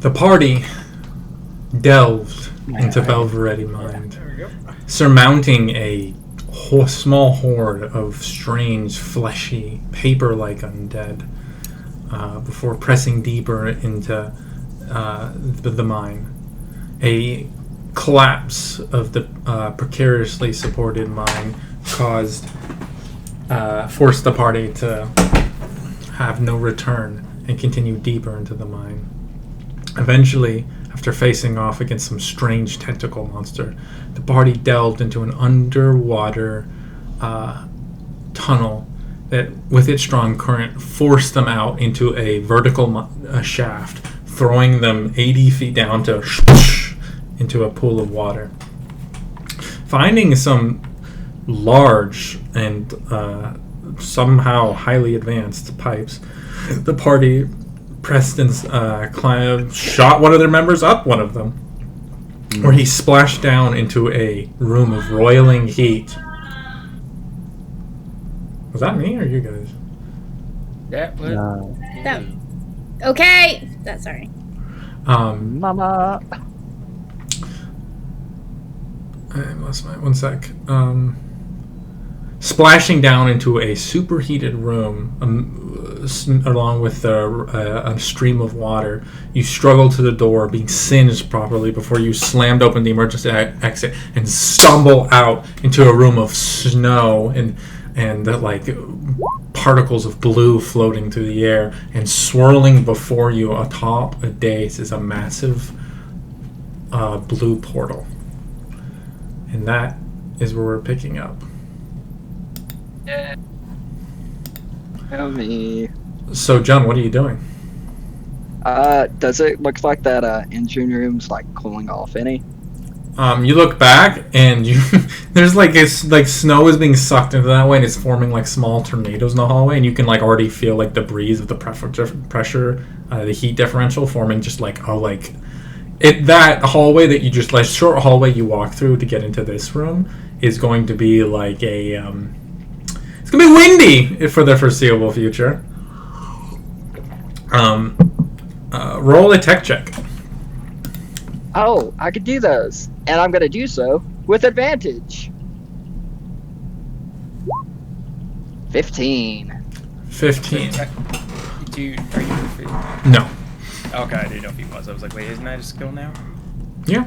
The party delved into Belveretti Mind, surmounting a small horde of strange, fleshy, paper-like undead, before pressing deeper into the mine. A collapse of the precariously supported mine forced the party to have no return and continue deeper into the mine. Eventually, after facing off against some strange tentacle monster, the party delved into an underwater tunnel that, with its strong current, forced them out into a vertical shaft, throwing them 80 feet down to into a pool of water. Finding some large and somehow highly advanced pipes, the party pressed and shot one of their members up one of them, where he splashed down into a room of roiling heat. Was that me or you guys? No. Okay. That's sorry. Mama. I lost my one sec. Splashing down into a superheated room, along with a stream of water, you struggle to the door, being singed properly before you slammed open the emergency exit and stumble out into a room of snow and like particles of blue floating through the air, and swirling before you atop a dais is a massive blue portal. And that is where we're picking up. Tell me. So, John, what are you doing? Does it look like that engine room's like cooling off any? You look back and there's like snow is being sucked into that way, and it's forming like small tornadoes in the hallway, and you can like already feel like the breeze of the pressure, the heat differential forming just like that hallway that you just like short hallway you walk through to get into this room is going to be like it's gonna be windy for the foreseeable future. Roll a tech check. Oh, I could do those, and I'm gonna do so with advantage. 15. 15. Are you free? No. Okay, I didn't know if he was. I was like, wait, isn't that a skill now? Yeah.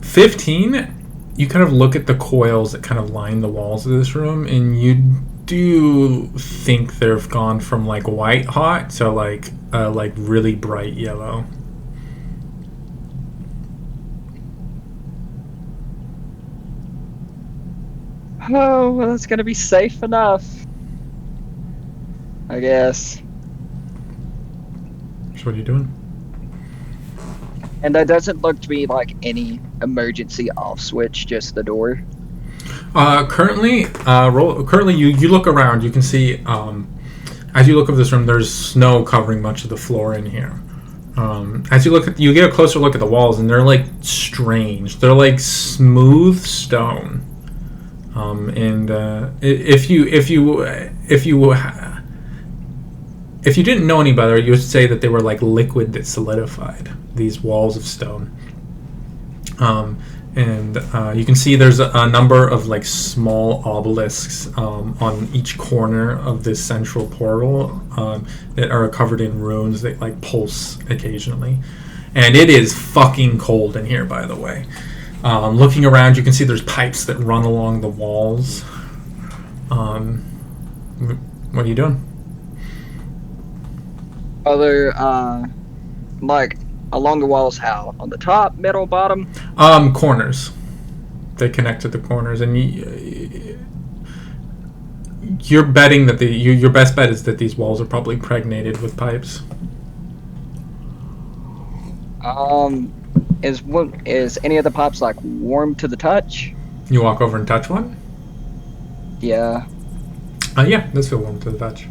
15, you kind of look at the coils that kind of line the walls of this room, and you do think they've gone from like white hot to like really bright yellow. Oh, well, that's gonna be safe enough, I guess. So what are you doing? And there doesn't look to be like any emergency off switch, just the door. Currently, you look around. You can see, as you look over this room, there's snow covering much of the floor in here. As you get a closer look at the walls, and they're like strange. They're like smooth stone. And if you didn't know any better, you would say that they were like liquid that solidified, these walls of stone. And you can see there's a number of like small obelisks on each corner of this central portal that are covered in runes that like pulse occasionally. And it is fucking cold in here, by the way. Looking around, you can see there's pipes that run along the walls. What are you doing? Other, like, along the walls, how? On the top, middle, bottom? Corners. They connect to the corners, and you're betting that your best bet is that these walls are probably pregnated with pipes. Is any of the pipes like warm to the touch? You walk over and touch one? Yeah. Yeah, those feel warm to the touch.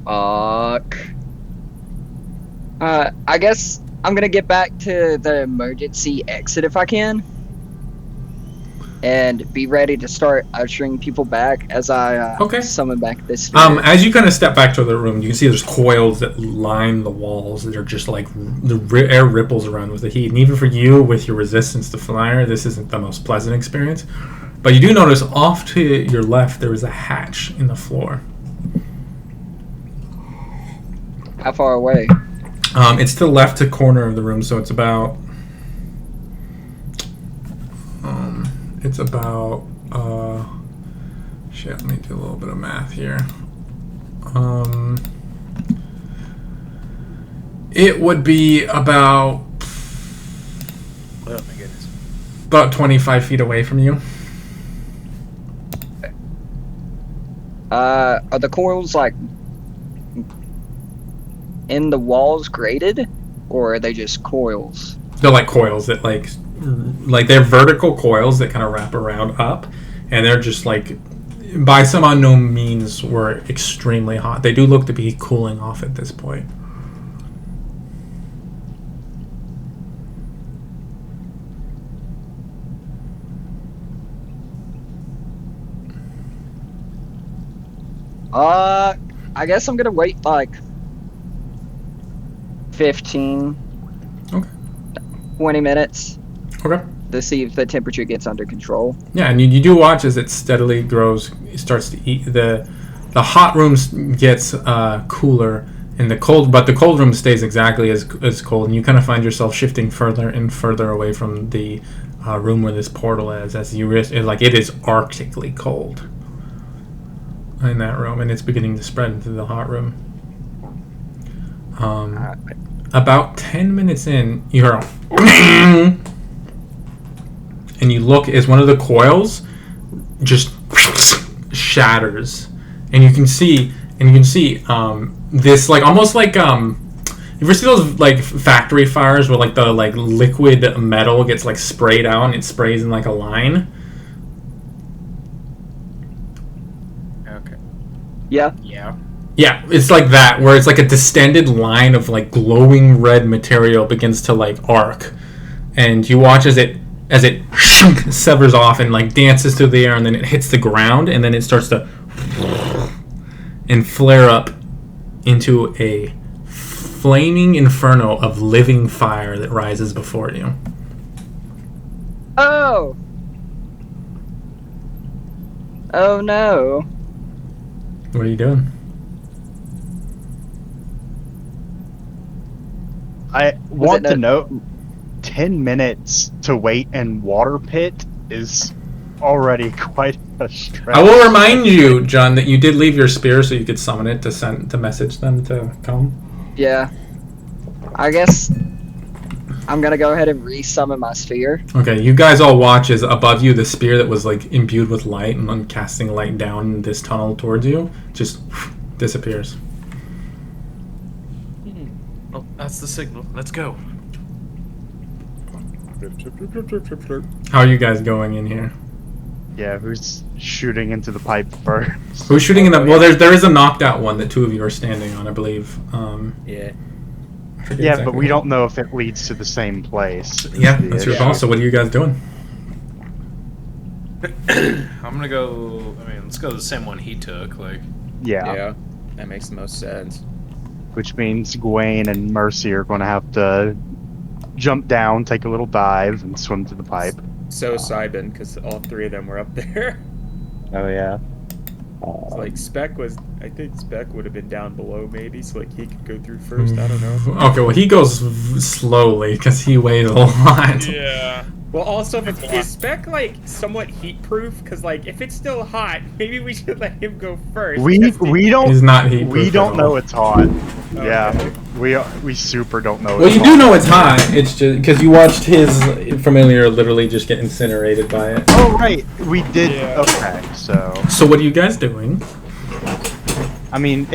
Fuck. I guess I'm gonna get back to the emergency exit if I can, and be ready to start ushering people back as I Okay. summon back this sphere. As you kind of step back to the room, you can see there's coils that line the walls that are just like the air ripples around with the heat. And even for you, with your resistance to fire, this isn't the most pleasant experience. But you do notice off to your left there is a hatch in the floor. How far away? It's to the left corner of the room, so it's about. Shit, let me do a little bit of math here. It would be about Oh my goodness. 25 feet away from you. Are the coils like in the walls grated, or are they just coils? They're like coils that like they're vertical coils that kind of wrap around up, and they're just like by some unknown means were extremely hot. They do look to be cooling off at this point. I guess I'm gonna wait like 15, Okay. 20 minutes Okay. to see if the temperature gets under control. Yeah, and you do watch as it steadily grows. It starts to eat the hot room gets cooler, and the cold room stays exactly as cold. And you kind of find yourself shifting further and further away from the room where this portal is, as you it is arctically cold in that room, and it's beginning to spread into the hot room. About 10 minutes in, you hear and you look as one of the coils just shatters, and you can see this like almost like you ever see those like factory fires where like the like liquid metal gets like sprayed out and it sprays in like a line. Okay. Yeah. Yeah. Yeah, it's like that, where it's like a distended line of like glowing red material begins to like arc, and you watch as it severs off and like dances through the air, and then it hits the ground, and then it starts to and flare up into a flaming inferno of living fire that rises before you. Oh. Oh no. What are you doing? I want to note 10 minutes to wait in water pit is already quite a stretch. I will remind you, John, that you did leave your spear so you could summon it to message them to come. Yeah. I guess I'm gonna go ahead and re-summon my sphere. Okay, you guys all watch as above you the spear that was like imbued with light and then casting light down this tunnel towards you just disappears. Oh, that's the signal. Let's go. How are you guys going in here? Yeah, who's shooting into the pipe first? Who's shooting in the? Well, there is a knocked out one that two of you are standing on, I believe. Yeah. I forget Yeah, exactly but we what. don't know if it leads to the same place. Yeah, that's your issue. call. So what are you guys doing? I'm gonna go. I mean, let's go the same one he took. Like, Yeah, Yeah. That makes the most sense. which means Gwen and Mercy are going to have to jump down, take a little dive, and swim to the pipe. So Simon, because all three of them were up there. Oh yeah. So, like I think Spec would have been down below maybe, so like he could go through first. I don't know. Okay, well he goes slowly because he weighs a lot. yeah. Well, also, is Spec like somewhat heat proof? Because like if it's still hot, maybe we should let him go first. We because don't He's not heat proof we at don't all. know it's hot. Okay. Yeah, we super don't know. Well, it's you hot. do know it's hot. It's just because you watched his familiar literally just get incinerated by it. Oh right, we did. Yeah. Okay, so So what are you guys doing? I mean,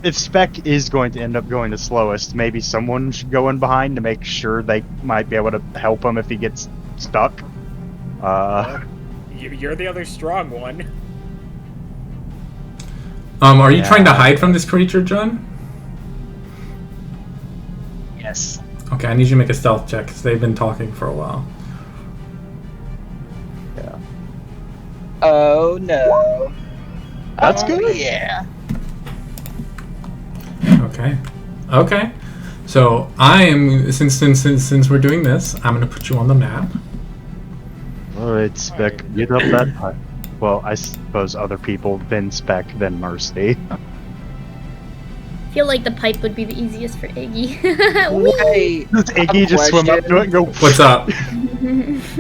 if Spec is going to end up going the slowest, maybe someone should go in behind to make sure they might be able to help him if he gets stuck. You're the other strong one. Are you Yeah. trying to hide from this creature, John? Yes. Okay, I need you to make a stealth check because they've been talking for a while. Yeah. Oh no. That's Oh, good. Yeah. Okay. Okay. So I am since we're doing this, I'm gonna put you on the map. Alright, Spec, get up that pipe. Well, I suppose other people then Spec, then Mercy. I feel like the pipe would be the easiest for Iggy. Wait, Does Iggy just swim up to it and go, What's up?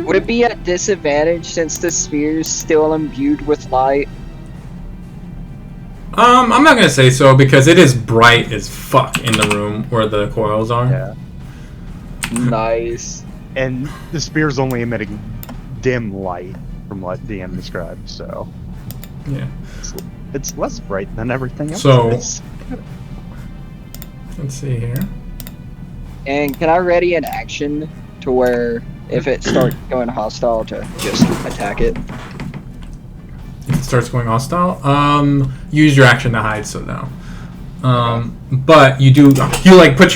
would it be at disadvantage since the sphere's still imbued with light? I'm not gonna say so because it is bright as fuck in the room where the coils are. Yeah. Nice. And the spear's only emitting dim light from what DM described, so Yeah. it's less bright than everything else. So- is. Let's see here. And can I ready an action to where if it starts going hostile to just attack it? If it starts going hostile, use your action to hide. So no. But you put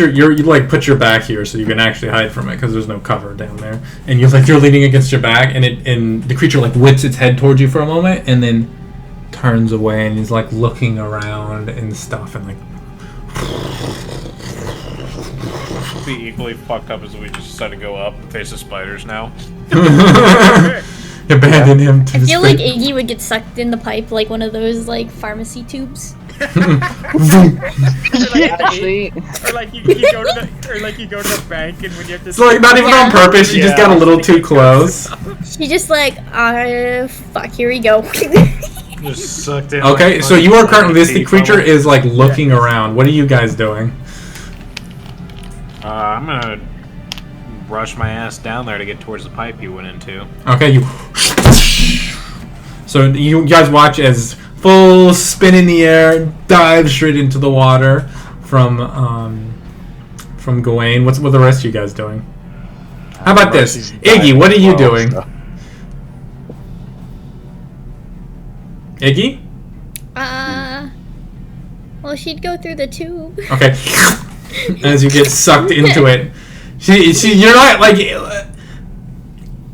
your back here so you can actually hide from it because there's no cover down there, and you're leaning against your back, and the creature like whips its head towards you for a moment and then turns away and is like looking around and stuff and like. Be equally fucked up as we just decided to go up and face the spiders now. Abandon him to I his feel like fate. Iggy would get sucked in the pipe like one of those like pharmacy tubes. Actually, Or like you go to the bank and when you have to. It's like not even on purpose. You just got a little too close. She just like, fuck, here we go. Just sucked in. Okay, like so you are currently. This teeth creature bubble. is like looking around. What are you guys doing? I'm gonna rush my ass down there to get towards the pipe you went into. Okay, you. So you guys watch as full spin in the air, dive straight into the water from Gawain. What are the rest of you guys doing? How about this, Mercy's Iggy? What are you well, doing? so- Iggy? Well, she'd go through the tube. Okay. As you get sucked into it, you're not like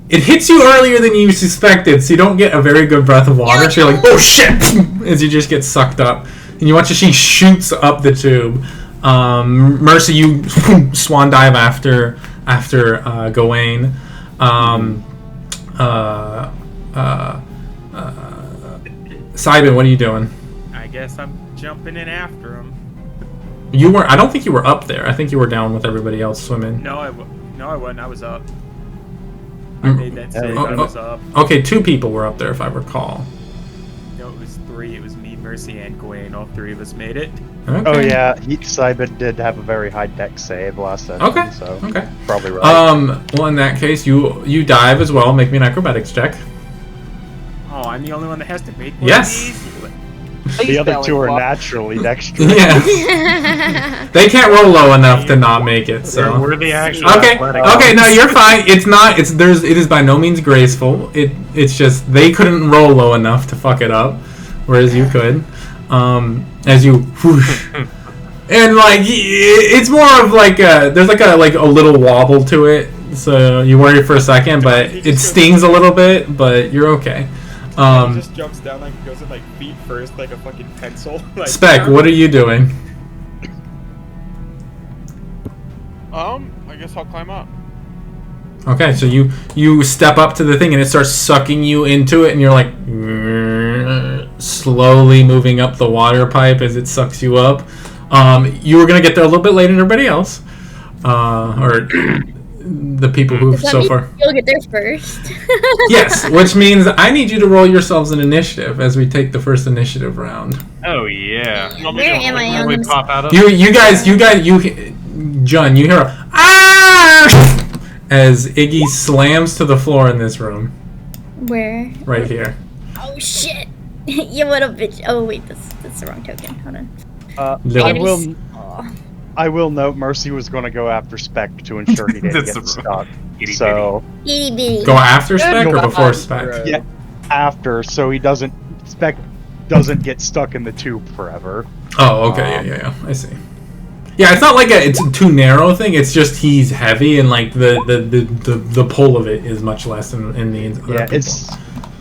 it hits you earlier than you suspected, so you don't get a very good breath of water. So you're like, oh shit! As you just get sucked up, and you watch as she shoots up the tube. Mercy, you swan dive after Gawain. Simon, what are you doing? I guess I'm jumping in after him. You were. I don't think you were up there. I think you were down with everybody else swimming. No, I wasn't. I was up. I made that save. I was up. Okay, 2 people were up there, if I recall. No, it was 3. It was me, Mercy, and Gawain. All 3 of us made it. Okay. Oh yeah, Simon did have a very high deck save last session, Okay. so Okay. probably right. Well, in that case, you dive as well. Make me an acrobatics check. Oh, I'm the only one that has to make one Yes. of these? The other Belly 2 are flop. naturally dexterous. Yeah. They can't roll low enough to not make it. So. We're the actual Okay. athletic. Okay. No, you're fine. It's not. It is by no means graceful. It's just they couldn't roll low enough to fuck it up, whereas you could. As you whoosh. And like it's more of like there's like a little wobble to it, so you worry for a second, but it stings a little bit, but you're okay. He just jumps down like goes in like feet first, like a fucking pencil. Like, Spec, what are you doing? I guess I'll climb up. Okay, so you step up to the thing and it starts sucking you into it, and you're like slowly moving up the water pipe as it sucks you up. You were gonna get there a little bit later than everybody else, or the people who've Does that so mean far. you'll get there first? Yes, which means I need you to roll yourselves an initiative as we take the first initiative round. Oh yeah. Where am I on We this? pop out of. You guys, John, you hear a ah as Iggy slams to the floor in this room Where? right here. Oh shit! You little bitch. Oh wait, that's the wrong token. Hold on. Little- I will note Mercy was going to go after Spec to ensure he didn't That's get the- stuck. Itty So Itty bitty. Go after Spec or God, before Spec? bro. yeah, after, so Spec doesn't get stuck in the tube forever. Oh, okay, yeah. I see. Yeah, it's not like it's a too narrow thing. It's just he's heavy, and like the pull of it is much less than in the other Yeah, people.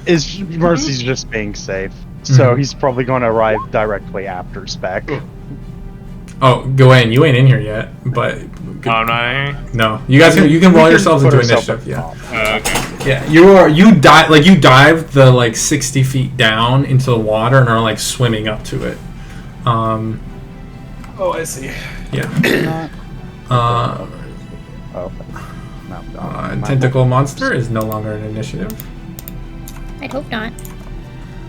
it's Mercy's just being safe. So he's probably going to arrive directly after Spec. Oh, Gawain, you ain't in here yet, but Oh, I'm not in here? no, you guys you can roll yourselves put into ourselves initiative. at the Yeah, top. Okay. yeah, you dived the like 60 feet down into the water and are like swimming up to it. Oh, I see. Yeah. Oh, no. Tentacle monster is no longer an initiative. I'd hope not.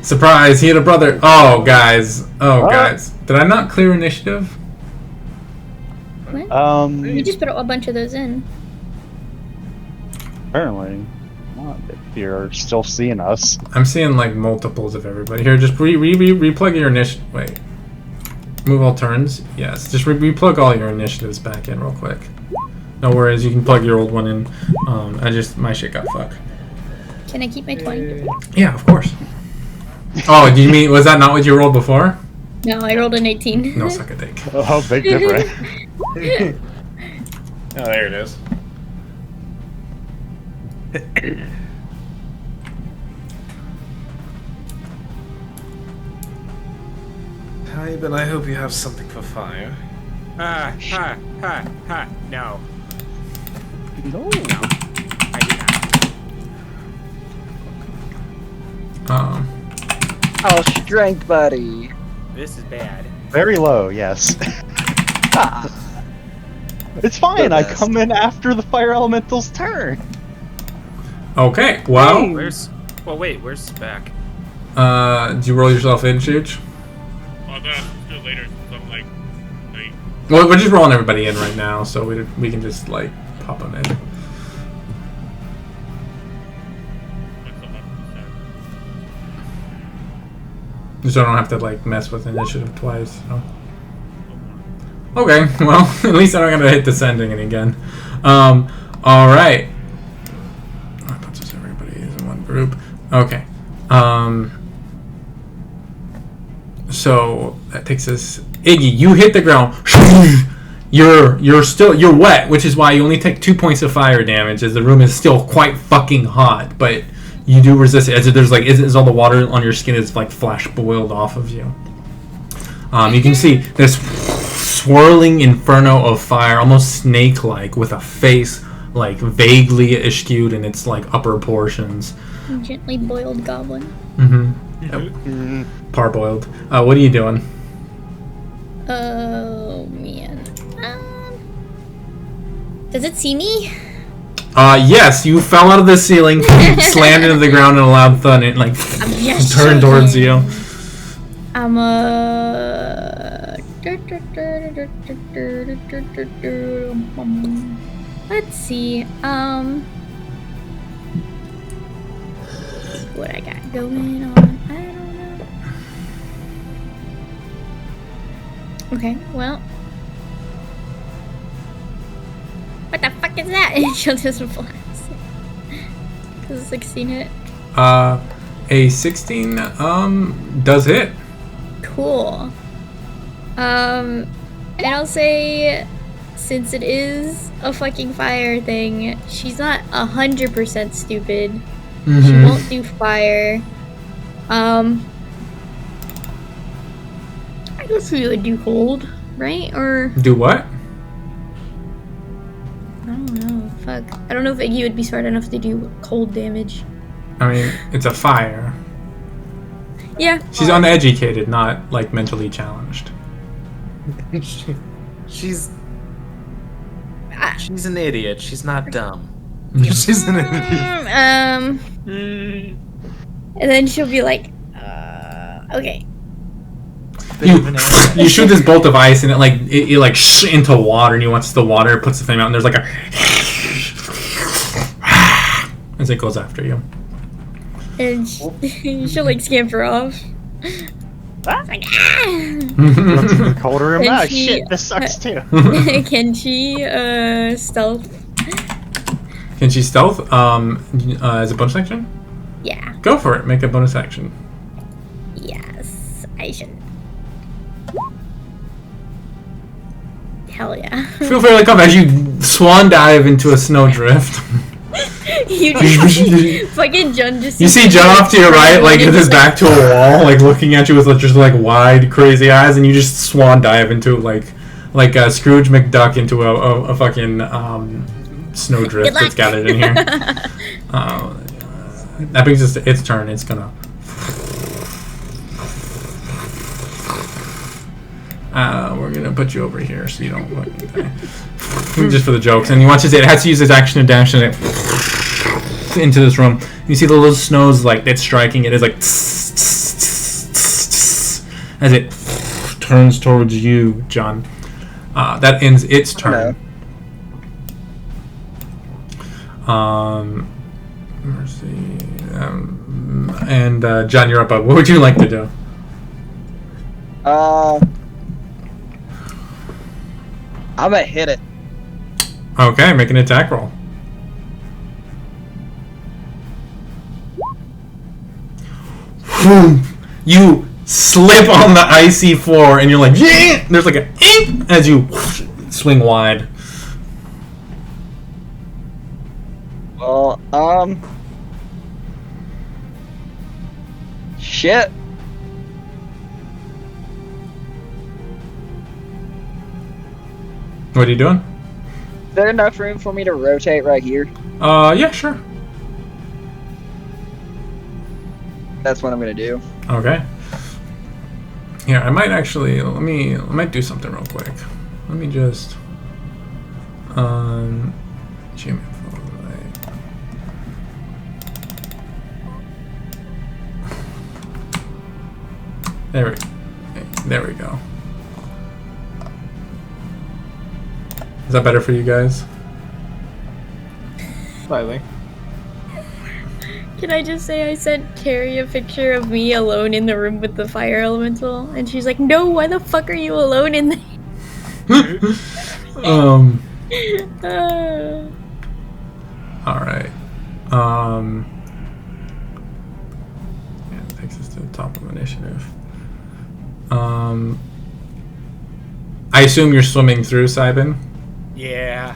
Surprise! He had a brother. Oh, guys. Oh, guys. Did I not clear initiative? What? We just put a bunch of those in. Apparently not, if you're still seeing us. I'm seeing like multiples of everybody. Here, just replug your initiative. Wait. Move all turns. Yes. Just replug all your initiatives back in real quick. No worries. You can plug your old one in. My shit got fucked. Can I keep my 20? Yeah, of course. Oh, do you mean was that not what you rolled before? No, I rolled an 18. No, suck a dick. Oh, big difference. Oh, there it is. Hi, but I hope you have something for fire. Ha, ha, ha. No. No. I do not. Oh, strength, buddy. This is bad. Very low, yes. Ah, It's fine, The I best. come in after the fire elemental's turn. Okay. Well, Where's... Well, wait, where's Spec? did you roll yourself in, Chooch? Oh, that's do it later. Something like... Well, we're just rolling everybody in right now, so we can just like pop them in. So I don't have to like mess with initiative twice. So. Okay, well at least I'm not gonna hit descending again. All right. Oh, that's just everybody is in one group. Okay. So that takes us. Iggy, you hit the ground. You're wet, which is why you only take 2 points of fire damage, as the room is still quite fucking hot. But you do resist it, as if there's like is all the water on your skin is like flash boiled off of you. You can see this swirling inferno of fire, almost snake-like, with a face like vaguely eschewed in its like upper portions. Gently boiled goblin. Parboiled. What are you doing? Oh, man. Does it see me? Yes, you fell out of the ceiling, slammed into the ground in a loud thud, and it like just turned towards you. I'm let's see. What I got going on? I don't know. Okay, well. What the fuck is that? She'll just blast. Does a 16 hit? A 16 does hit. Cool. And I'll say, since it is a fucking fire thing, she's not 100% stupid. She won't do fire. I guess we would do cold, right? Or Do what? I don't know. Fuck. I don't know if Iggy would be smart enough to do cold damage. I mean, it's a fire. Yeah. She's uneducated, not like mentally challenged. She's an idiot. She's not dumb. She's an idiot. And then she'll be like, okay. You shoot this bolt of ice and it like into water, and you watch the water, it puts the flame out, and there's like a as it goes after you. And she'll like scamper off. Like, Colder and And back. she- Shit, this sucks too. Can she stealth? Can she stealth? As a bonus action? Yeah. Go for it. Make a bonus action. Yes, I should. Hell yeah. Feel fairly confident as you swan dive into a snowdrift. You just fucking John just. You see John off to your right, like with his back to a wall, like looking at you with just like wide, crazy eyes, and you just swan dive into like Scrooge McDuck into a fucking snowdrift that's gathered in here. That brings us to its turn. It's gonna. We're gonna put you over here so you don't fucking die. Just for the jokes. And you watch it has to use its action to dash it into this room. You see the little snows like it's striking. It is like as it turns towards you, John. That ends its turn. Mercy. And John, you're up. What would you like to do? I'm gonna hit it. Okay, make an attack roll. You slip on the icy floor, and you're like, yeah! There's like a as you swing wide. Well, shit. What are you doing? Is there enough room for me to rotate right here? Yeah, sure. That's what I'm gonna do. Okay. Here, I might actually I might do something real quick. Let me just there we go. Is that better for you guys? Slightly. Can I just say I sent Carrie a picture of me alone in the room with the fire elemental, and she's like, "No, why the fuck are you alone in there?" All right. Yeah, it takes us to the top of initiative. I assume you're swimming through, Sybin? Yeah.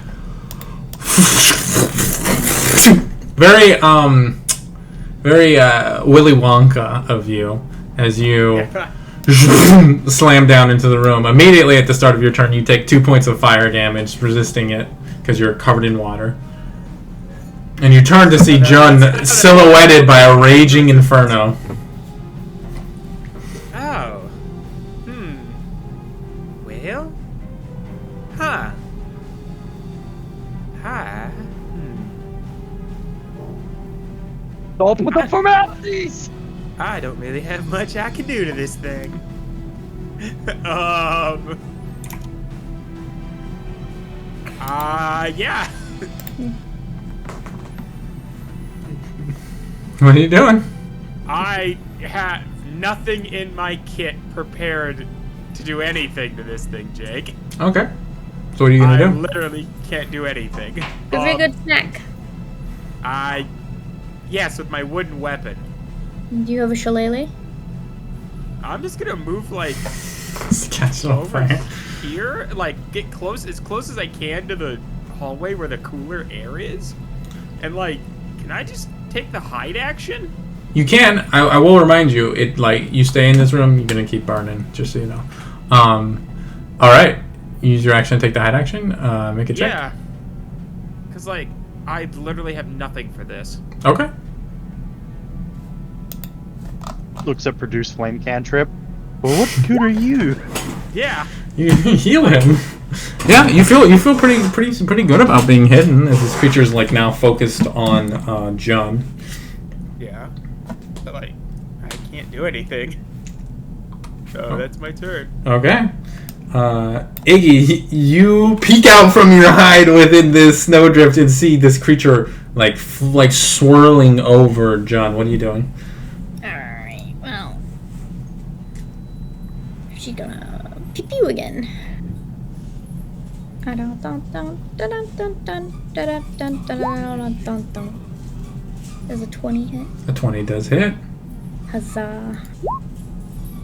Very Willy Wonka of you as you slam down into the room. Immediately at the start of your turn, you take 2 points of fire damage, resisting it because you're covered in water. And you turn to see Jun silhouetted by a raging inferno. Oh. Well? Huh. Hi. Stop with the formalities! I don't really have much I can do to this thing. Yeah. What are you doing? I have nothing in my kit prepared to do anything to this thing, Jake. Okay. So what are you gonna I do? literally can't do anything. Go for a good snack. Yes, with my wooden weapon. Do you have a shillelagh? I'm just gonna move like Catch on over fire. here, like get close as I can to the hallway where the cooler air is, and like, can I just take the hide action? You can. I will remind you. It like you stay in this room, you're gonna keep burning. Just so you know. All right. Use your action to take the hide action. Make a check. Yeah. Cause like I literally have nothing for this. Okay. Looks at produce flame cantrip. Well, what good are you? Yeah. You heal him. Yeah, you feel pretty good about being hidden as this creature is like now focused on John. Yeah. But like, I can't do anything. So that's my turn. Okay. Iggy, you peek out from your hide within this snowdrift and see this creature like swirling over John. What are you doing? Alright, well. She's gonna pew pew again. Does a 20 hit? A 20 does hit. Huzzah.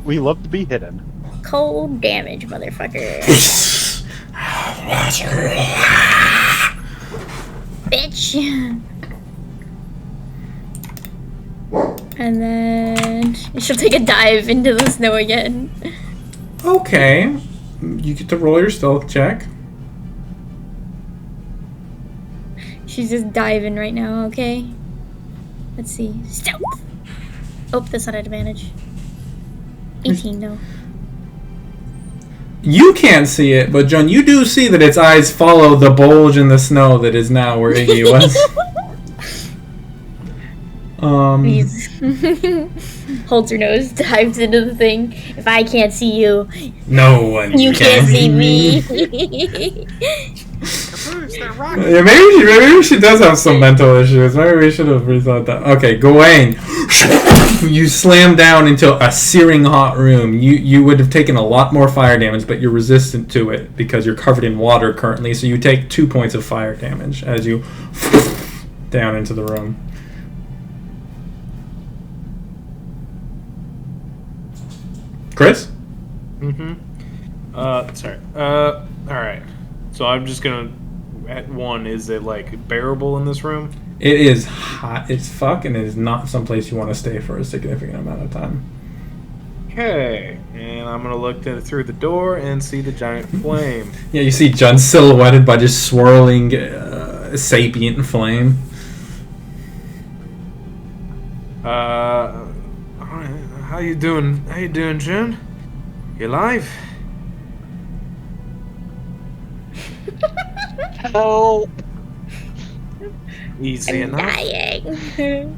We love to be hidden. Cold damage, motherfucker. Bitch. And then she'll take a dive into the snow again. Okay. You get to roll your stealth check. She's just diving right now, okay? Let's see. Stealth! Oh, that's not an advantage. 18, though. You can't see it, but John, you do see that its eyes follow the bulge in the snow that is now where Iggy was. Please. Holds her nose, dives into the thing. If I can't see you, No one you can can't see me. Yeah, maybe she does have some mental issues. Maybe we should have rethought that. Okay, Gawain, you slam down into a searing hot room. You would have taken a lot more fire damage, but you're resistant to it because you're covered in water currently. So you take 2 points of fire damage as you down into the room. Chris? Sorry. Alright. So I'm just gonna... At one, is it, like, bearable in this room? It is hot as fuck, and it is not someplace you want to stay for a significant amount of time. Okay. And I'm gonna look through the door and see the giant flame. Yeah, you see John silhouetted by just swirling sapient flame. How you doing? How you doing, June? You alive? Help! Easy I'm enough. dying.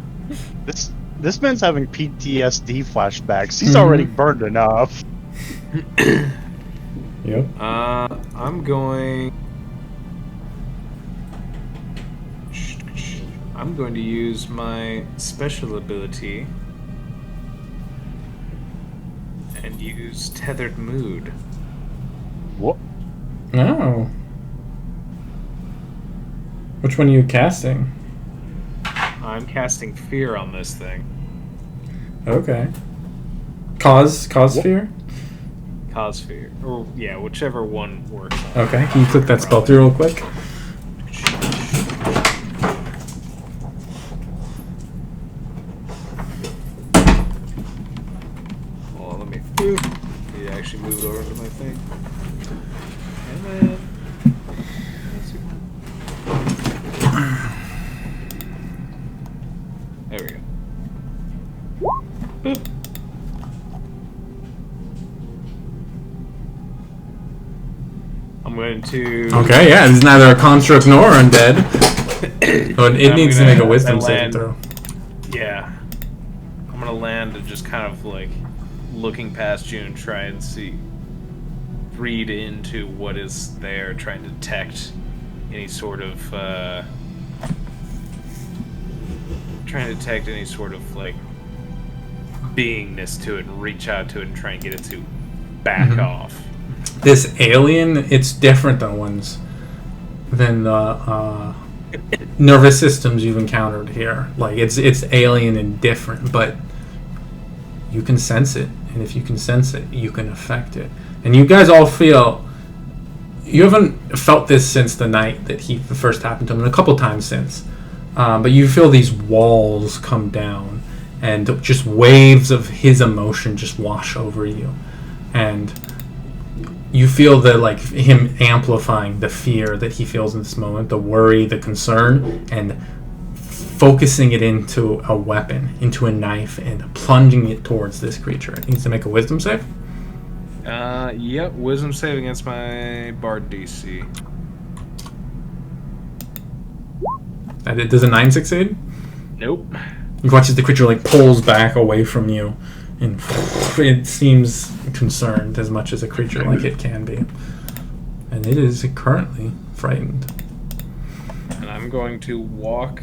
This man's having PTSD flashbacks. He's already burned enough. Yep. I'm going to use my special ability and use Tethered Mood. What? Oh. Which one are you casting? I'm casting Fear on this thing. Okay. Cause fear? Cause Fear. Or, yeah, whichever one works. Okay, can you click that spell through real quick? Well, let me actually move it over to my thing. And then... There we go. Boop. I'm going to... Okay, yeah, it's neither a construct nor undead. But it needs to make a wisdom saving throw. Yeah. I'm going to land and just kind of like looking past you and try and read into what is there, trying to detect any sort of like beingness to it and reach out to it and try and get it to back off. This alien, it's different than the nervous systems you've encountered here. Like it's alien and different, but you can sense it, and if you can sense it, you can affect it. And you guys all feel, you haven't felt this since the night that he first happened to him, and a couple times since. But you feel these walls come down, and just waves of his emotion just wash over you, and you feel like him amplifying the fear that he feels in this moment, the worry, the concern, and focusing it into a weapon, into a knife, and plunging it towards this creature. It needs to make a wisdom save. Yep, wisdom save against my Bard DC. Does a 9 succeed? Nope. You watch as the creature pulls back away from you, and it seems concerned as much as a creature like it can be. And it is currently frightened. And I'm going to walk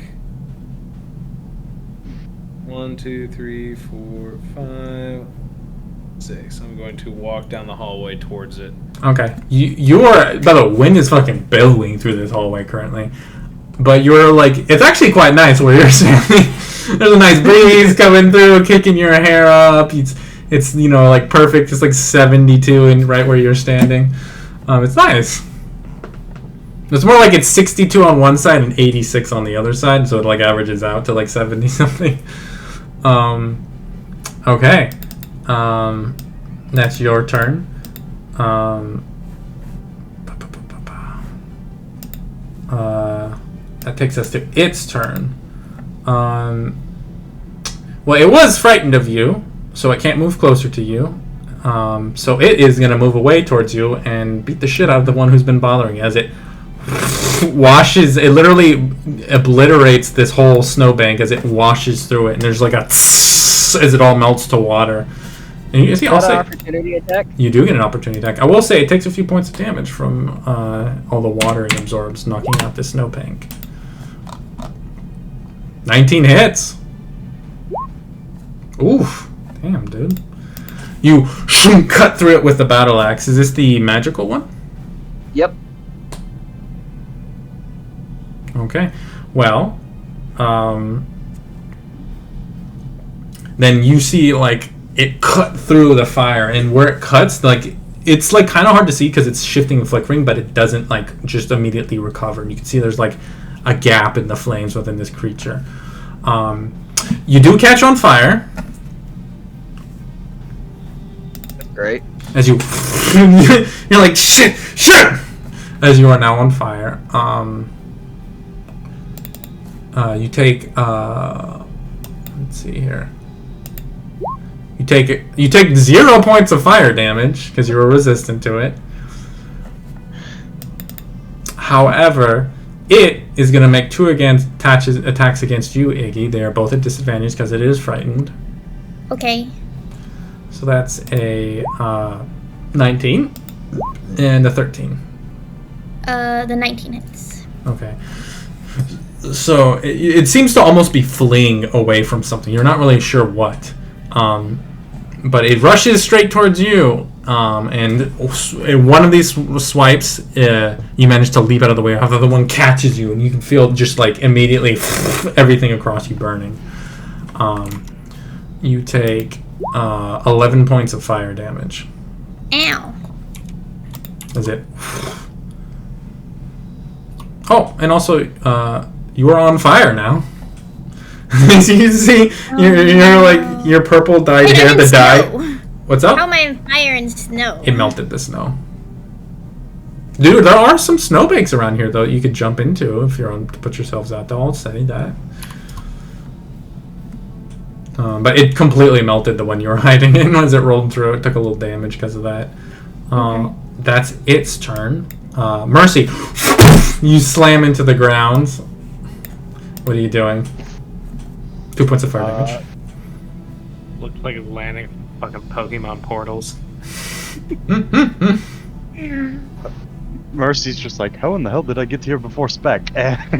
1, 2, 3, 4, 5, 6. I'm going to walk down the hallway towards it. Okay. You are, by the way, wind is fucking billowing through this hallway currently. But you're it's actually quite nice where you're standing. There's a nice breeze coming through, kicking your hair up. It's perfect, just 72 and right where you're standing. It's nice. It's more like it's 62 on one side and 86 on the other side, so it like averages out to like 70 something. Okay. That's your turn. That takes us to its turn. Well, it was frightened of you, so it can't move closer to you. So it is going to move away towards you and beat the shit out of the one who's been bothering you as it washes. It literally obliterates this whole snowbank as it washes through it, and there's like a tss as it all melts to water. And you see, I'll say, opportunity attack? you do get an opportunity attack. I will say it takes a few points of damage from all the water it absorbs, knocking out the snowbank. 19 hits. Oof. Damn, dude. You cut through it with the battle axe. Is this the magical one? Yep. Okay. Well, then you see like it cut through the fire, and where it cuts, like it's like kind of hard to see because it's shifting and flickering, but it doesn't like just immediately recover. And you can see there's like a gap in the flames within this creature. You do catch on fire. Great. As you, you're like shit, as you are now on fire. You take let's see here. You take 0 points of fire damage because you were resistant to it. However, it is going to make 2 attacks against you, Iggy. They are both at disadvantage because it is frightened. Okay. So that's a 19 and a 13. The 19 hits. Okay. So it seems to almost be fleeing away from something. You're not really sure what. But it rushes straight towards you. And in one of these swipes, you manage to leap out of the way. The other one catches you, and you can feel just like immediately everything across you burning. You take 11 points of fire damage. Ow. That's it. Oh, and also, you are on fire now. As you can see, you're like your purple dyed Wait, hair, I'm the in dye. snow. What's up? How am I on fire in snow? It melted the snow. Dude, there are some snowbanks around here though you could jump into if you're on to put yourselves out. I'll say that. But it completely melted the one you were hiding in as it rolled through. It took a little damage because of that. Okay. That's its turn. Mercy, you slam into the ground. What are you doing? 2 points of fire damage. Looks like it's landing fucking Pokemon portals. Mercy's just like, how in the hell did I get here before Spec? The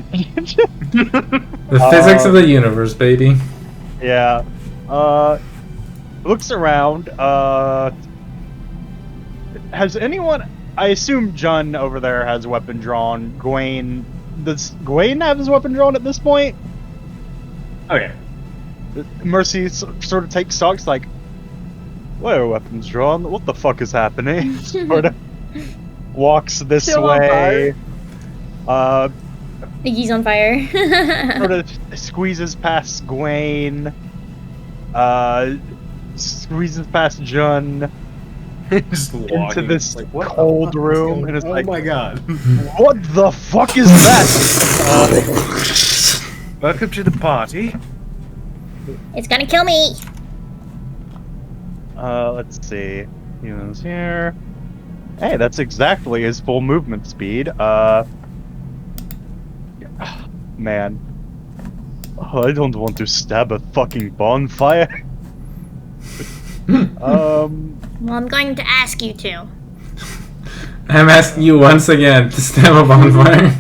physics of the universe, baby. Yeah. Looks around. Has anyone... I assume Jun over there has a weapon drawn. Gawain... Does Gawain have his weapon drawn at this point? Okay. Mercy sort of takes stock, like, why are weapons drawn? What the fuck is happening? Sort of walks this Still on way. Iggy's on fire. Sort of squeezes past Gawain. Squeezes past Jun. Just Into walking. this Like, what the cold fuck is room, going- and it's oh like, my god. what the fuck is that? Welcome to the party. It's gonna kill me. Let's see. Humans here. Hey, that's exactly his full movement speed. Man. Oh, I don't want to stab a fucking bonfire. Well, I'm going to ask you to. I'm asking you once again to stab a bonfire.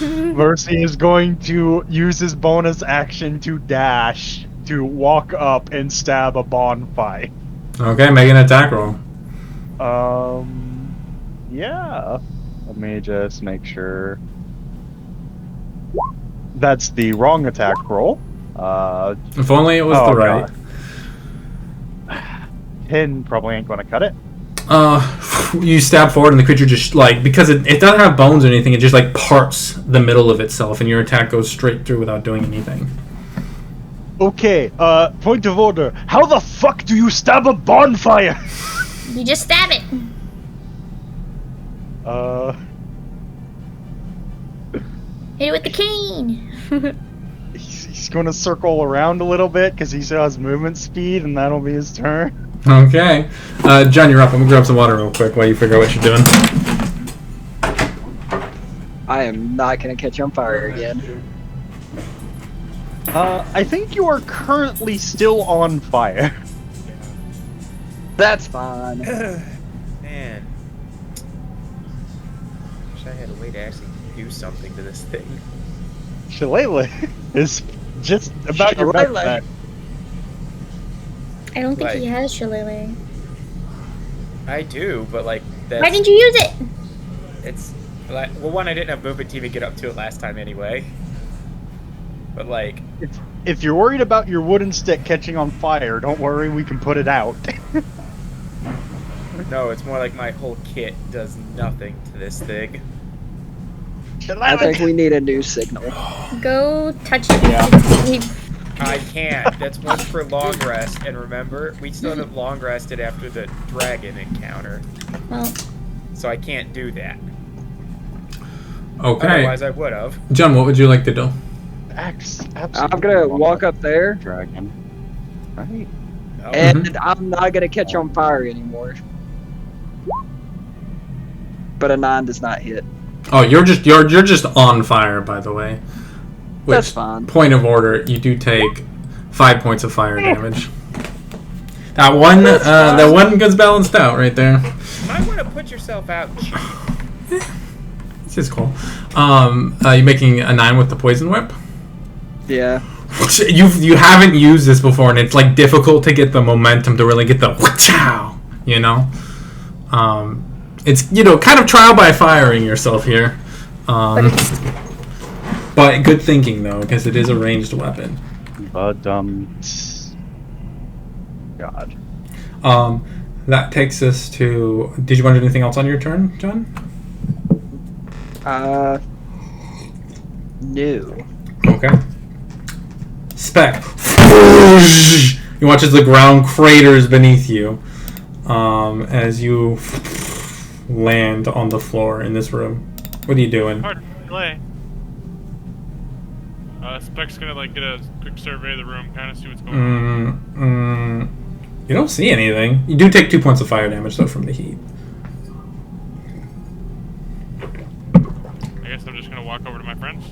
Mercy is going to use his bonus action to dash, to walk up and stab a bonfire. Okay, make an attack roll. Yeah. Let me just make sure. That's the wrong attack roll. If only it was oh, the right. God. 10 probably ain't gonna cut it. You stab forward, and the creature just like because it doesn't have bones or anything. It just like parts the middle of itself, and your attack goes straight through without doing anything. Okay, point of order. How the fuck do you stab a bonfire? You just stab it. Hit it with the cane. He's going to circle around a little bit because he still has movement speed, and that'll be his turn. Okay. John, you're up. I'm gonna grab some water real quick while you figure out what you're doing. I am not gonna catch on fire again. I think you are currently still on fire. That's fine. Man. Wish I had a way to actually do something to this thing. Shillelagh is just about your best bet. I don't think Like- he has Shillelagh. I do, but like that's Why didn't you use it? it's like well one I didn't have movement to even get up to it last time anyway. But like If you're worried about your wooden stick catching on fire, don't worry, we can put it out. no, it's more like my whole kit does nothing to this thing. I think we need a new signal. Go touch it. I can't. That's once for long rest, and remember, we still haven't long rested after the dragon encounter. Well, So I can't do that. Okay. Otherwise I would have. John, what would you like to do? I'm gonna walk up there, Dragon. Right? No. and I'm not gonna catch on fire anymore. But a 9 does not hit. Oh, you're just on fire, by the way. Which, That's fine. Point of order, you do take 5 points of fire damage. That one gets balanced out right there. You might want to put yourself out. This is cool. You making a 9 with the poison whip? Yeah. You haven't used this before, and it's like difficult to get the momentum to really get the chow. You know, it's kind of trial by firing yourself here. But good thinking though, because it is a ranged weapon. But God. That takes us to. Did you want to do anything else on your turn, John? No. Okay. Spec. You watch as the ground craters beneath you, as you land on the floor in this room. What are you doing? Hard delay. Spec's gonna like get a quick survey of the room, kind of see what's going on. You don't see anything. You do take 2 points of fire damage though from the heat. I guess I'm just gonna walk over to my friends.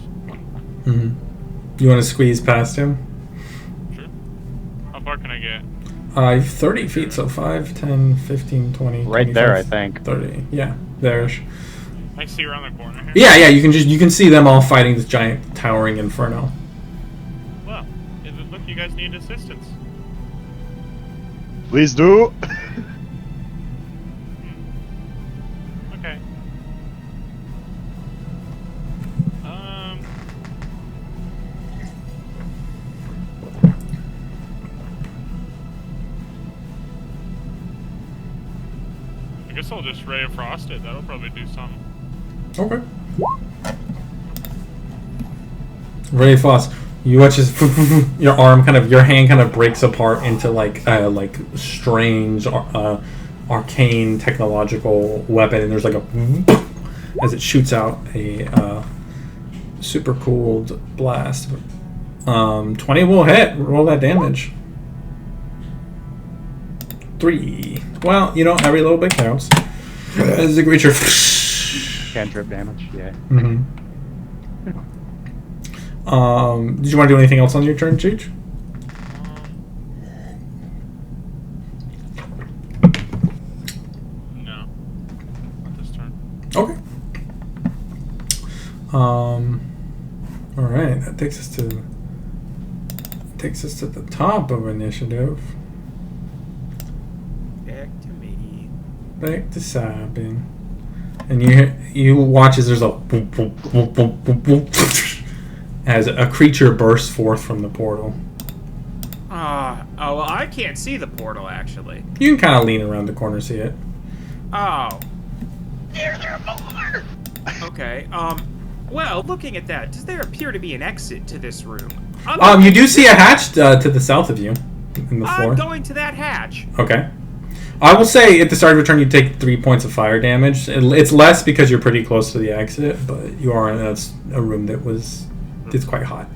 You want to squeeze past him? Sure. How far can I get? 30 feet, so 5, 10, 15, 20, Right 25, there, I think. 30. Yeah, there's. I see around the corner here. Yeah, you can see them all fighting this giant towering inferno. Well, it look you guys need assistance. Please do. Okay. I guess I'll just Ray of Frost it. That'll probably do something. Okay. Ray Foss, you watch as your hand kind of breaks apart into like strange arcane technological weapon, and there's like a as it shoots out a super cooled blast. 20 will hit. Roll that damage. 3. Well, every little bit counts. As the creature. Cantrip damage, yeah. Did you want to do anything else on your turn, Cheech? No. Not this turn. Okay. All right. That takes us to the top of initiative. Back to me. Back to Sabin. And you watch as there's a boop, boop, boop, boop, boop, boop, as a creature bursts forth from the portal. Oh, well, I can't see the portal actually. You can kind of lean around the corner, see it. Oh. Okay. Well, looking at that, does there appear to be an exit to this room? You do see a hatch to the south of you in the floor. I'm going to that hatch. Okay. I will say at the start of your turn you take 3 points of fire damage. It's less because you're pretty close to the exit, but you are in a room that it's quite hot.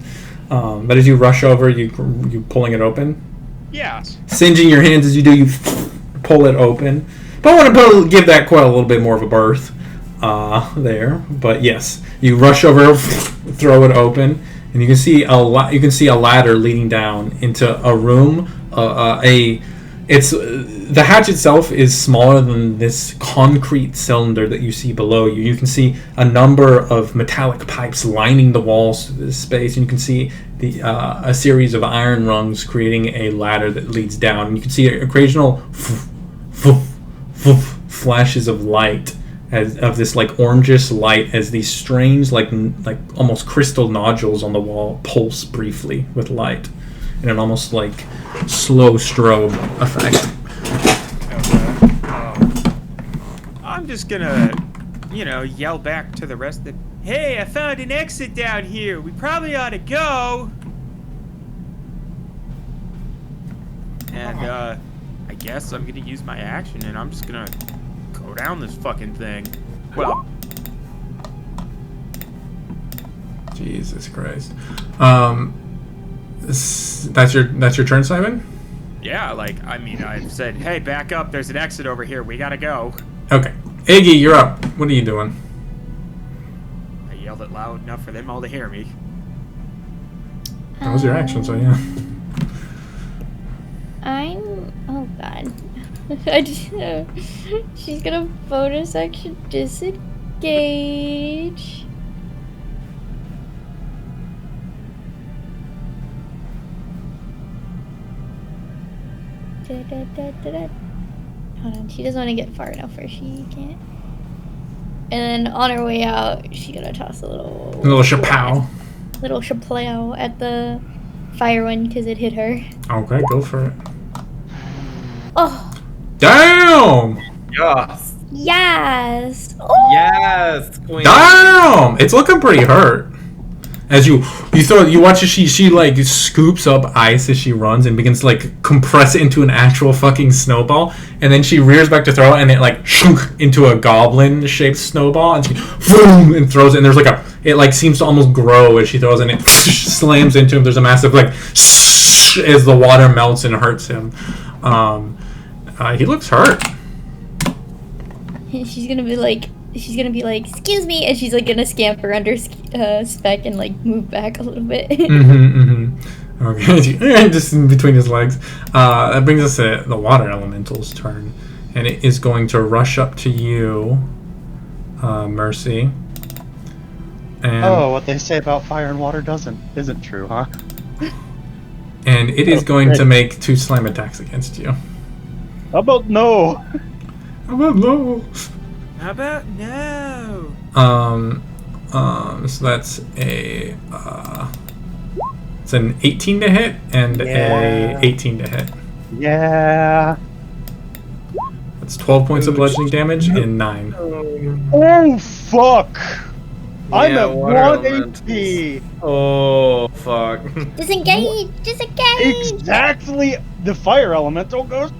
But as you rush over, you pulling it open. Yes. Singeing your hands as you do, you pull it open. But I want to give that coil a little bit more of a berth there. But yes, you rush over, throw it open, and you can see a ladder leading down into a room. The hatch itself is smaller than this concrete cylinder that you see below you. You can see a number of metallic pipes lining the walls of this space, and you can see a series of iron rungs creating a ladder that leads down. And you can see occasional flashes of light, of this like orangish light, as these strange like almost crystal nodules on the wall pulse briefly with light in an almost like slow strobe effect. I'm just gonna, yell back to the rest of the... Hey, I found an exit down here. We probably ought to go. And, I guess I'm gonna use my action and I'm just gonna go down this fucking thing. Well... Jesus Christ. That's your turn, Simon? Yeah, I said, hey, back up. There's an exit over here. We gotta go. Okay. Iggy, you're up. What are you doing? I yelled it loud enough for them all to hear me. That was your action, so yeah. Oh god. She's gonna bonus action disengage. Hold on, she doesn't want to get far enough where she can't. And then on her way out, she's gonna toss a little chapow. Little chapow at the fire one because it hit her. Okay, go for it. Oh. Damn! Yes. Yes. Oh. Yes, queen. Damn! It's looking pretty hurt. As you watch as she like scoops up ice as she runs and begins to like compress it into an actual fucking snowball, and then she rears back to throw it and it like shunk into a goblin shaped snowball, and she boom and throws it, and there's like it like seems to almost grow as she throws it, and it slams into him. There's a massive like as the water melts and hurts him. He looks hurt. She's gonna be like, excuse me, and she's like gonna scamper under Spec and like move back a little bit. Okay, just in between his legs. That brings us to the water elemental's turn, and it is going to rush up to you, Mercy. And what they say about fire and water isn't true, huh? And it is going to make 2 slam attacks against you. How about no? How about no? How about no? So that's it's an 18 to hit and a 18 to hit. Yeah. That's 12 points of bludgeoning damage and 9. Oh fuck! I'm Yeah, at water 1 HP. Oh fuck. Disengage! Disengage! Exactly. The fire elemental goes.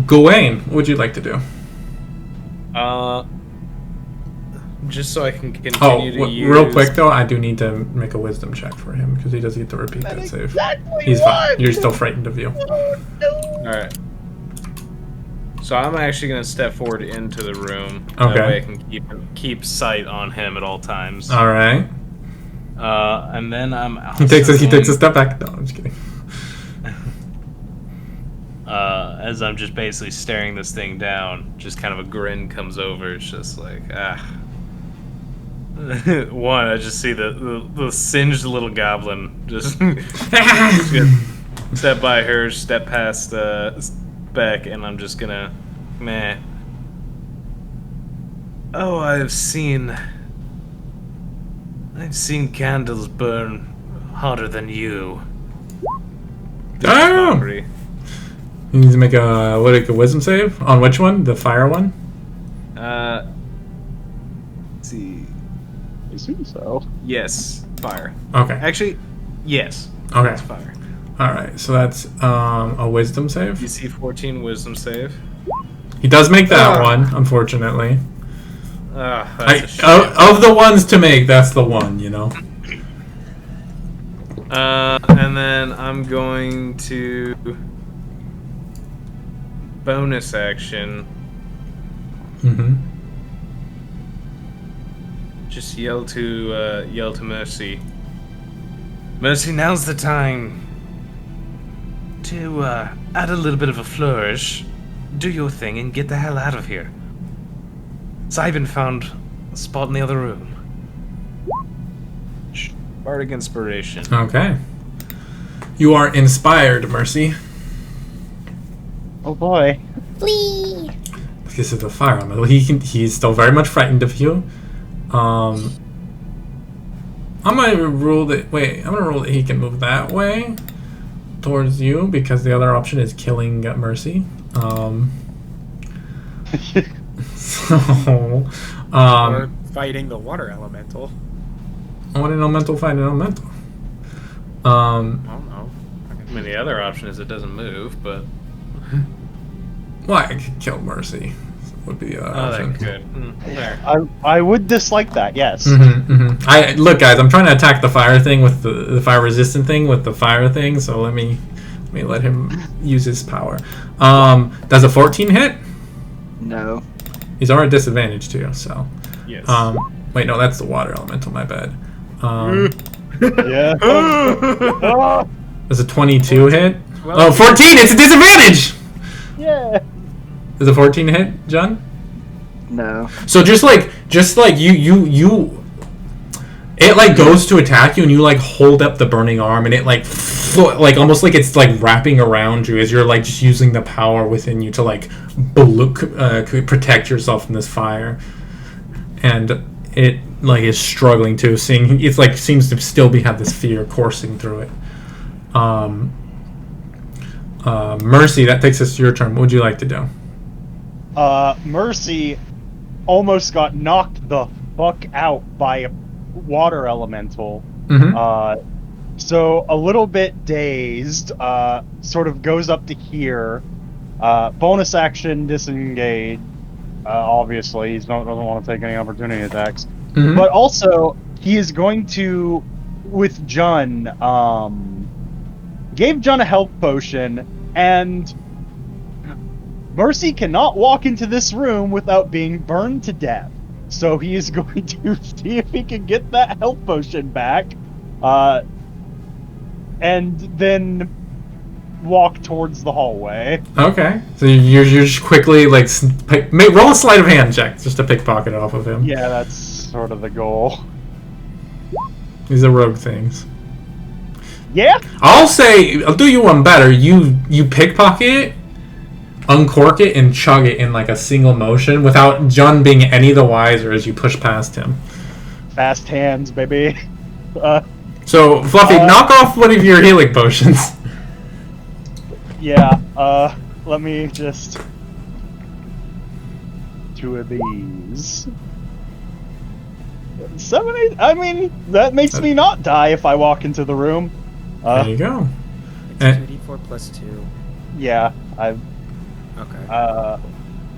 Gawain, what would you like to do? Just so I can continue to use... real quick though, I do need to make a wisdom check for him because he does get to repeat that save. Exactly. He's fine. You're still frightened of you. Alright. So I'm actually going to step forward into the room. Okay. That way I can keep sight on him at all times. Alright. And then I'm... He takes a step back. No, I'm just kidding. As I'm just basically staring this thing down, just kind of a grin comes over. It's just like, One, I just see the singed little goblin just step by her, step past Beck, and I'm just gonna, meh. Oh, I've seen candles burn hotter than you. Damn! You need to make a wisdom save on which one? The fire one. Let's see. I assume so. Yes, fire. Okay. Actually, yes. Okay. It's fire. All right. So that's a wisdom save. DC 14 wisdom save. He does make that one, unfortunately. That's a shame. Of the ones to make, that's the one. You know. And then I'm going to bonus action. Mm-hmm. Just yell to Mercy. Mercy, now's the time to add a little bit of a flourish, do your thing, and get the hell out of here. Simon found a spot in the other room. Bardic inspiration. Okay. You are inspired, Mercy. Oh boy. Flee! Because of the fire elemental. He's still very much frightened of you. I'm gonna rule that. Wait, I'm gonna rule that he can move that way towards you because the other option is killing Mercy. So, Or fighting the water elemental. what an elemental fight an elemental. I don't know. I mean, the other option is it doesn't move, but... Well, I could kill Mercy. Would be the other option. that could. There. I would dislike that, yes. Look, guys. I'm trying to attack the fire thing with the fire resistant thing with the fire thing. So let me let him use his power. Does a 14 hit? No. He's already at disadvantage too. So. Yes. Wait, no, that's the water elemental. My bad. Yeah. Does a 22 hit? Well, Oh, 14! It's a disadvantage. Yeah. Does a 14 hit, John? No. So just like you it like goes to attack you and you like hold up the burning arm and it like almost like it's like wrapping around you as you're like just using the power within you to like protect yourself from this fire. And it like is struggling too, seeing it's like seems to still have this fear coursing through it. Mercy, that takes us to your turn. What would you like to do? Mercy almost got knocked the fuck out by a water elemental. So a little bit dazed, sort of goes up to here. Bonus action, disengage. Obviously, he doesn't want to take any opportunity attacks. But also, he is going to, with Jun, gave Jun a health potion, and Mercy cannot walk into this room without being burned to death. So he is going to see if he can get that health potion back, and then walk towards the hallway. Okay, so you're just quickly like roll a sleight of hand check just to pickpocket off of him. Yeah, that's sort of the goal. These are rogue things. Yeah. I'll do you one better. You pickpocket it, uncork it, and chug it in like a single motion without Jun being any the wiser as you push past him. Fast hands, baby. So Fluffy, knock off one of your healing potions. Yeah, let me just... 2 of these. 7, 8, I mean, that makes me not die if I walk into the room. There you go. It's 2d4 plus 2. Yeah, I've... Okay.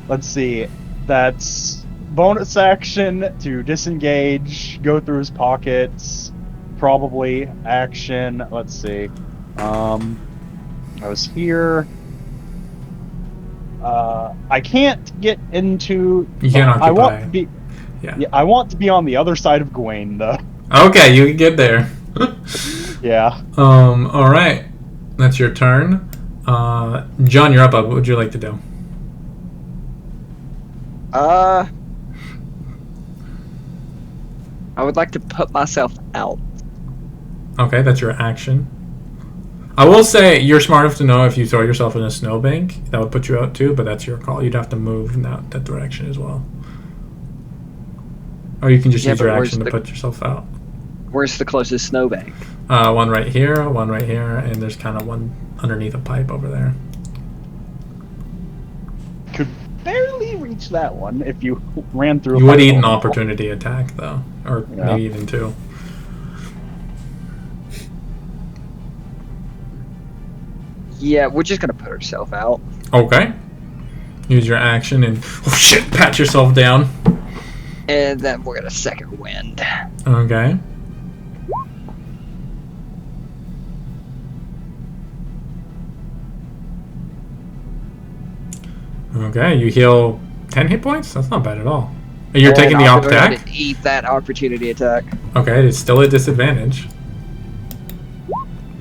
Let's see. That's bonus action to disengage, go through his pockets, probably action, let's see. I was here. I can't get into... You can't occupy. I want to be... Yeah. I want to be on the other side of Gawain, though. Okay, you can get there. Yeah. All right. That's your turn. John, you're up. What would you like to do? I would like to put myself out. Okay, that's your action. I will say you're smart enough to know if you throw yourself in a snowbank, that would put you out too, but that's your call. You'd have to move in that direction as well. Or you can just use your action to put yourself out. Where's the closest snowbank? One right here, and there's kind of one underneath a pipe over there. reach that one if you ran through. You would eat an fireball. opportunity attack though, or Yeah. maybe even 2. Yeah, we're just gonna put herself out. Okay. Use your action and pat yourself down. And then we're gonna second wind. Okay. Okay, you heal 10 hit points? That's not bad at all. You're taking And the I'll op go ahead attack? and eat that opportunity attack. Okay, it's still a disadvantage.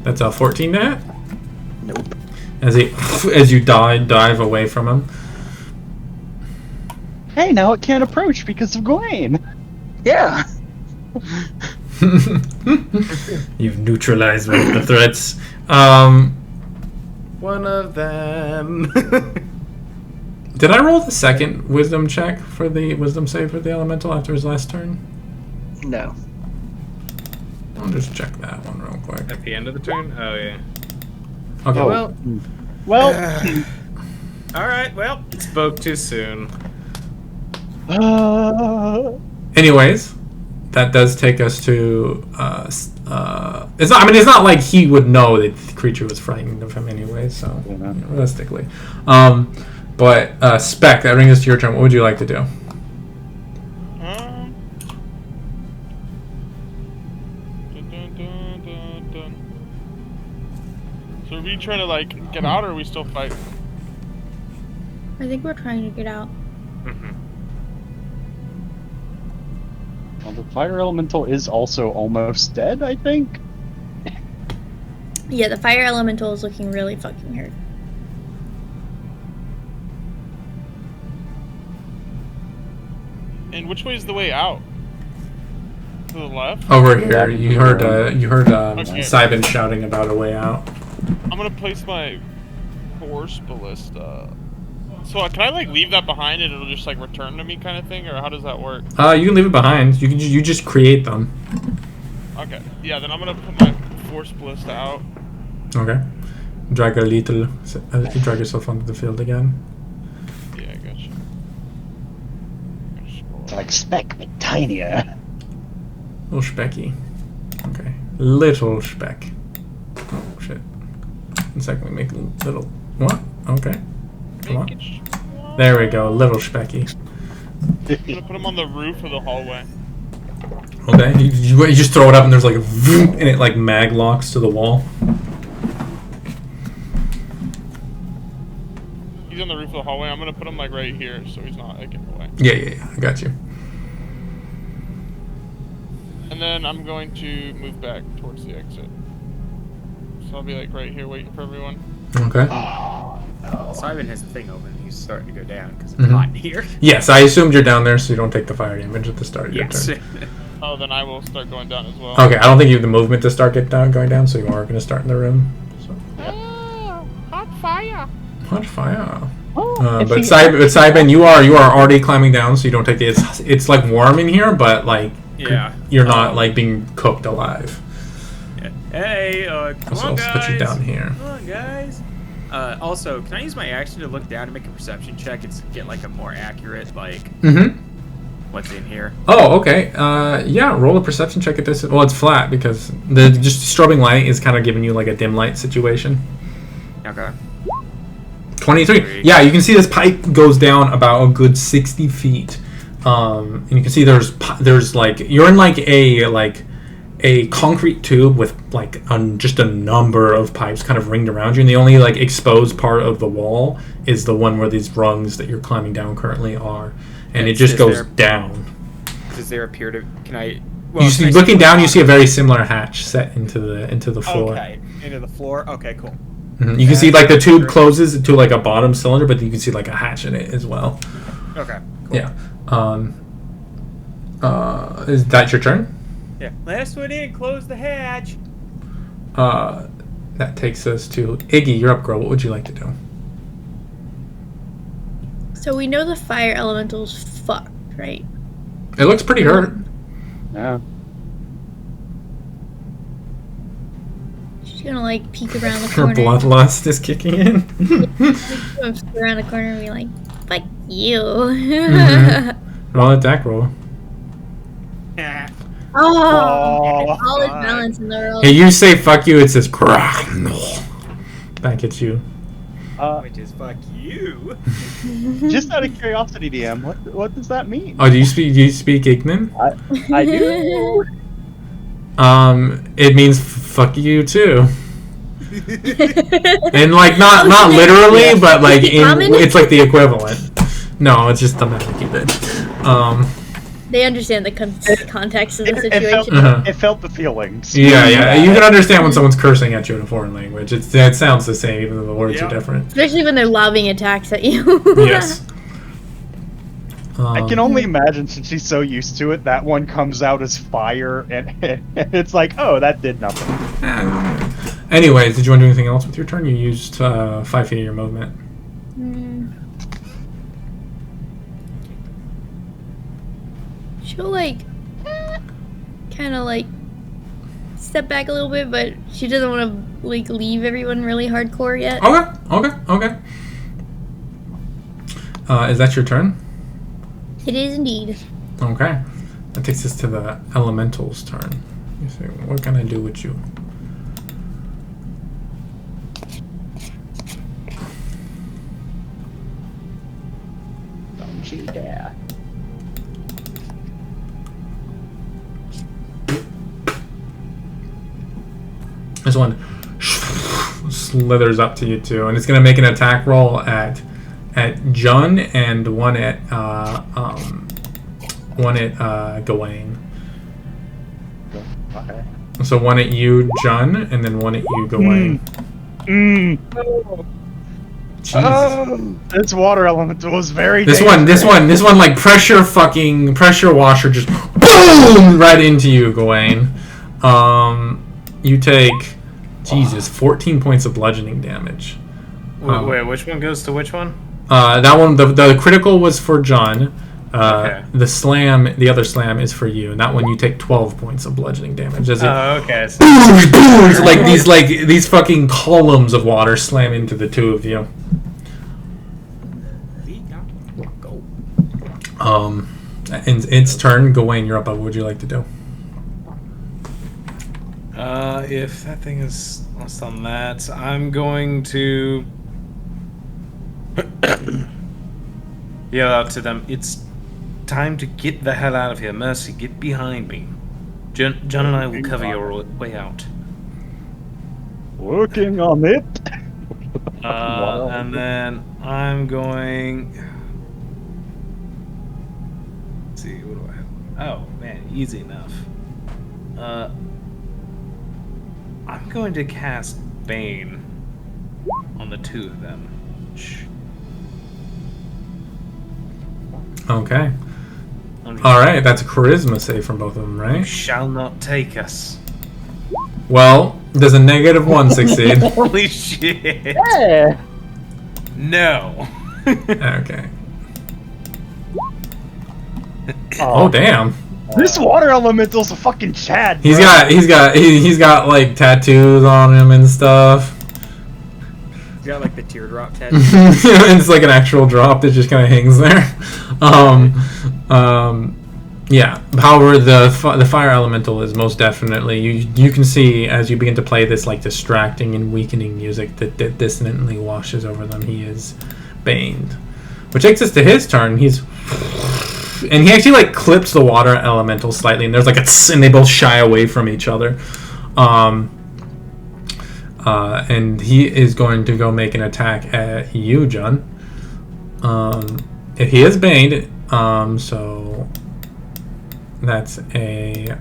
That's a 14 to hit? Nope. As you dive away from him. Hey, now it can't approach because of Gwen. Yeah. You've neutralized one of the threats. One of them. Did I roll the second wisdom check for the wisdom save for the elemental after his last turn? No. I'll just check that one real quick. At the end of the turn? Oh, yeah. Okay. Well, Well, all right. Well, spoke too soon. Anyways, that does take us to it's not. I mean, it's not like he would know that the creature was frightened of him anyway. So Yeah. realistically, but Spec, that brings us to your turn. What would you like to do? Dun, dun, dun, dun, dun. So are we trying to like get out, or are we still fighting? I think we're trying to get out. well, the fire elemental is also almost dead, I think. Yeah, the fire elemental is looking really fucking hurt. And which way is the way out? To the left? Over here, you heard Okay. Cybin shouting about a way out. I'm gonna place my force ballista. So can I like leave that behind and it'll just like return to me kind of thing, or how does that work? You can leave it behind. You just create them. Okay, yeah, then I'm gonna put my force ballista out. Okay. Drag drag yourself onto the field again. Yeah, I gotcha. It's like Speck, but tinier. Little specky. Okay. Little speck. Oh shit. One second, we make little. What? Okay. Come on. There we go. Little specky. I'm gonna put him on the roof of the hallway. Okay. You just throw it up and there's like a vroom, and it like mag locks to the wall. He's on the roof of the hallway. I'm gonna put him like right here so he's not like in the way. Yeah. I got you. And then I'm going to move back towards the exit. So I'll be like right here waiting for everyone. Okay. Simon has the thing open. He's starting to go down because it's Mhm. hot in here. Yes, I assumed you're down there so you don't take the fire damage at the start of your Yes. turn. Oh, then I will start going down as well. Okay, I don't think you have the movement to start going down, so you are going to start in the room. So. Oh, hot fire! Hot fire. Oh, But Cybin, you are already climbing down, so you don't take the. It's like warm in here, but like Yeah. you're not like being cooked alive. Yeah. Hey, come So on, let's guys. put you down here. Come on, guys. Also, can I use my action to look down and make a perception check and get like a more accurate like Mm-hmm. what's in here? Oh, okay. Yeah. Roll a perception check at this. Well, it's flat because the just strobing light is kind of giving you like a dim light situation. Okay. 23. Yeah, you can see this pipe goes down about a good 60 feet. And you can see there's like you're in like a concrete tube with like just a number of pipes kind of ringed around you, and the only like exposed part of the wall is the one where these rungs that you're climbing down currently are, and it just Is goes there- down. Does there appear to? Can I? You see, can I looking down, you what's see a very similar hatch set into the floor. Okay, into the floor. Okay, cool. Mhm. You can see like the tube closes to like a bottom cylinder, but you can see like a hatch in it as well. Okay. Cool. Yeah. Is that your turn? Yeah. Last one in. Close the hatch. That takes us to Iggy. You're up, girl. What would you like to do? So we know the fire elemental's fucked, right? It looks pretty hurt. Yeah. She's gonna like peek around the Her corner. bloodlust is kicking in. Around the corner and be like, fight, You. Roll an attack roll. Oh, all is balance in the world. Hey, you say fuck you, it says crack. Back at you. Which is fuck you. Just out of curiosity, DM, what does that mean? Oh, do you speak Ignan? I do. It means fuck you too. And like not literally, but like it's like the equivalent. No, it's just the magic you did. They understand the context of the situation. It felt the feelings. Yeah. You can understand when someone's cursing at you in a foreign language. It sounds the same, even though the words are different. Especially when they're lobbing attacks at you. Yes. I can only imagine, since she's so used to it, that one comes out as fire, and it's like, oh, that did nothing. Anyways, did you want to do anything else with your turn? You used 5 feet of your movement. She'll like kind of like step back a little bit, but she doesn't want to like leave everyone really hardcore yet. Okay. Is that your turn? It is indeed. Okay. That takes us to the elemental's turn. You say, what can I do with you? Don't you dare. This one slithers up to you two, and it's gonna make an attack roll at Jun and one at Gawain. Okay. So one at you, Jun, and then one at you, Gawain. This water elemental was very This dangerous. one like pressure washer just boom right into you, Gawain. You take 14 points of bludgeoning damage. Wait, which one goes to which one? That one, the critical was for John. Okay. The other slam is for you, and that one you take 12 points of bludgeoning damage. As it Okay. booms, like these fucking columns of water slam into the two of you. And its turn. Gawain, you're up. What would you like to do? If that thing is lost on that, I'm going to yell out to them. It's time to get the hell out of here. Mercy, get behind me. John and I will cover your way out. Working on it. And then I'm going. Let's see, what do I have? Oh man, easy enough. I'm going to cast Bane on the two of them. Okay. Alright, that's a charisma save from both of them, You right? shall not take us. Well, does a -1 succeed? Holy shit! Yeah. No. Okay. Oh damn. This water elemental's a fucking Chad. He's bro. got like tattoos on him and stuff. He's got like the teardrop tattoo. It's like an actual drop that just kind of hangs there. Yeah. However, the fire elemental is most definitely you can see as you begin to play this like distracting and weakening music that dissonantly washes over them. He is baned, which takes us to his turn. And he actually like clips the water elemental slightly, and there's like a tss, and they both shy away from each other. And he is going to go make an attack at you, John. If he is baned, so that's a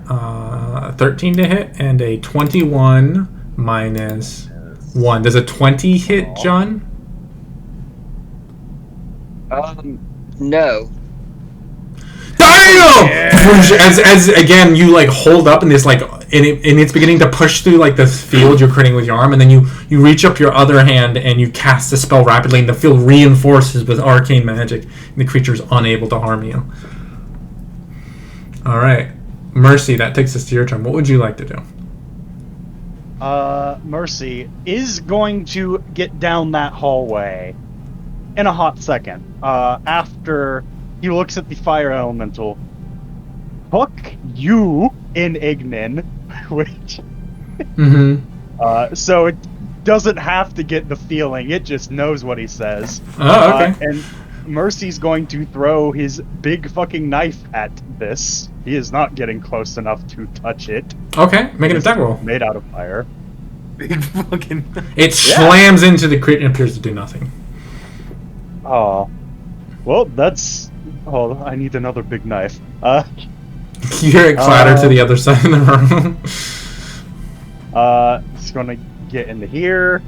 13 to hit and a 21 minus 1. Does a 20 hit, John? No. Damn! As again you like hold up in this like and it's beginning to push through like the field you're creating with your arm, and then you reach up your other hand and you cast the spell rapidly, and the field reinforces with arcane magic, and the creature is unable to harm you. All right, Mercy, that takes us to your turn. What would you like to do? Mercy is going to get down that hallway in a hot second. After he looks at the fire elemental, fuck you in Ignin, which so it doesn't have to get the feeling; it just knows what he says. Oh, okay. And Mercy's going to throw his big fucking knife at this. He is not getting close enough to touch it. Okay, make an attack roll. Made out of fire. Big fucking. It slams into the crit and appears to do nothing. Oh. Well, that's... Oh, I need another big knife. You hear it clatter to the other side of the room. It's gonna get into here.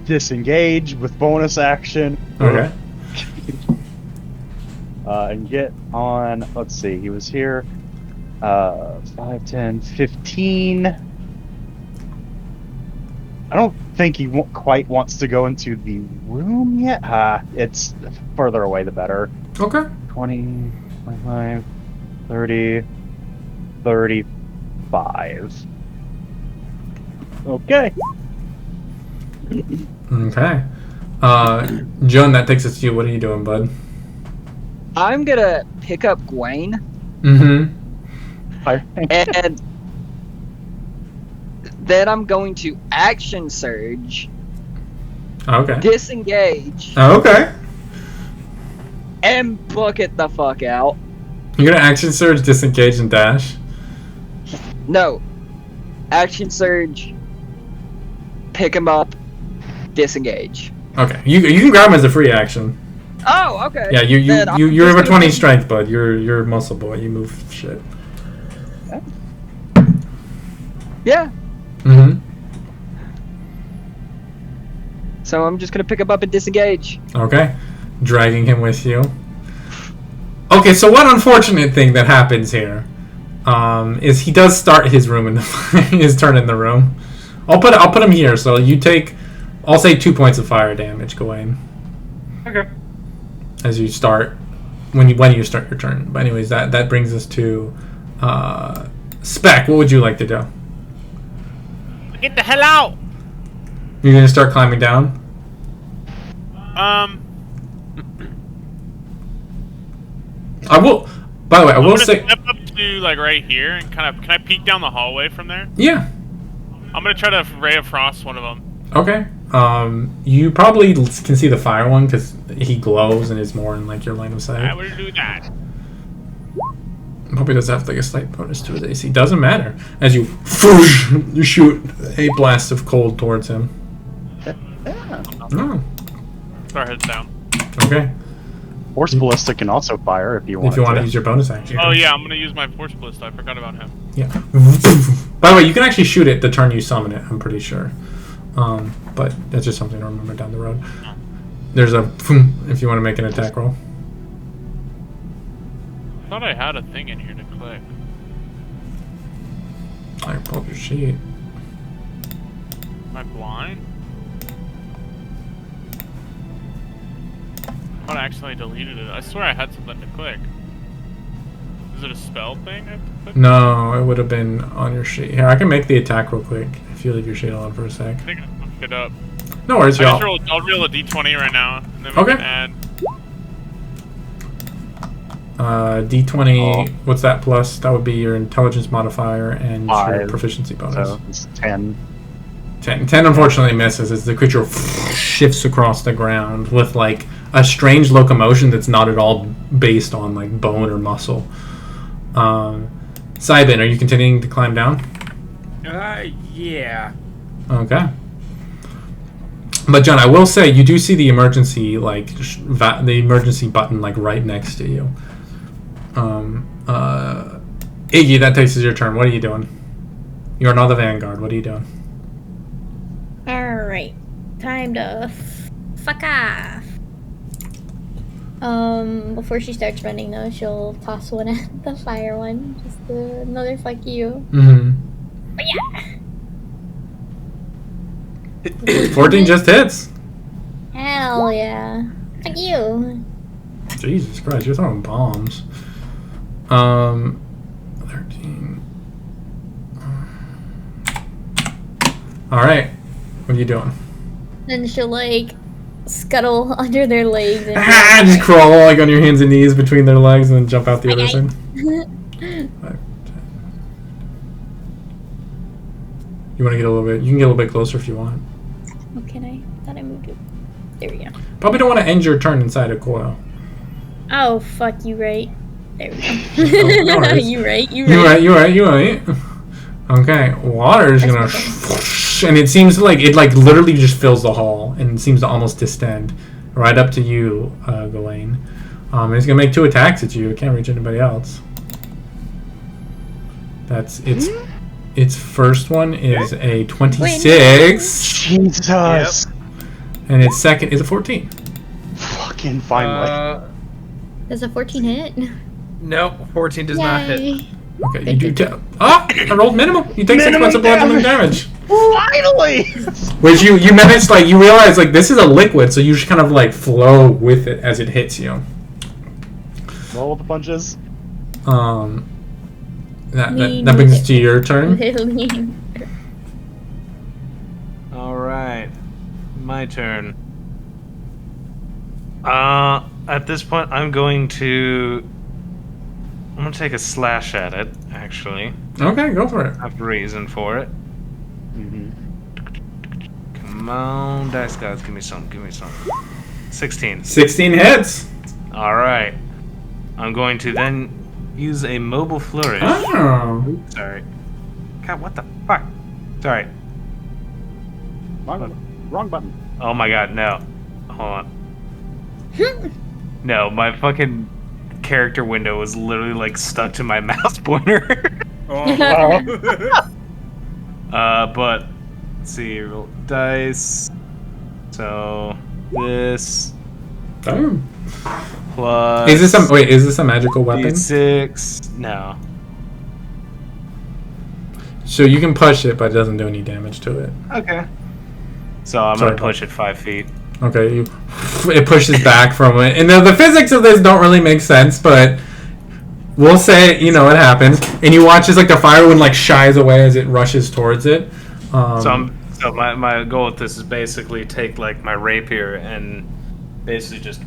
Disengage with bonus action. Okay. And get on... Let's see, he was here. 5, 10, 15... I don't think he quite wants to go into the room yet. It's further away the better. Okay. 20, 25, 30, 35. Okay. Okay. Joan, that takes us to you. What are you doing, bud? I'm gonna pick up Gwaine Mm-hmm. and then I'm going to action surge, Okay. disengage, Okay. and book it the fuck out. You're gonna action surge, disengage, and dash. No. Action surge, pick him up, disengage. Okay. You can grab him as a free action. Oh, okay. Yeah, Then I'm you're just over gonna 20 pick- strength, bud. You're a muscle boy. You move shit. Yeah. Mm-hmm. So I'm just gonna pick him up and disengage. Okay. Dragging him with you. Okay, so one unfortunate thing that happens here is he does start his room in the his turn in the room. I'll put him here. So you take, I'll say 2 points of fire damage, Gawain. Okay. As you start, when you start your turn. But anyways, that brings us to Spec. What would you like to do? Get the hell out! You're gonna start climbing down. I will. By the way, I I'm will gonna say. step up to like right here and kind of. Can I peek down the hallway from there? Yeah. I'm gonna try to ray of frost one of them. Okay. You probably can see the fire one because he glows and is more in like your line of sight. I would do that. Probably does have like a slight bonus to his AC. Doesn't matter. As you you shoot a blast of cold towards him. Oh, Put our heads down. okay. Force Ballista can also fire if you want. If you want to use your bonus action. Oh yeah, I'm gonna use my force ballista. I forgot about him. Yeah. By the way, you can actually shoot it the turn you summon it. I'm pretty sure. But that's just something to remember down the road. There's a if you want to make an attack roll. I thought I had a thing in here to click. I pull up your sheet. Am I blind? I thought I accidentally deleted it. I swear I had something to click. Is it a spell thing I have to click? No, it would have been on your sheet. Here, I can make the attack real quick if you leave your sheet alone for a sec. I think I looked it up. No worries, y'all. I'll roll a d20 right now, and then we Okay. can add. D20, what's that plus? That would be your intelligence modifier and your 5, proficiency bonus. So it's 10. 10 unfortunately misses as the creature shifts across the ground with like a strange locomotion that's not at all based on like bone or muscle. Cybin, are you continuing to climb down? Yeah. Okay. But John, I will say you do see the emergency the emergency button like right next to you. Iggy, that takes us your turn. What are you doing? You're not the Vanguard. What are you doing? Alright. Time to fuck off. Before she starts running though, she'll toss one at the fire one. Just another fuck you. Mm-hmm. But yeah. 14 just hits. Hell yeah. Fuck you. Jesus Christ, you're throwing bombs. 13. Alright. What are you doing? Then she'll like scuttle under their legs. And Just crawl like on your hands and knees between their legs and then jump out the other Okay. side. You want to get a little bit? You can get a little bit closer if you want. Oh, can I? Thought I moved it. There we go. Probably don't want to end your turn inside a coil. Oh, fuck, you right. There we No go. worries. You right. You right. Okay, water is gonna, and it seems like it literally just fills the hall and seems to almost distend right up to you, Gawain. And it's gonna make 2 attacks at you. It can't reach anybody else. That's its first one is a 26, Jesus. and its second is a 14. Fucking finally. Does a 14 hit? No, 14 does not hit. Yay. Okay, you do. I rolled minimum. You take 6 points of bludgeoning damage. Finally! Which you managed, you realize, this is a liquid, so you just kind of, flow with it as it hits you. Roll with the punches. That brings us to your turn. Literally. Alright. My turn. At this point, I'm going to take a slash at it, actually. Okay, go for it. I have a reason for it. Come on, dice gods, give me some. 16. 16 hits. Alright. I'm going to then use a mobile flourish. Oh. Sorry. God, what the fuck? Sorry. Wrong button. Oh my god, no. Hold on. No, my fucking character window was literally stuck to my mouse pointer. But let's see, roll dice. So this Oh. plus Is this a magical weapon? D6. No. So you can push it, but it doesn't do any damage to it. Okay. So I'm Sorry, gonna push it 5 feet. Okay, it pushes back from it, and the physics of this don't really make sense, but we'll say it happens. And you watch as the fire wind shies away as it rushes towards it. So my goal with this is basically take my rapier and basically just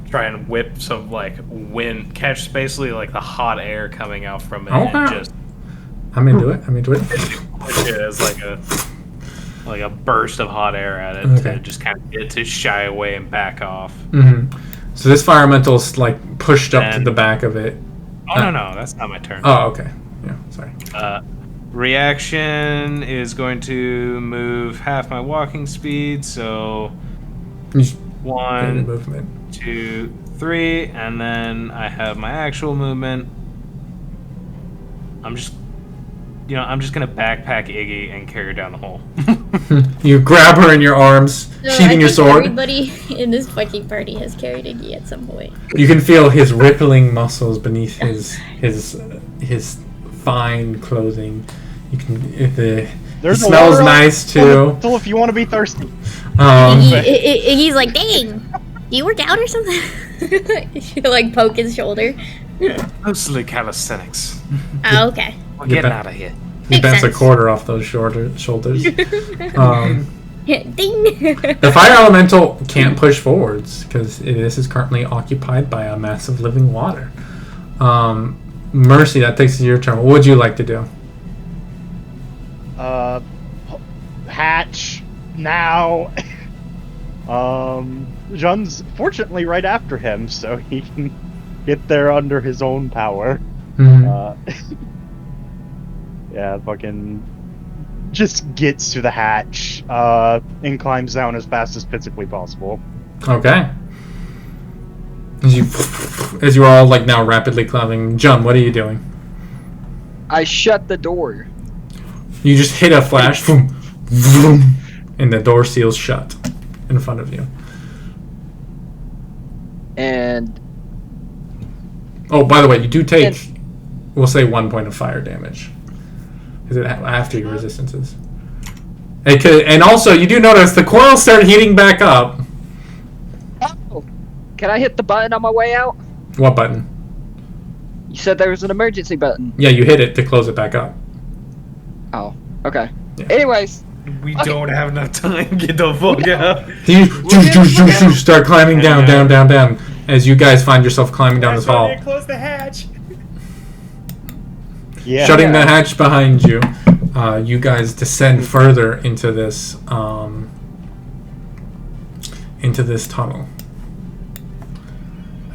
try and whip some wind, catch basically the hot air coming out from it, and Okay. just I'm into it. push it as a burst of hot air at it Okay. to just kind of get it to shy away and back off. Mm-hmm. So this fire elemental's pushed up to And- the back of it. Oh no, that's not my turn. Oh, okay. Yeah, sorry. Reaction is going to move half my walking speed, so You just- 1, movement. 2, 3, and then I have my actual movement. I'm just gonna backpack Iggy and carry her down the hole. You grab her in your arms, So sheathing I your think sword. Everybody in this fucking party has carried Iggy at some point. You can feel his rippling muscles beneath his fine clothing. You can he There's a smells water nice too. Still, if you want to be thirsty. Iggy's like, dang, do you work out or something? She poke his shoulder. Mostly calisthenics. Oh, okay. We're getting out of here. He Makes bents a sense. quarter off those shoulders. Ding. The fire elemental can't push forwards because this is currently occupied by a massive living water. Mercy, that takes your turn. What would you like to do? Hatch now. John's fortunately right after him, so he can get there under his own power. Yeah, fucking just gets to the hatch and climbs down as fast as physically possible. Okay. As you are all now rapidly climbing, John, what are you doing? I shut the door. You just hit a flash, vroom, vroom, and the door seals shut in front of you. And Oh, by the way, you do take, we'll say 1 point of fire damage. Because after your resistances. And also, you do notice the coils start heating back up. oh, can I hit the button on my way out? What button? You said there was an emergency button. Yeah, you hit it to close it back up. Oh, okay. Yeah. Anyways, We don't have enough time. Get the fuck out. You start climbing down, as you guys find yourself climbing down this That's why hall. they close the hatch. Yeah. Shutting the hatch behind you, you guys descend further into this tunnel.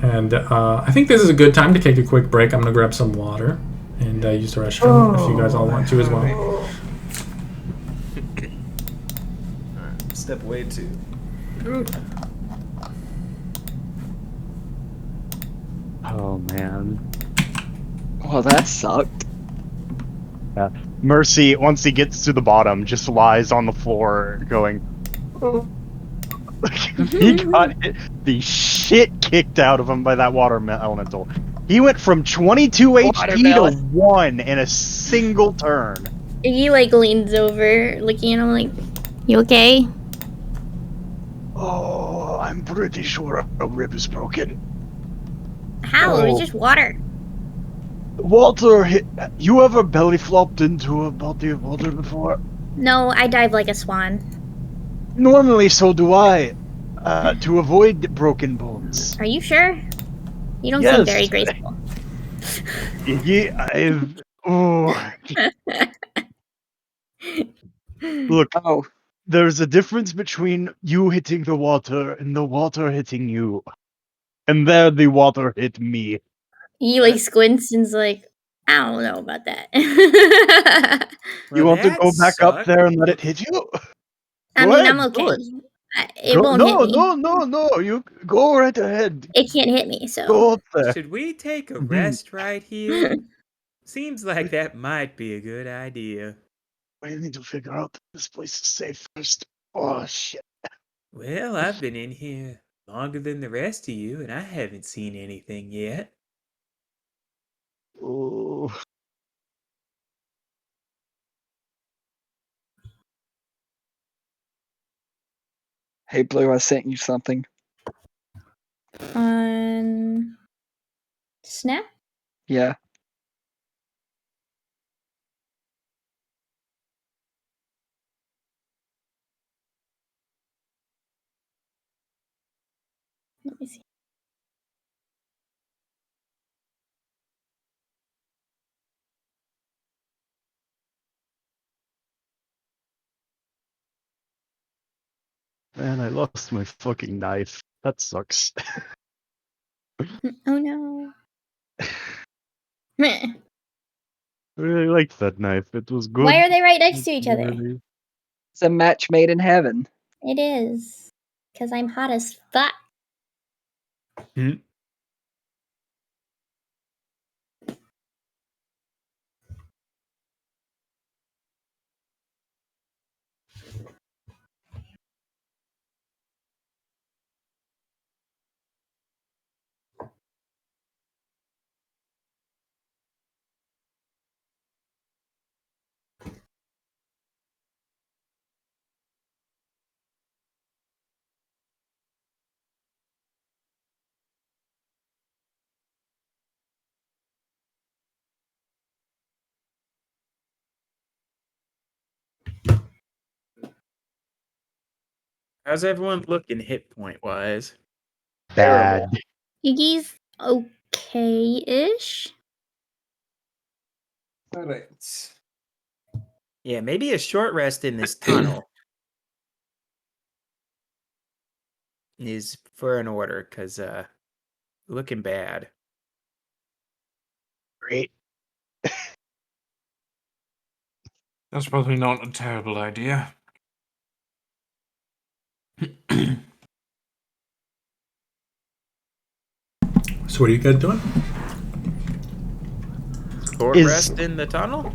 And I think this is a good time to take a quick break. I'm gonna grab some water and use the restroom if you guys all want to as well. Step away too. Oh man. Well, that sucked. Yeah. Mercy, once he gets to the bottom, just lies on the floor, going. Oh. He got the shit kicked out of him by that water elemental. He went from 22 HP to 1 in a single turn. He like leans over, looking at him like, "You okay?" Oh, I'm pretty sure a rib is broken. How? It was just water. Water hit. You ever belly flopped into a body of water before? No, I dive like a swan. Normally, so do I. To avoid broken bones. Are you sure? You don't Yes. seem very graceful. Yeah, Look, Oh, there's a difference between you hitting the water and the water hitting you. And there the water hit me. He like squints and's like, "I don't know about that." You want to go back up there and let it hit you? I Go mean, ahead, I'm okay. do it. It won't hit me. No. You go right ahead. It can't hit me, so. Go up there. Should we take a rest right here? Seems like that might be a good idea. We need to figure out that this place is safe first. Oh, shit. Well, I've been in here longer than the rest of you, and I haven't seen anything yet. Oh. hey, Blue, I sent you something. On Snap? Yeah. Let me see. Man, I lost my fucking knife. That sucks. Oh no. Meh. I really liked that knife. It was good. Why are they right next to each other? Really- It's a match made in heaven. It is. Because I'm hot as fuck. How's everyone looking hit point wise? Bad. Iggy's okay-ish. Alright. Yeah, maybe a short rest in this tunnel is for an order, because looking bad. Great. That's probably not a terrible idea. So what are you guys doing? Short Is- rest in the tunnel?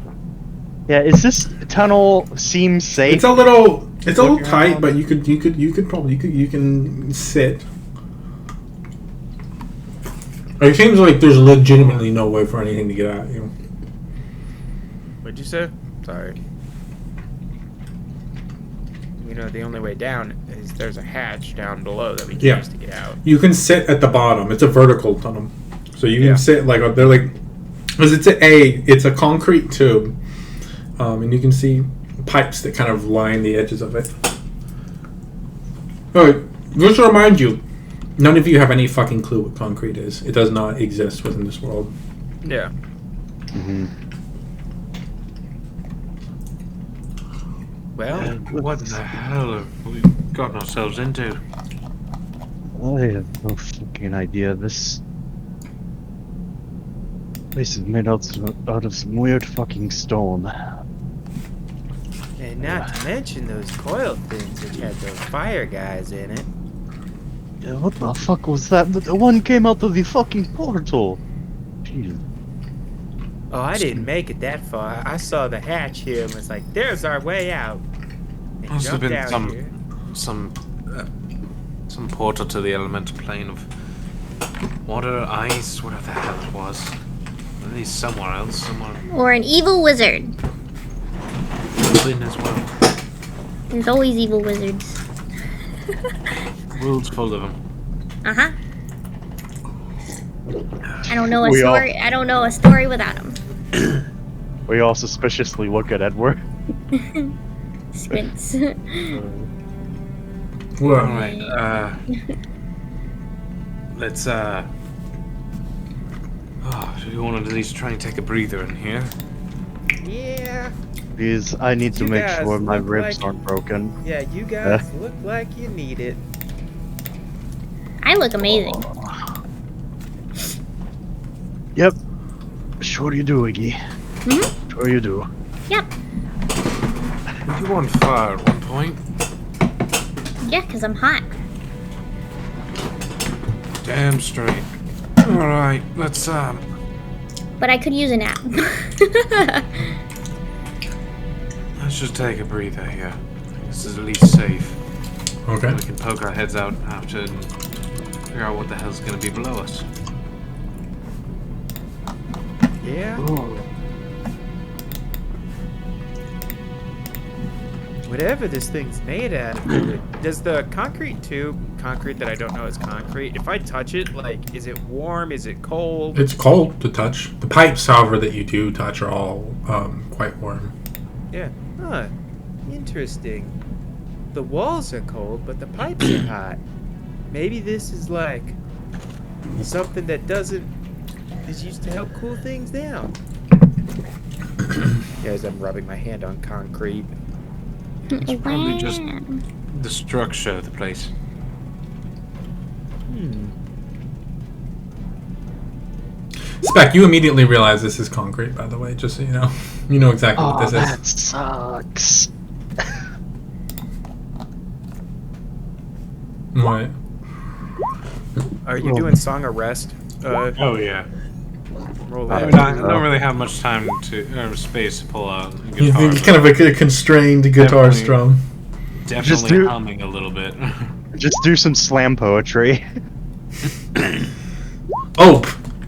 Yeah, is this tunnel seem safe? It's a little Look tight, around. but you can sit. It seems like there's legitimately no way for anything to get at you. What'd you say? Sorry. You know, the only way down is there's a hatch down below that we can Yeah. use to get out. You can sit at the bottom. It's a vertical tunnel, so you can Yeah. sit like they're like, because it's a concrete tube, and you can see pipes that kind of line the edges of it. Alright, just to remind you, none of you have any fucking clue what concrete is. It does not exist within this world. Yeah. Mm-hmm. Well, What the hell have we gotten ourselves into? I have no fucking idea. This place is made out of some weird fucking stone. and not to mention those coil things which had those fire guys in it. Yeah, what the fuck was that? The one came out of the fucking portal. Jeez. Oh, I didn't make it that far. I saw the hatch here and was like, "There's our way out." And Must have jumped been out here. some portal to the elemental plane of water, ice, whatever the hell it was. At least somewhere else, somewhere Or an evil wizard. in as well. There's always evil wizards. World's full of them. Uh-huh. I don't know a We all- story. I don't know a story without him. We all suspiciously look at Edward. Squints. Well, Alright, let's do you want to at least try and take a breather in here? Yeah, Please, I need to You make guys sure my look ribs like- aren't broken. yeah, you guys look like you need it. I look amazing. Yep. Sure you do, Iggy. Mhm. Sure you do. Yep. You were on fire at one point. Yeah, because I'm hot. Damn straight. Alright, let's But I could use a nap. let's just take a breather here. This is at least safe. okay. We can poke our heads out after and figure out what the hell's gonna be below us. Yeah. Whatever this thing's made out of, does the concrete that I don't know is concrete, if I touch it, like, is it warm? Is it cold? It's cold to touch. The pipes, however, that you do touch are all quite warm. Yeah. Huh. Interesting. The walls are cold, but the pipes are hot. Maybe this is like something that is used to help cool things down. As I'm rubbing my hand on concrete. It's probably just Wow. the structure of the place. Spec, you immediately realize this is concrete, by the way, just so you know. You know exactly what this is. That sucks. What? Are you doing Song of Rest? Oh yeah. Roll I, that. mean, I don't really have much time or space to pull out a guitar. It's kind of a constrained guitar Definitely. strum. Definitely Just do- humming a little bit. Just do some slam poetry. Oh,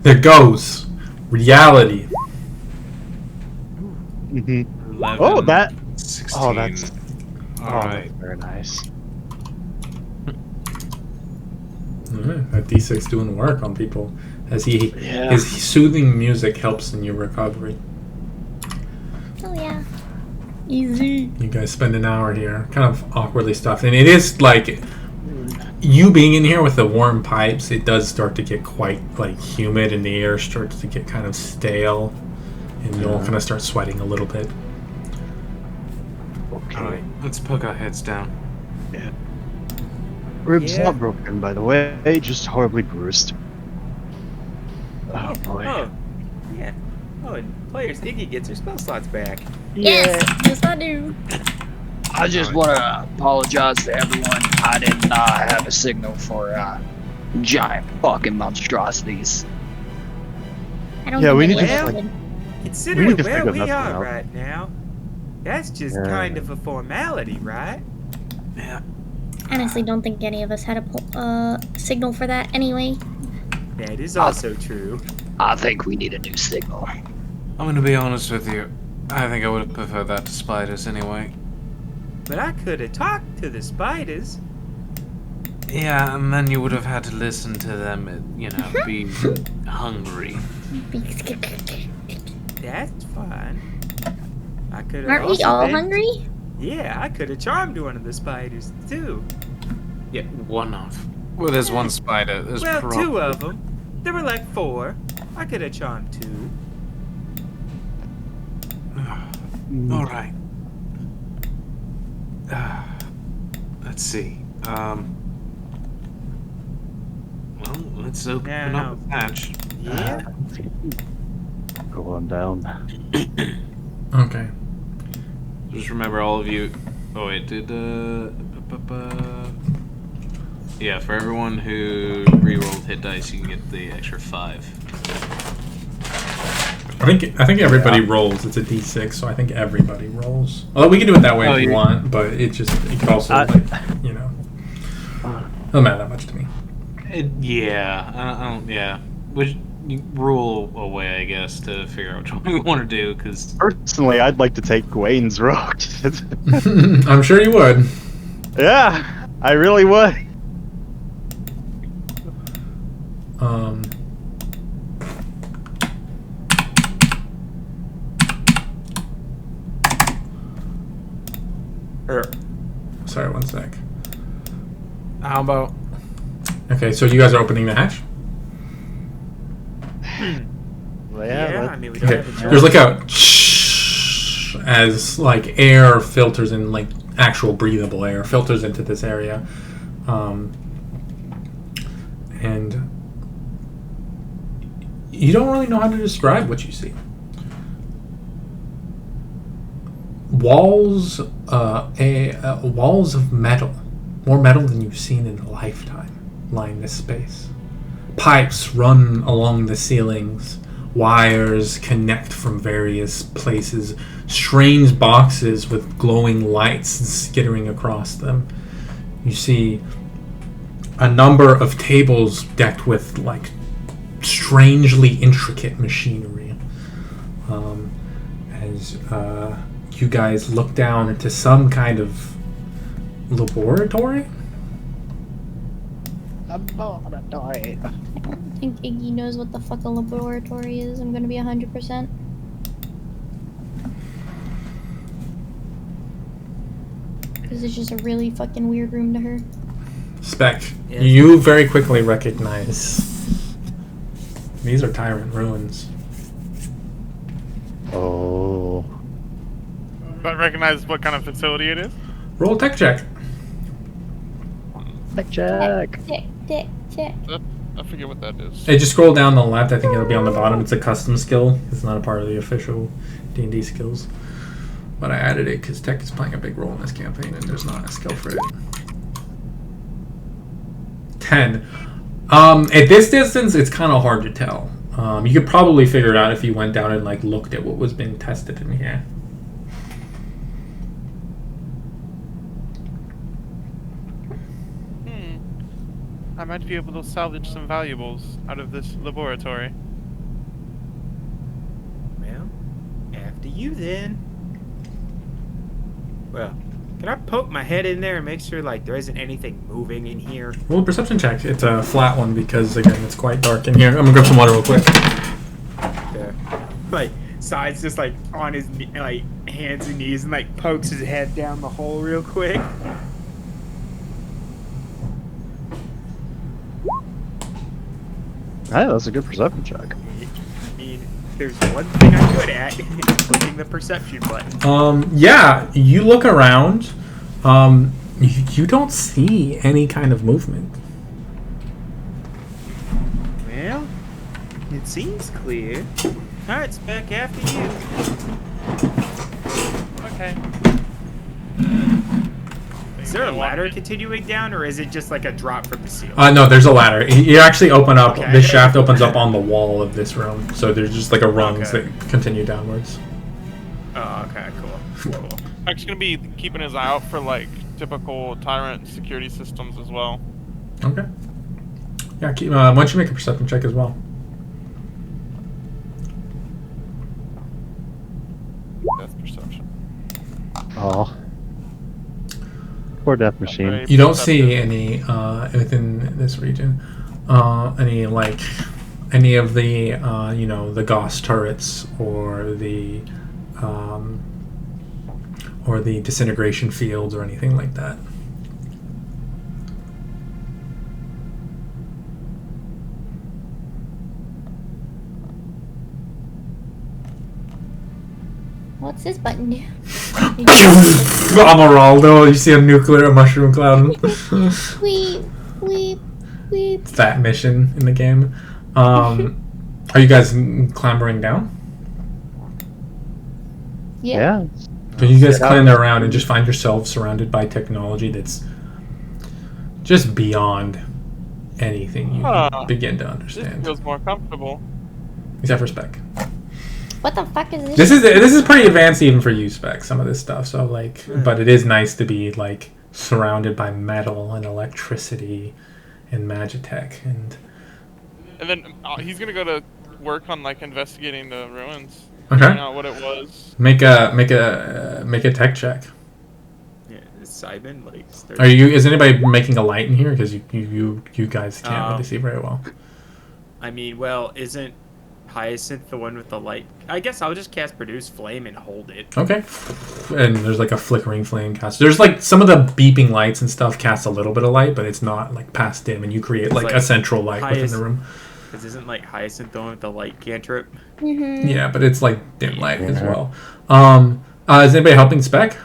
there goes. Reality. hmm 11, Oh, that. 16. Oh, that's. All right. Very nice. Alright, that D6 doing work on people. As Yeah. his soothing music helps in your recovery. Oh yeah. Easy. You guys spend an hour here, kind of awkwardly stuffed, and it is like you being in here with the warm pipes. It does start to get quite like humid, and the air starts to get kind of stale, and you'll kind of start sweating a little bit. Okay. All right. Let's poke our heads down. Yeah. Ribs Yeah. not broken, by the way, just horribly bruised. Oh boy. Oh, yeah. Oh, and players, Iggy gets her spell slots back. Yes. Yes, I do. I just want to apologize to everyone. I did not have a signal for giant fucking monstrosities. I don't Yeah, think we any need of to, us like- would. We Considering need to where figure we nothing are out. right now, that's just Yeah. kind of a formality, right? Yeah. Honestly, don't think any of us had a signal for that anyway. That is also true. I think we need a new signal. I'm gonna be honest with you. I think I would have preferred that to spiders anyway. But I could have talked to the spiders. Yeah, and then you would have had to listen to them, you know, be hungry. That's fine. I could have. Aren't we all hungry? Yeah, I could have charmed one of the spiders too. Yeah, one of. Well, there's one spider. There's Well, prob- 2 of them. There were like 4. I could have charmed 2. All right. Let's see. Well, let's open Yeah, up the hatch. Yeah. Go on down. Okay. Just remember, all of you. Oh wait, did yeah, for everyone who re-rolled hit dice, you can get the extra 5. I think everybody rolls. It's a D6, so I think everybody rolls. Although we can do it that way if you want, but it could also, doesn't matter that much to me. Yeah, I don't. Yeah, which you rule a way, I guess, to figure out which one we want to do. Because Personally, I'd like to take Gawain's road. I'm sure you would. Yeah, I really would. Sorry, one sec. how about? Okay, so you guys are opening the hatch? Well, Yeah, I mean, we don't Okay, have a choice. there's like a as like air filters in, like actual breathable air filters into this area, and you don't really know how to describe what you see. Walls, walls of metal, more metal than you've seen in a lifetime, line this space. Pipes run along the ceilings. Wires connect from various places. Strange boxes with glowing lights skittering across them. You see a number of tables decked with like strangely intricate machinery. As you guys look down into some kind of laboratory. I think Iggy knows what the fuck a laboratory is. I'm gonna be 100%. Because it's just a really fucking weird room to her. Spec, Yes. you very quickly recognize these are Tyrant ruins. Oh. Do I recognize what kind of facility it is? Roll a tech check. Check. Tick. I forget what that is. Hey, just scroll down the left. I think it'll be on the bottom. It's a custom skill. It's not a part of the official D&D skills. But I added it because tech is playing a big role in this campaign, and there's not a skill for it. 10. At this distance, it's kind of hard to tell. You could probably figure it out if you went down and like looked at what was being tested in here. I might be able to salvage some valuables out of this laboratory. Well, after you then. Well, can I poke my head in there and make sure like there isn't anything moving in here? Roll a perception check. It's a flat one because again it's quite dark in here. I'm gonna grab some water real quick. Yeah. Like Side's just like on his like hands and knees and like pokes his head down the hole real quick. Hey, that's a good perception check. I mean, there's one thing I'm good at, it's clicking the perception button. Yeah, you look around. You don't see any kind of movement. Well, it seems clear. Alright, Spec, after you. Okay. Is there a ladder continuing down, or is it just like a drop from the ceiling? No, there's a ladder. You actually open up. Okay. This shaft opens up on the wall of this room, so there's just like a rungs Okay. that continue downwards. Oh, okay, cool. Mike's gonna be keeping his eye out for like typical Tyrant security systems as well. Okay. Yeah. Why don't you make a perception check as well? That's perception. Oh. Poor death machine. Very You don't see perceptive. any within this region. Any like any of the the Gauss turrets or the or the disintegration fields or anything like that. What's this button do? Amaraldo, you see a nuclear mushroom cloud. Weep, weep, weep. Fat mission in the game. Are you guys clambering down? Yeah. So you guys clamber around and just find yourself surrounded by technology that's just beyond anything you begin to This understand. feels more comfortable. Except for Spec. What the fuck is this? This is pretty advanced even for you, Spec, some of this stuff. So like, but it is nice to be like surrounded by metal and electricity and magitech and. And then he's gonna go to work on like investigating the ruins. Okay. Figuring out what it was. Make a tech check. Yeah, is Simon like? Is anybody making a light in here? Because you guys can't really see very well. I mean, well, isn't Hyacinth the one with the light? I guess I'll just cast Produce Flame and hold it. Okay. And there's like a flickering flame cast. There's like some of the beeping lights and stuff cast a little bit of light, but it's not like past dim, and you create like a central light within the room. Because isn't like Hyacinth the one with the light cantrip? Mm-hmm. Yeah, but it's like dim light as well. Is anybody helping Spec?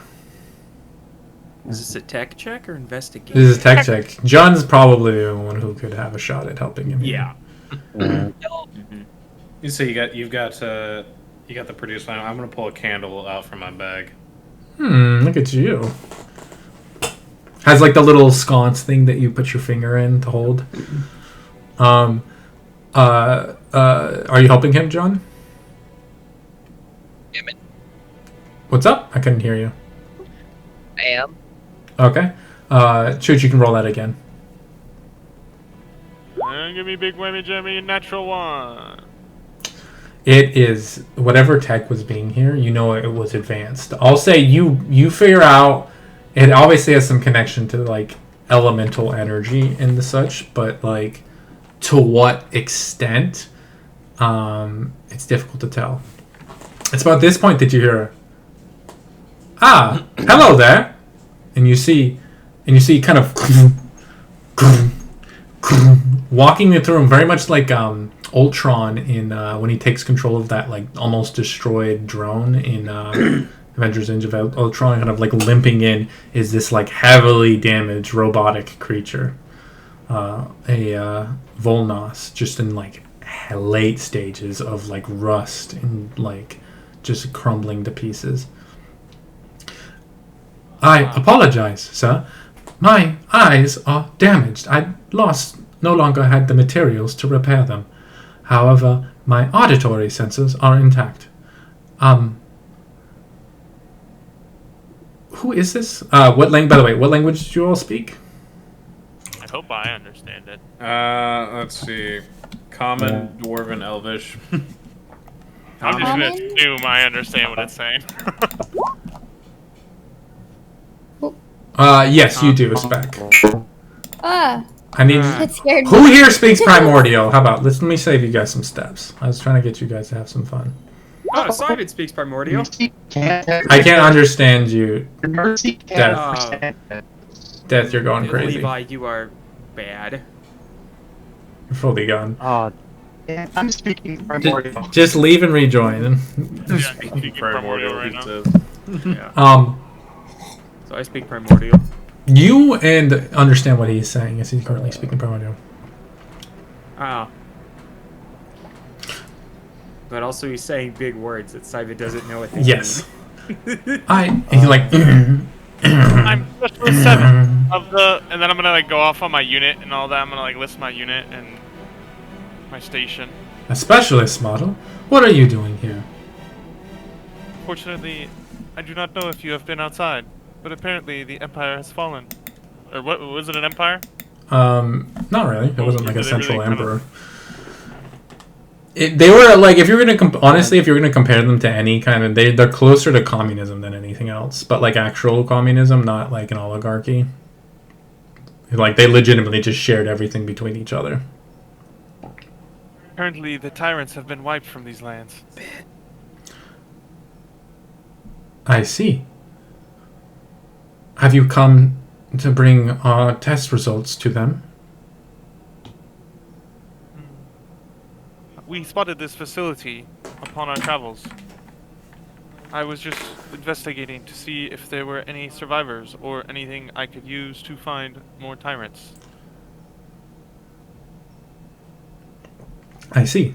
Is this a tech check or investigation? This is a tech check. John's probably the one who could have a shot at helping him. Yeah. So you've got the produce line. I'm gonna pull a candle out from my bag. Look at you. Has like the little sconce thing that you put your finger in to hold. Are you helping him, John? Damn it. What's up? I couldn't hear you. I am. Okay. Chooch, you can roll that again. Give me big whammy jammy natural one. It is whatever tech was being here. You know it was advanced. I'll say you figure out it obviously has some connection to like elemental energy and the such, but like to what extent, it's difficult to tell. It's about this point that you hear, hello there, and you see kind of walking into the room, very much like Ultron in when he takes control of that like almost destroyed drone in Avengers: Age of Ultron, kind of like limping in is this like heavily damaged robotic creature, a Volnos, just in like late stages of like rust and like just crumbling to pieces. I apologize, sir. My eyes are damaged. No longer had the materials to repair them. However, my auditory senses are intact. Who is this? By the way, what language do you all speak? I hope I understand it. Let's see. Common, Dwarven, Elvish. I'm just gonna assume I understand what it's saying. Yes, you do, Spec. I need. That scared me. Who here speaks Primordial? How about let me save you guys some steps. I was trying to get you guys to have some fun. Oh, Simon speaks Primordial. I can't understand you. Mercy Death. Death, you're going crazy. Levi, you are bad. You're fully gone. Yeah, I'm speaking Primordial. Just leave and rejoin. Yeah, I'm speaking primordial right now. Yeah. So I speak Primordial. You and understand what he's saying as he's currently speaking Primordial. Oh. But also he's saying big words that Simon doesn't know what they mean. Yes. He's like. I'm specialist 7 of the, and then I'm gonna like go off on my unit and all that. I'm gonna like list my unit and my station. A specialist model? What are you doing here? Fortunately, I do not know if you have been outside, but apparently the Empire has fallen. Or what, was it an Empire? Not really. It wasn't like a Did it central really kind emperor. They were like, if you're gonna honestly, if you're gonna compare them to any kind of, they're closer to communism than anything else. But like actual communism, not like an oligarchy. Like they legitimately just shared everything between each other. Apparently the tyrants have been wiped from these lands. I see. Have you come to bring test results to them? We spotted this facility upon our travels. I was just investigating to see if there were any survivors or anything I could use to find more tyrants. I see.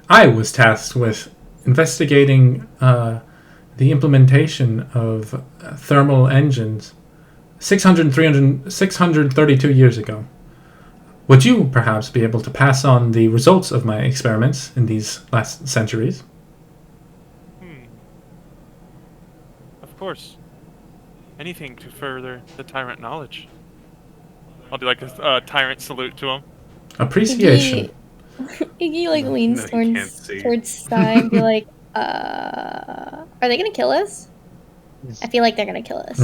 I was tasked with investigating the implementation of thermal engines 632 years ago. Would you perhaps be able to pass on the results of my experiments in these last centuries? Of course. Anything to further the tyrant knowledge. I'll do like a tyrant salute to him. Appreciation. Iggy like leans no, you can't towards see. side and be like, are they gonna kill us? I feel like they're gonna kill us.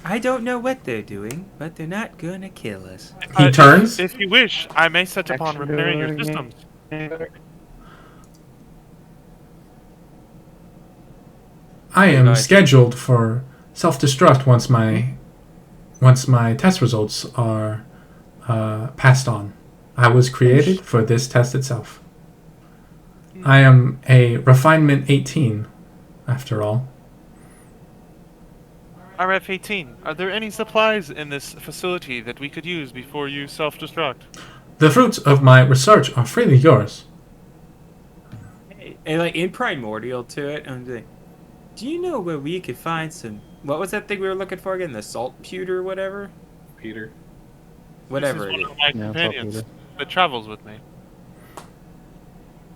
I don't know what they're doing, but they're not gonna kill us. He turns. If you wish, I may set upon repairing your systems. I am scheduled for self-destruct once my test results are passed on. I was created for this test itself. I am a refinement 18, after all. RF-18, are there any supplies in this facility that we could use before you self-destruct? The fruits of my research are freely yours. And like in primordial to it, I'm like, do you know where we could find some? What was that thing we were looking for again? The saltpeter, whatever. Peter. Whatever This it is is. one of my companions that travels with me.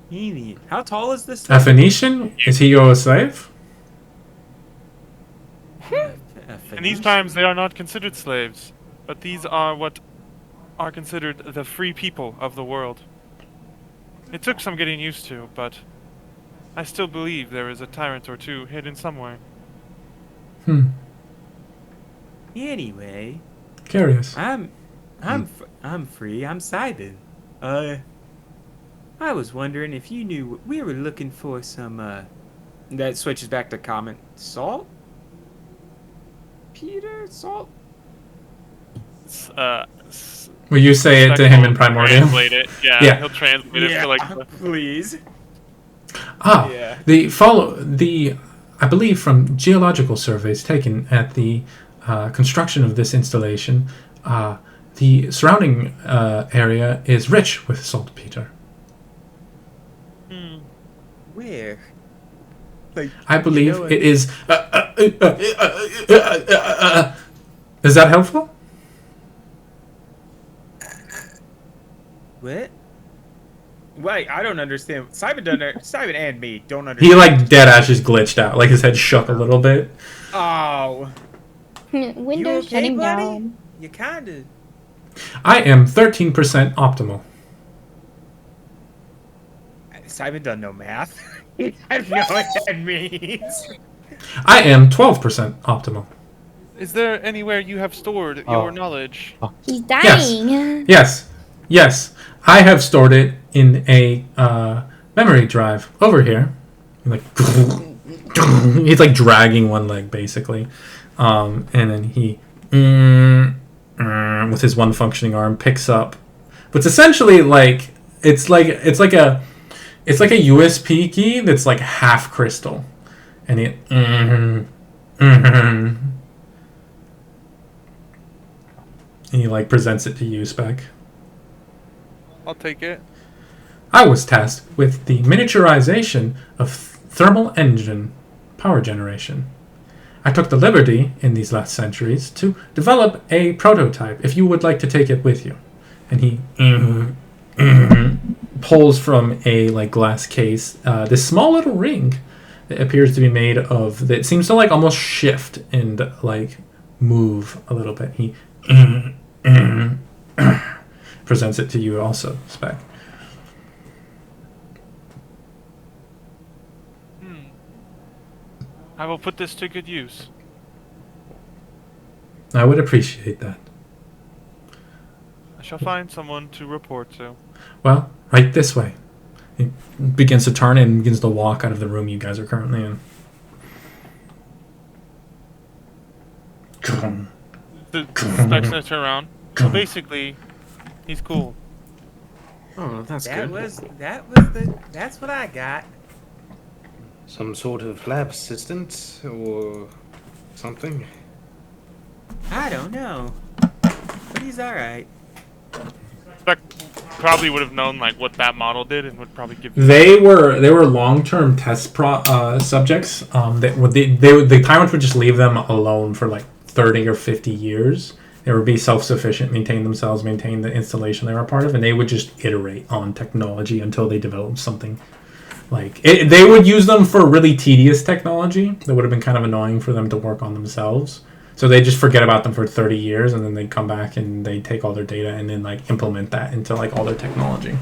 Really? How tall is this A thing? Phoenician? Is he your slave? In these times, they are not considered slaves, but these are what are considered the free people of the world. It took some getting used to, but I still believe there is a tyrant or two hidden somewhere. Anyway, Curious. I'm free. I'm Simon. I was wondering if you knew we were looking for some. That switches back to common salt. Peter, salt. Will you say it to him in primordial? Translate it. Yeah, Yeah. he'll translate it for like. Please. Ah, Yeah. I believe from geological surveys taken at the construction of this installation, the surrounding area is rich with saltpeter. Where? Like, I believe you know, it is. Is that helpful? What? Wait, I don't understand. Simon and me don't understand. He like dead ass just glitched out, like his head shook a little bit. Oh. Windows okay, shutting buddy? down. You kinda. I am 13% optimal. Simon doesn't know math. I don't know what that means. I am 12% optimal. Is there anywhere you have stored your knowledge? He's dying. Yes. I have stored it in a memory drive over here. Like he's like dragging one leg basically, and then he with his one functioning arm picks up. But it's essentially like it's like a USB key that's like half crystal, and it and he like presents it to you, Spec. I'll take it. I was tasked with the miniaturization of thermal engine power generation. I took the liberty in these last centuries to develop a prototype if you would like to take it with you. And he pulls from a like glass case this small little ring that appears to be made of that seems to like almost shift and like move a little bit. He presents it to you also, Spec. I will put this to good use. I would appreciate that. I shall find someone to report to. Well, right this way. He begins to turn and begins to walk out of the room you guys are currently in. The Specs gonna turn around. So basically, he's cool. Oh, that's good. That's what I got. Some sort of lab assistant or something. I don't know, but he's all right. Spec probably would have known like what that model did and would probably give. They were long-term test subjects. The Tyrants would just leave them alone for like 30 or 50 years. They would be self-sufficient, maintain themselves, maintain the installation they were a part of, and they would just iterate on technology until they developed something. They would use them for really tedious technology that would have been kind of annoying for them to work on themselves. So they just forget about them for 30 years, and then they come back and they take all their data and then like implement that into like all their technology.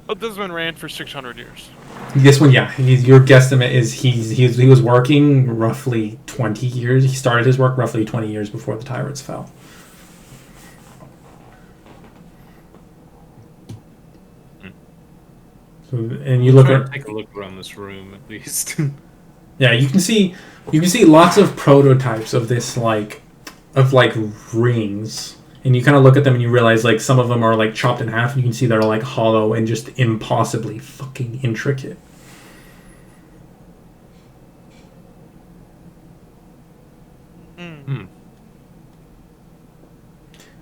Oh, this one ran for 600 years. This one, yeah. Your guesstimate is he was working roughly 20 years. He started his work roughly 20 years before the Tyrants fell. So, and you look at take a look around this room at least. Yeah, you can see lots of prototypes of this rings, and you kind of look at them and you realize like some of them are like chopped in half, and you can see they're like hollow and just impossibly fucking intricate.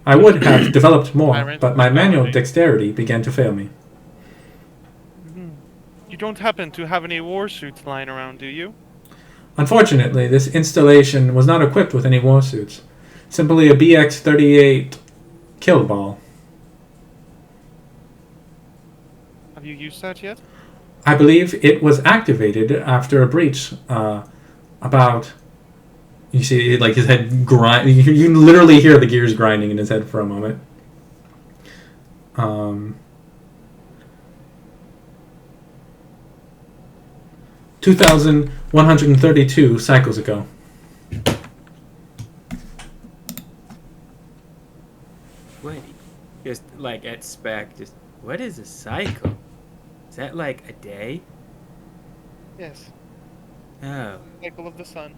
I would have developed more, but my manual dexterity began to fail me. You don't happen to have any war suits lying around, do you? Unfortunately, this installation was not equipped with any war suits. Simply a BX-38 kill ball. Have you used that yet? I believe it was activated after a breach. About... You see, like, his head grind. You literally hear the gears grinding in his head for a moment. 2,132 cycles ago. Wait, just like at spec, just what is a cycle? Is that like a day? Yes. Oh. Cycle of the sun.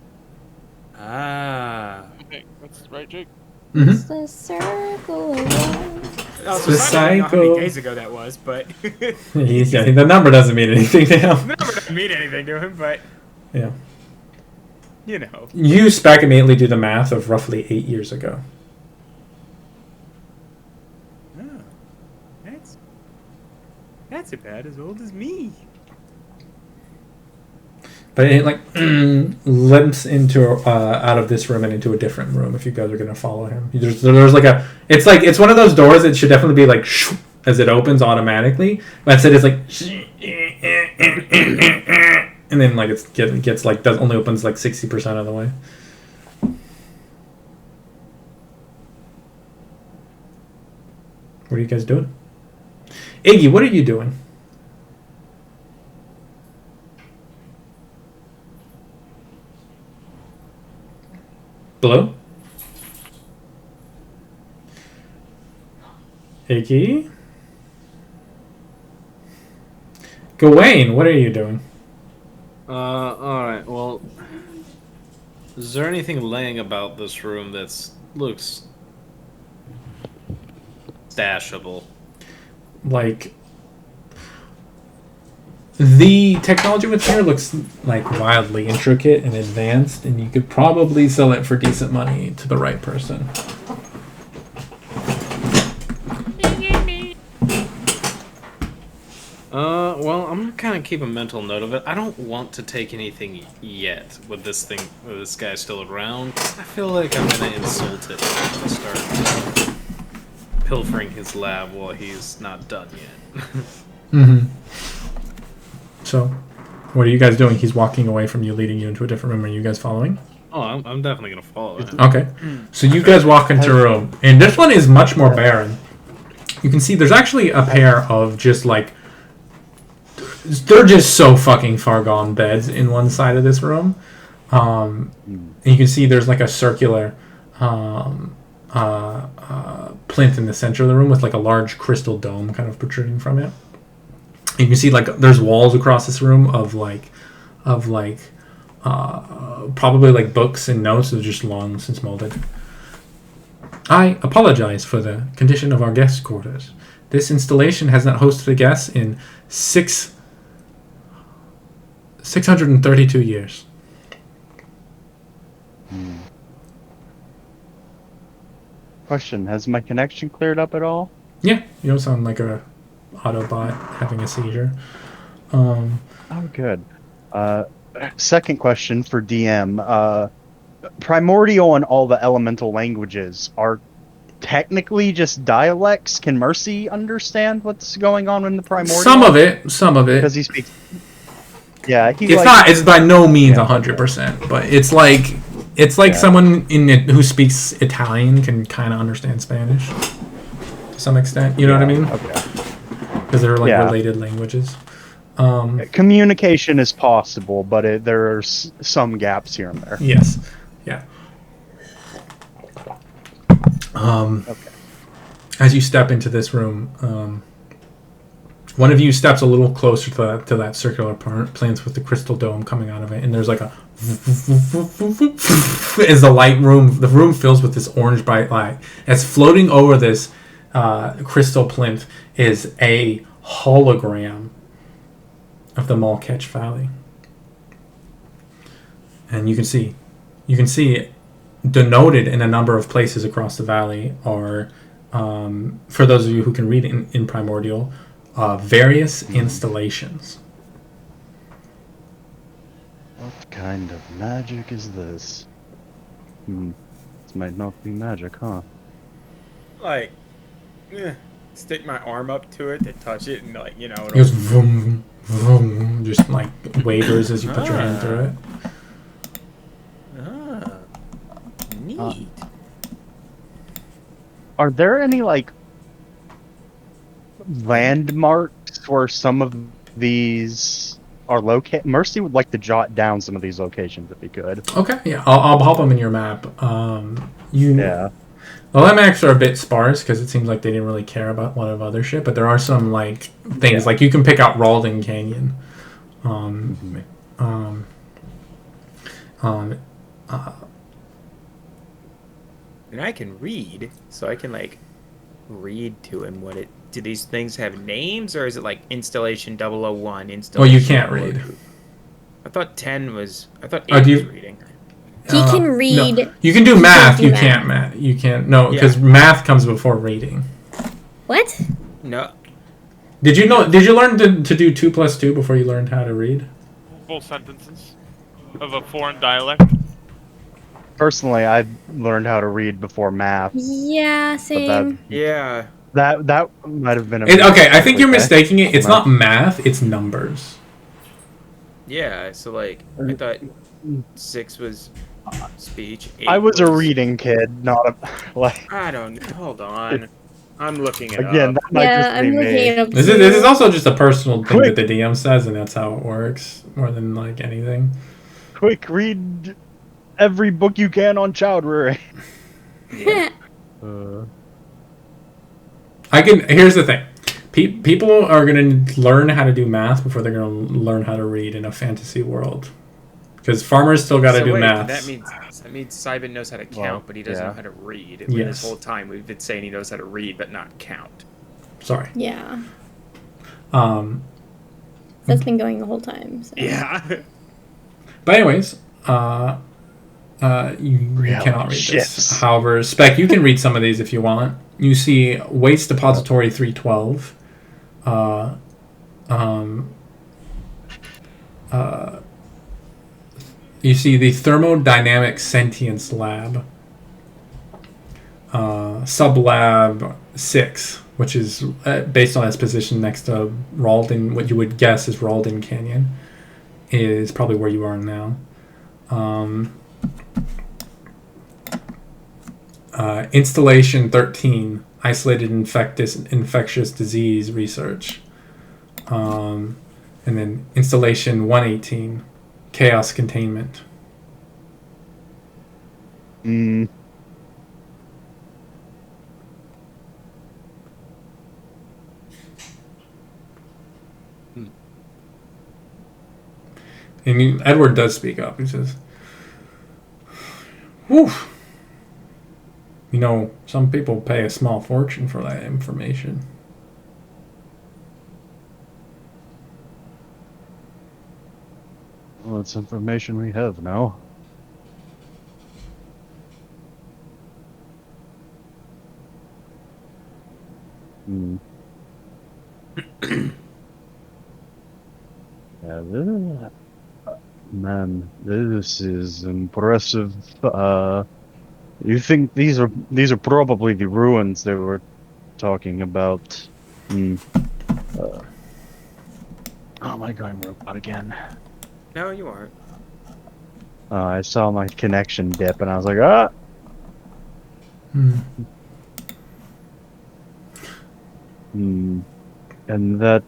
Ah. Okay, that's right, Jake. Mm-hmm. It's the circle of life. Also, The I don't know how cycle. many days ago that was, but The number doesn't mean anything to him. the number doesn't mean anything to him, but Yeah. you know. You spec immediately do the math of roughly 8 years ago. Oh, that's about as old as me. But it like limps into out of this room and into a different room. If you guys are gonna follow him, there's like a. It's one of those doors that should definitely be like as it opens automatically. But instead it's like and then like it gets like only opens like 60% of the way. What are you guys doing? Iggy, what are you doing? Blue? Iggy? Gawain, what are you doing? Alright, well... Is there anything laying about this room that's... looks... stashable? Like... The technology within here looks like wildly intricate and advanced, and you could probably sell it for decent money to the right person. Well, I'm gonna kind of keep a mental note of it. I don't want to take anything yet with this guy still around. I feel like I'm gonna insult it and start pilfering his lab while he's not done yet. Mm-hmm. So, what are you guys doing? He's walking away from you, leading you into a different room. Are you guys following? Oh, I'm definitely gonna follow him. Okay. So you guys walk into a room, and this one is much more barren. You can see there's actually a pair of just like... They're just so fucking far gone beds in one side of this room. And you can see there's like a circular plinth in the center of the room with like a large crystal dome kind of protruding from it. You can see like there's walls across this room of Probably like books and notes that are just long since molded. I apologize for the condition of our guest quarters. This installation has not hosted a guest in 632 years. Question: has my connection cleared up at all? Yeah, you don't sound like a Autobot having a seizure. Oh, good. Second question for DM. Primordial and all the elemental languages are technically just dialects. Can Mercy understand what's going on in the Primordial? Some of it. Because he speaks. Yeah, It's by no means 100%, but it's like someone who speaks Italian can kind of understand Spanish to some extent. You know what I mean? Okay. Because they're like related languages. Communication is possible, but there are some gaps here and there. Yes. Yeah. Okay. As you step into this room, one of you steps a little closer to that circular plants with the crystal dome coming out of it, and there's like a as the room fills with this orange bright light. As floating over this crystal plinth is a hologram of the Malkech Valley, and you can see denoted in a number of places across the valley are, for those of you who can read in Primordial, various installations. What kind of magic is this? This might not be magic, huh? Like, stick my arm up to it to touch it, and like, you know. It goes vroom, vroom, just like wavers as you put your hand through it. Neat. Are there any like landmarks where some of these are located? Mercy would like to jot down some of these locations if he could. Okay, yeah, I'll pop them in your map. Yeah. The landmarks are a bit sparse because it seems like they didn't really care about a lot of other shit, but there are some like things like you can pick out Ralden Canyon. And I can read, so I can like read to him what it. Do these things have names, or is it like installation 001? Installation. Well, you can't read. I thought 10 was. I thought 8 was reading. He can read. No. You can do math. You can't math. You can't. No, because math comes before reading. What? No. Did you learn to do 2 + 2 before you learned how to read? Full sentences of a foreign dialect. Personally, I've learned how to read before math. Yeah, same. That might have been okay, I think you're mistaking it. It's not math, it's numbers. Yeah, so like I thought 6 was speech. I was a reading kid, not a like. I don't. Hold on, I'm looking it again. up. That might just be I'm me. looking it up. This is also just a personal thing that the DM says, and that's how it works more than like anything. Quick, read every book you can on Chowdhury. Here's the thing. People are going to learn how to do math before they're going to learn how to read in a fantasy world. Because farmers still got to do math. That means Simon knows how to count, but he doesn't know how to read. Yes. This whole time we've been saying he knows how to read, but not count. Sorry. Yeah. That's been going the whole time. So. Yeah. But anyways, you cannot read this. However, Spec, you can read some of these if you want. You see Waste Depository 312. You see the Thermodynamic Sentience Lab. Sublab 6, which is based on its position next to Ralden, what you would guess is Ralden Canyon, is probably where you are now. Installation 13, Isolated Infectious Disease Research. And then Installation 118, Chaos Containment. And Edward does speak up. He says, "Whew. You know, some people pay a small fortune for that information." Well, it's information we have now. Hmm. Yeah, man, this is impressive. You think these are probably the ruins they were talking about? Hmm. Oh my god, robot again. No, you aren't. I saw my connection dip, and I was like, ah. Hmm. And that.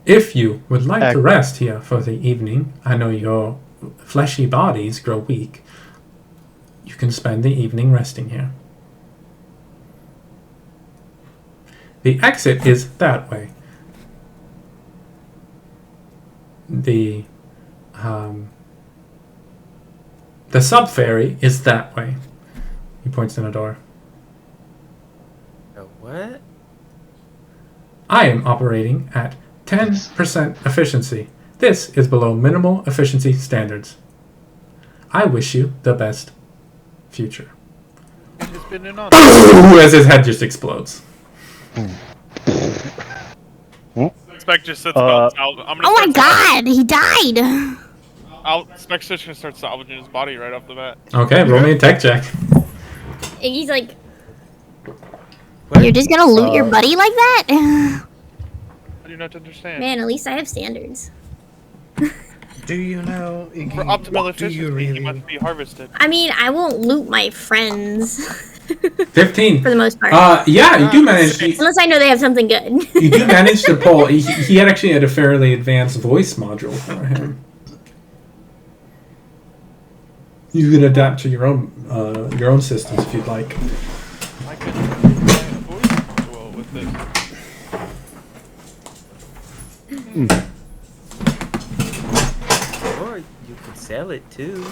If you would like to rest here for the evening, I know your fleshy bodies grow weak. You can spend the evening resting here. The exit is that way. The sub-ferry is that way. He points in a door. A what? I am operating at 10% efficiency. This is below minimal efficiency standards. I wish you the best future. It has been an honor. As his head just explodes. Spec just sits about I'm gonna Oh my god, he died! Spec's just gonna start salvaging his body right off the bat. Okay, roll me a tech check. He's like, What? you're just gonna loot your buddy like that? I do not understand. Man, at least I have standards. Do you know, Iggy, For optimal do efficiency, you he really? must be harvested. I mean, I won't loot my friends. 15. For the most part. Yeah, you do manage. Unless I know they have something good. You do manage to pull. He had actually had a fairly advanced voice module for him. You can adapt to your own systems if you'd like. I could design a voice module with this. Or you could sell it too.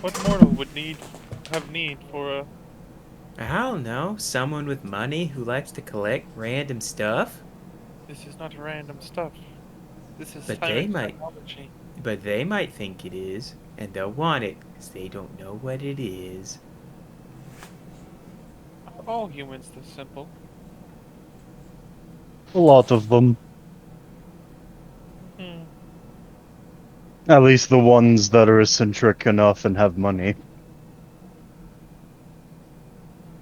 What mortal would have need for a... I don't know. Someone with money who likes to collect random stuff. This is not random stuff. This is But Tyrant they might- technology. But they might think it is, and they'll want it because they don't know what it is. Are all humans this simple? A lot of them. Hmm. At least the ones that are eccentric enough and have money.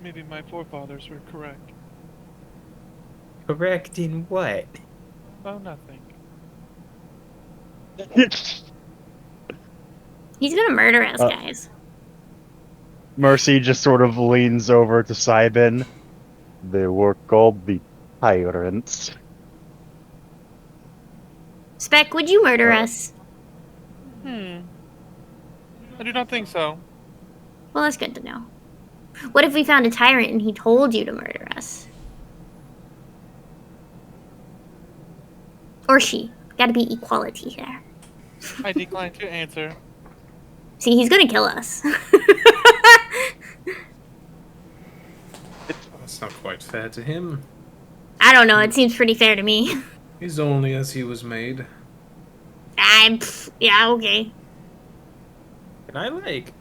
Maybe my forefathers were correct. Correct in what? Oh, nothing. He's gonna murder us, guys. Mercy just sort of leans over to Cybin. They were called the Tyrants. Spec, would you murder us? I do not think so. Well, that's good to know. What if we found a tyrant and he told you to murder us? Or she. Gotta be equality there. I decline to answer. See, he's gonna kill us. That's not quite fair to him. I don't know, it seems pretty fair to me. He's only as he was made. Yeah, okay. And I like.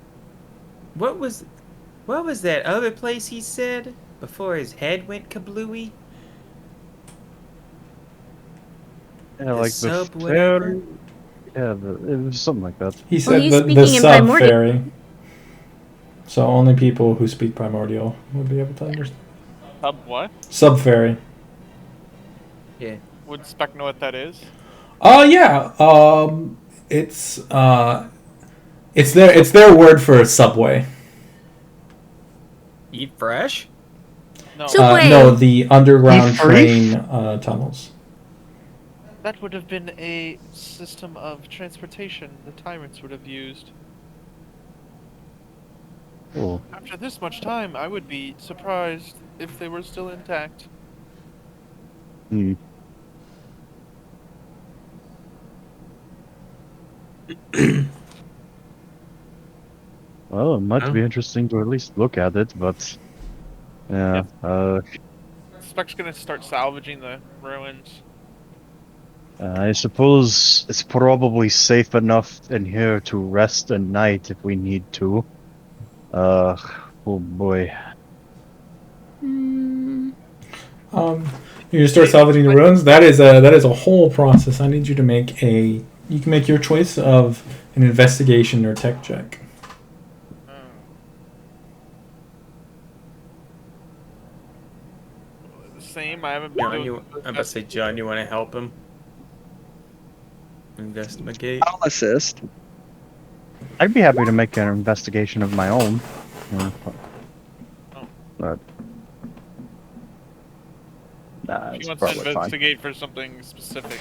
What was that other place he said before his head went kablooey? Yeah, like the sub fair. whatever? Yeah, it was something like that. He said he's the speaking in sub Primordial. fairy. So only people who speak primordial would be able to understand. What? Sub fairy. Yeah. Would Spec know what that is? Oh yeah. It's their word for subway. Eat fresh? No. Subway. No, the underground Eat free? train tunnels. That would have been a system of transportation the tyrants would have used. Oh. After this much time, I would be surprised if they were still intact. Hmm. Well, it might Oh. be interesting to at least look at it, but yeah. Spec's gonna start salvaging the ruins. I suppose it's probably safe enough in here to rest at night if we need to. Oh boy. You start salvaging the ruins. That is a whole process. I need you to make a. You can make your choice of an investigation or tech check. Same. I haven't been John, doing. I'm about to say, John, you want to help him? Investigate. I'll assist. I'd be happy to make an investigation of my own. But He it's wants to probably fine. investigate for something specific.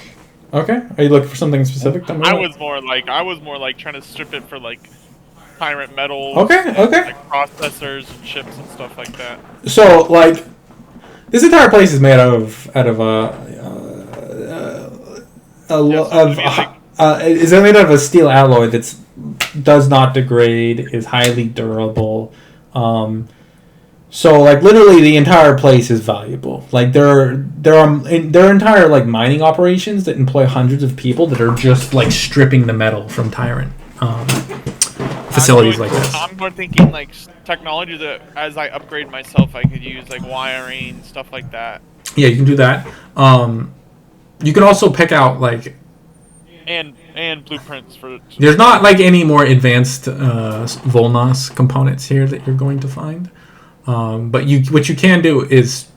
Okay. Are you looking for something specific? I was more like trying to strip it for like Tyrant metals. Okay, and, okay. like processors and chips and stuff like that. So, like, this entire place is made is made out of a steel alloy that does not degrade, is highly durable. So, like, literally the entire place is valuable. Like, there are entire like mining operations that employ hundreds of people that are just like stripping the metal from Tyrant. Facilities like this. I'm more thinking like technology that as I upgrade myself, I could use like wiring, stuff like that. Yeah, you can do that. You can also pick out like. And blueprints for. There's not like any more advanced Volnas components here that you're going to find. But what you can do is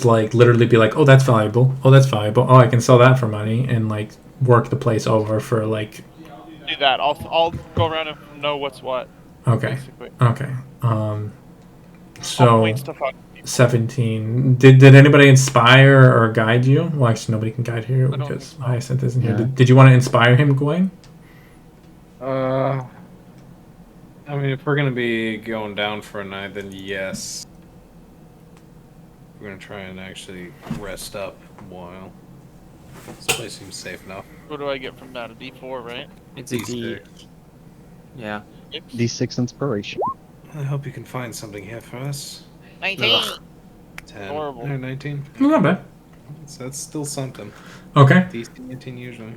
like literally be like, oh, that's valuable. Oh, that's valuable. Oh, I can sell that for money and like work the place over for like. Do that. I'll go around and know what's what. Okay. Basically. Okay. I'll So point stuff out. 17. Did anybody inspire or guide you? Well, actually, nobody can guide you I don't because think so. Hyacinth isn't here. Yeah. Did you want to inspire him, Gawain? I mean, if we're gonna be going down for a night, then yes. We're gonna try and actually rest up a while. This place seems safe enough. What do I get from that? A D4, right? It's a D. D6. Yeah. D6 inspiration. I hope you can find something here for us. 19. 10. Horrible. 19. Not bad. That's still something. Okay. DC 18 usually.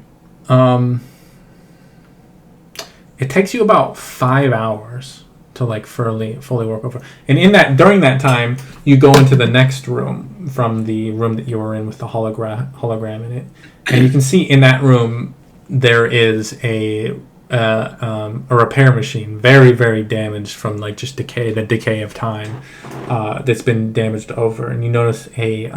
It takes you about 5 hours to like fully work over, and during that time, you go into the next room from the room that you were in with the hologram in it, and you can see in that room there is a repair machine, very very damaged from like just the decay of time, that's been damaged over, and you notice a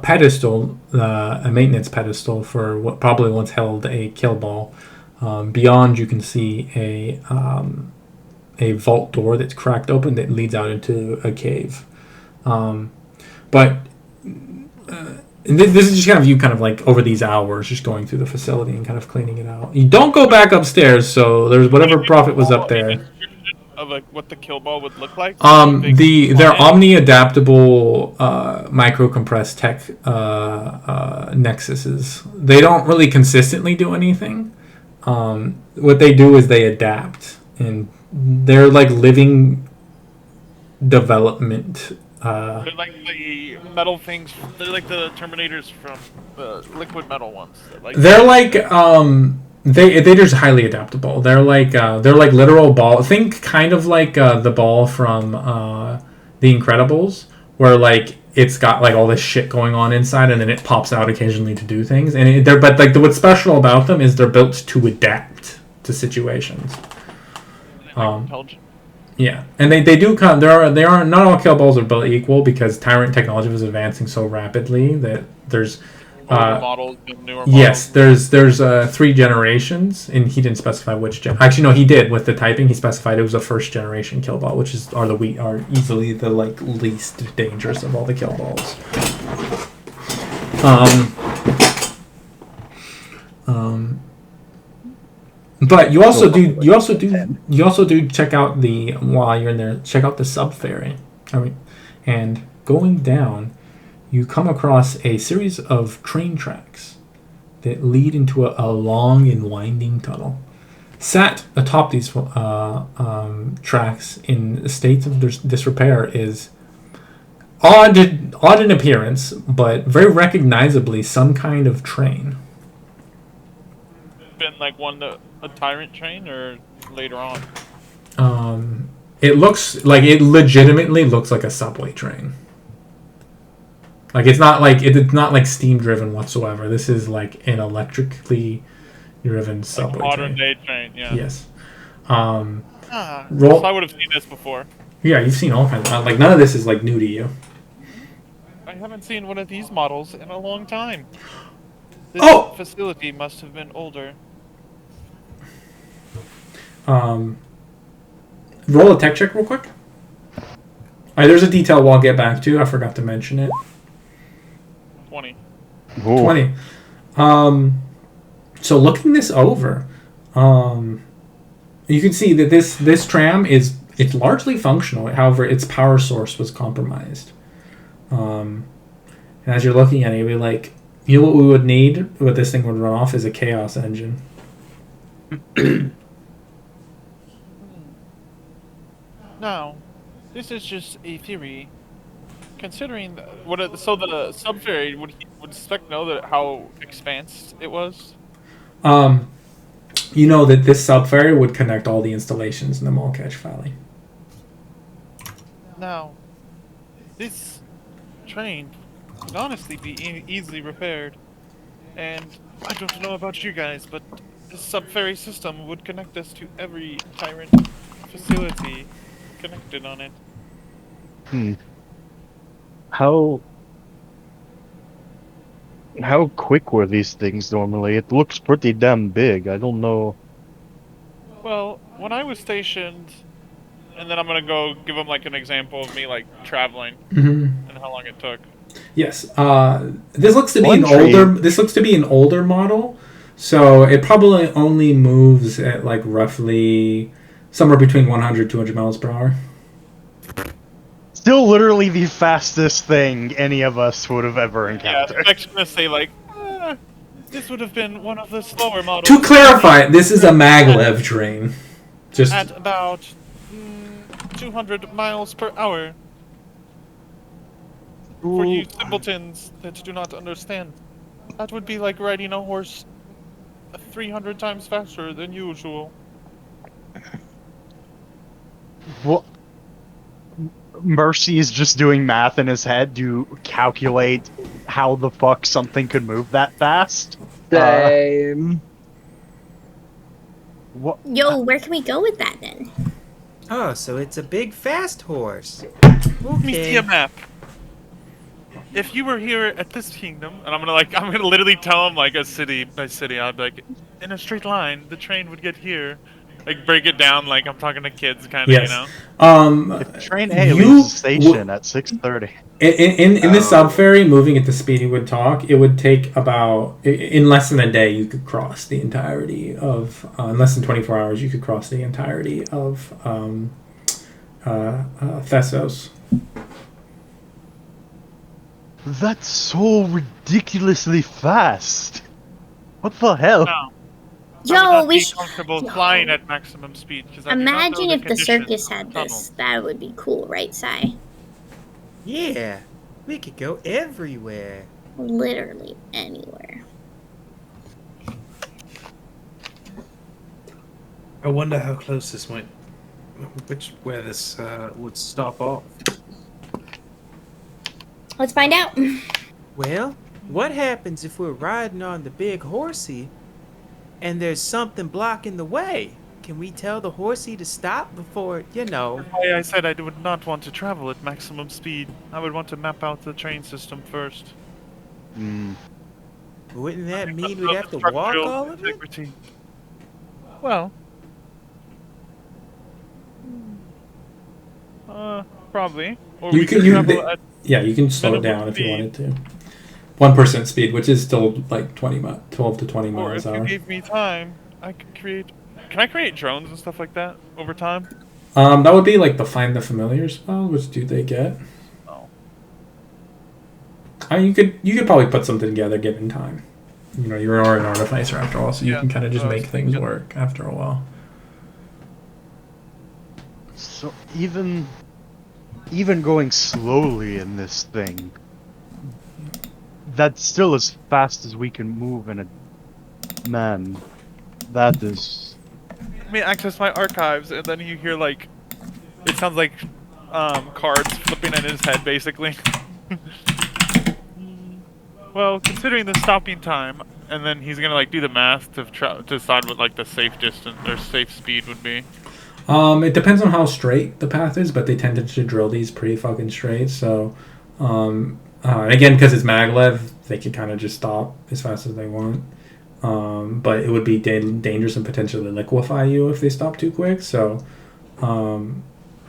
pedestal, a maintenance pedestal for what probably once held a kill ball. Beyond, you can see a vault door that's cracked open that leads out into a cave. But this is just kind of you kind of like over these hours just going through the facility and kind of cleaning it out. You don't go back upstairs, so there's whatever profit was up there. Of like what the kill ball would look like. They're omni-adaptable micro compressed tech nexuses. They don't really consistently do anything. What they do is they adapt, and they're like living development. They're like the metal things. They're like the Terminators from the liquid metal ones. They're like they're just highly adaptable. They're like literal ball. Think kind of like the ball from The Incredibles, where like it's got like all this shit going on inside, and then it pops out occasionally to do things. And what's special about them is they're built to adapt to situations. Intelligent. Yeah, and they do come. They are not all kill balls are built equal because Tyrant technology was advancing so rapidly that there's. Models and newer models. Yes, there's 3 generations, and he didn't specify which gen. Actually, no, he did with the typing. He specified it was a first generation kill ball, which are easily the like least dangerous of all the kill balls. But you also do check out while you're in there, check out the sub ferry. And going down, you come across a series of train tracks that lead into a long and winding tunnel. Sat atop these tracks in states of disrepair is odd in appearance, but very recognizably some kind of train. Been like a Tyrant train or later on? It legitimately looks like a subway train. Like it's not like steam driven whatsoever. This is like an electrically driven subway modern train. day train, yeah. Yes. So I would have seen this before. Yeah, you've seen all kinds of like none of this is like new to you. I haven't seen one of these models in a long time. This facility must have been older. Roll a tech check real quick. There's a detail we'll get back to. I forgot to mention it. 20. Ooh. 20. So looking this over, you can see that this tram it's largely functional. However, its power source was compromised. And as you're looking at it, you'll be like, you know what we would need? What this thing would run off is a chaos engine. Now, this is just a theory. Considering the sub-ferry would expect know that how expansed it was. You know that this sub-ferry would connect all the installations in the Mulcash Valley. Now, this train could honestly be easily repaired, and I don't know about you guys, but this sub-ferry system would connect us to every Tyrant facility connected on it. How quick were these things normally? It looks pretty damn big. I don't know. Well, when I was stationed, and then I'm gonna go give them like an example of me like traveling and how long it took. Yes. This looks to be an older model, so it probably only moves at like roughly somewhere between 100 200 miles per hour. Still literally the fastest thing any of us would have ever encountered. Yeah, I'm gonna say like, this would have been one of the slower models. To clarify, this is a maglev train. Just at about 200 miles per hour. For you simpletons that do not understand, that would be like riding a horse 300 times faster than usual. What? Mercy is just doing math in his head to calculate how the fuck something could move that fast. Same. What? Yo, where can we go with that then? Oh, so it's a big fast horse. Let me see a map. If you were here at this kingdom, and I'm gonna literally tell him like a city by city. I'd be like, in a straight line, the train would get here. Like break it down like I'm talking to kids, kind of, yes. You know. If train A leaves the station at 6:30. In the sub ferry, moving at the speed he would talk, it would take about in less than a day you could cross the entirety of in less than 24 hours you could cross the entirety of Thessos. That's so ridiculously fast. What the hell? No. Yo, we should comfortable flying at maximum speed. Imagine if the circus had this. That would be cool, right, Sai? Yeah, we could go everywhere. Literally anywhere. I wonder how close this might, where this would stop off. Let's find out. Well, what happens if we're riding on the big horsey and there's something blocking the way? Can we tell the horsey to stop before, you know? Why I said I would not want to travel at maximum speed. I would want to map out the train system first. Wouldn't that mean we'd have to walk all of it? Well, probably. Or You we can could travel at you can slow it down if you wanted to. 1% speed, which is still like 12 to 20 or miles if an you hour. gave me time, I could create. Can I create drones and stuff like that over time? That would be like the find the familiar spell. Which do they get? Oh. You could probably put something together given time. you're already an artificer after all, so you Yeah, can kind of just I was make things thinking. work after a while. So even going slowly in this thing, that's still as fast as we can move in a man. That is. Let me access my archives, and then you hear like, it sounds like cards flipping in his head, basically. Well, considering the stopping time, and then he's gonna like do the math to decide what like the safe distance or safe speed would be. It depends on how straight the path is, but they tend to drill these pretty fucking straight. So, again, because it's maglev, they can kind of just stop as fast as they want. But it would be dangerous and potentially liquefy you if they stop too quick. So,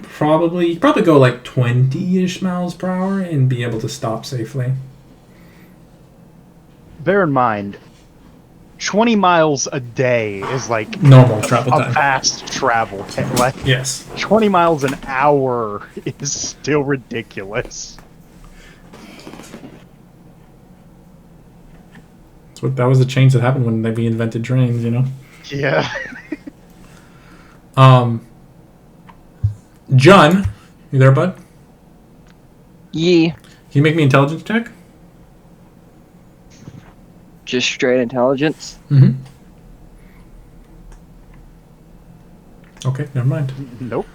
probably go like 20-ish miles per hour and be able to stop safely. Bear in mind, 20 miles a day is like Normal travel a time. fast travel. Like Yes. 20 miles an hour is still ridiculous. That was the change that happened when they invented trains, Yeah. John, you there, bud? Yee. Can you make me intelligence check? Just straight intelligence. Mm-hmm. Okay, never mind. Nope.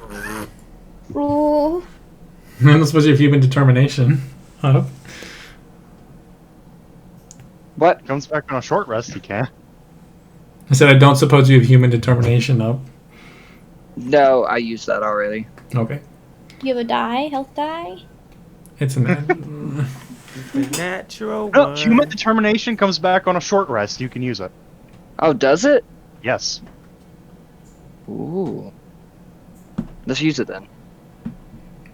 Oh. I'm supposed to have human determination. Huh? What? Comes back on a short rest, you can. I said I don't suppose you have human determination up. No, I used that already. Okay. Do you have a die? Health die? It's an... The natural No, one. human determination comes back on a short rest. You can use it. Oh, does it? Yes. Ooh. Let's use it then.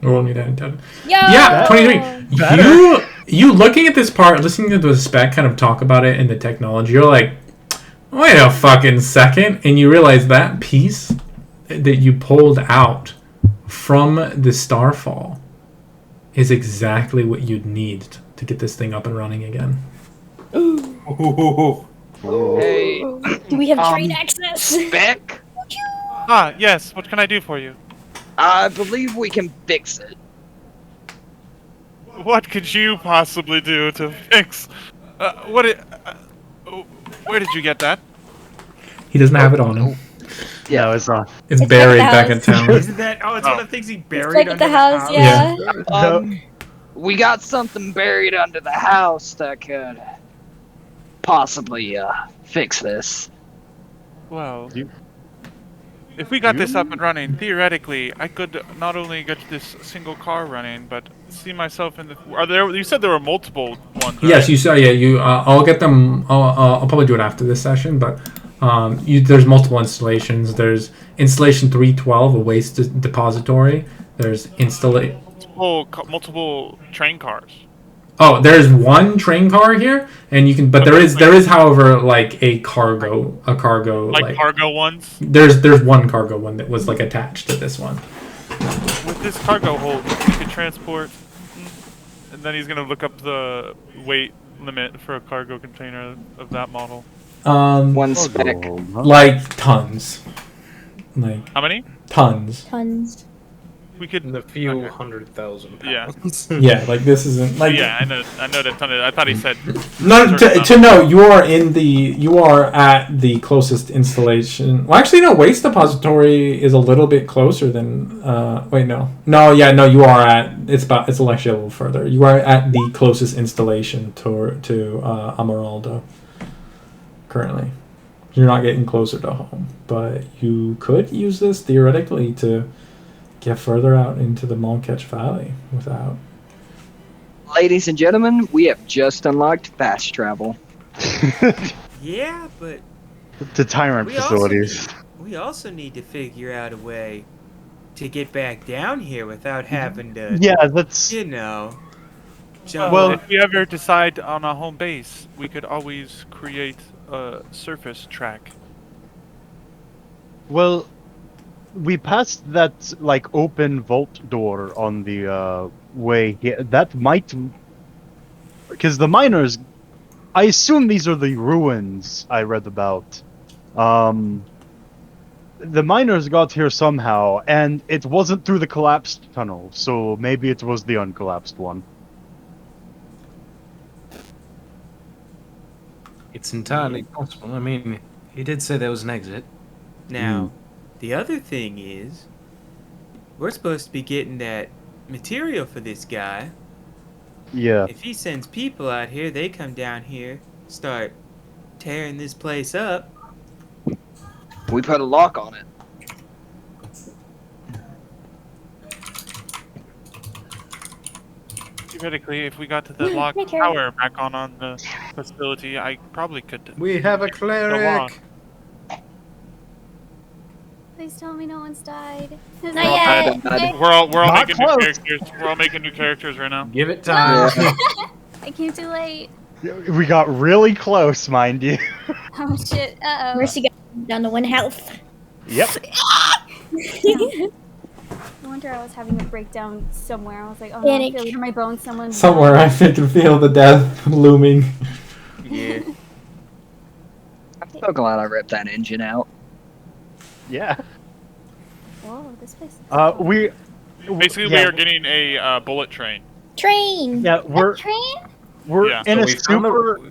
We'll need that intelligence. Yo! Yeah, 23. Better. You looking at this part, listening to the spec kind of talk about it and the technology, you're like, wait a fucking second. And you realize that piece that you pulled out from the Starfall is exactly what you'd need to get this thing up and running again. Hey, Do we have train access? Beck? Ah, yes. What can I do for you? I believe we can fix it. What could you possibly do to fix? Where did you get that? He doesn't have it on him. Yeah. No, it's not. It's It's buried like the back in house. town. Isn't that? Oh, it's one of the things he buried Like at under the house, Yeah. yeah. We got something buried under the house that could possibly fix this. Well, You- if we got this up and running, theoretically, I could not only get this single car running, but see myself in the. Are there? You said there were multiple ones. Right? Yes, you saw. Yeah, you. I'll get them. I'll probably do it after this session, but there's multiple installations. There's installation 312, a waste depository. There's multiple train cars. Oh, there's one train car here, and you can. But there is, however, like a cargo, Like cargo ones. There's one cargo one that was like attached to this one. With this cargo hold, we could transport. And then he's gonna look up the weight limit for a cargo container of that model. One spec. Like tons. Like How many? tons. Tons. We could. In a few 100,000 Yeah. pounds. Yeah, like this isn't like. Yeah, I know that ton. I thought he said. No, to know you are at the closest installation. Well, actually, no. Waste depository is a little bit closer than. Wait, no. You are at. It's actually a little further. You are at the closest installation to Amaraldo. Currently, you're not getting closer to home, but you could use this theoretically to get further out into the Malkech Valley without. Ladies and gentlemen, we have just unlocked fast travel. Yeah, but The Tyrant facilities. we also need to figure out a way to get back down here without having to, Yeah, that's. you know. Well- if we ever decide on a home base, we could always create a surface track. Well, we passed that like open vault door on the way here. That might, because the miners I assume these are the ruins I read about. The miners got here somehow, and it wasn't through the collapsed tunnel, so maybe it was the uncollapsed one. It's entirely possible. I mean, he did say there was an exit. Now, the other thing is, we're supposed to be getting that material for this guy. Yeah. If he sends people out here, they come down here, start tearing this place up. We put a lock on it. Theoretically, if we got to the lock Hey, Karen. power back on the facility, I probably could. We have a Go on. cleric. Please tell me no one's died. Not yet. We're all Not making new close. characters. We're all making new characters right now. Give it time. I came too late. We got really close, mind you. Oh shit. Uh oh. Mercy got down to 1 health. Yep. No wonder I was having a breakdown somewhere. I was like, oh no, I Panic. feel it in my bones. Someone's Somewhere I can feel the death looming. Yeah. I'm so glad I ripped that engine out. Yeah. Whoa, this place. Is We. Basically, we are getting a bullet train, Train. Yeah, we're Yeah. in So a we found super a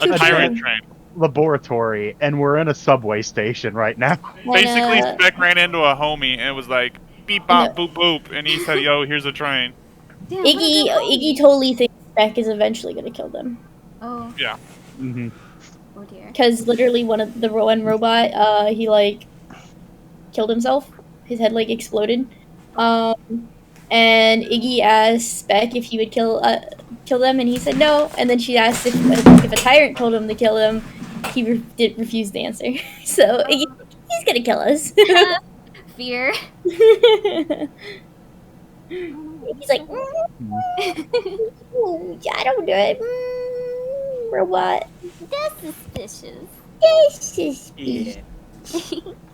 Okay. tyrant train. laboratory, and we're in a subway station right now. Basically, And, Spec ran into a homie and it was like beep bop boop boop, and he said, "Yo, here's a train." Damn, what a Iggy good one. Iggy totally thinks Beck is eventually gonna kill them. Oh, Mm-hmm. oh dear. Because literally one robot, he like killed himself. His head like exploded. And Iggy asked Spec if he would kill them, and he said no. And then she asked if a tyrant told him to kill them. He refused to answer. So Iggy, he's gonna kill us. Fear. He's like, I don't do it. Robot. That's suspicious. This is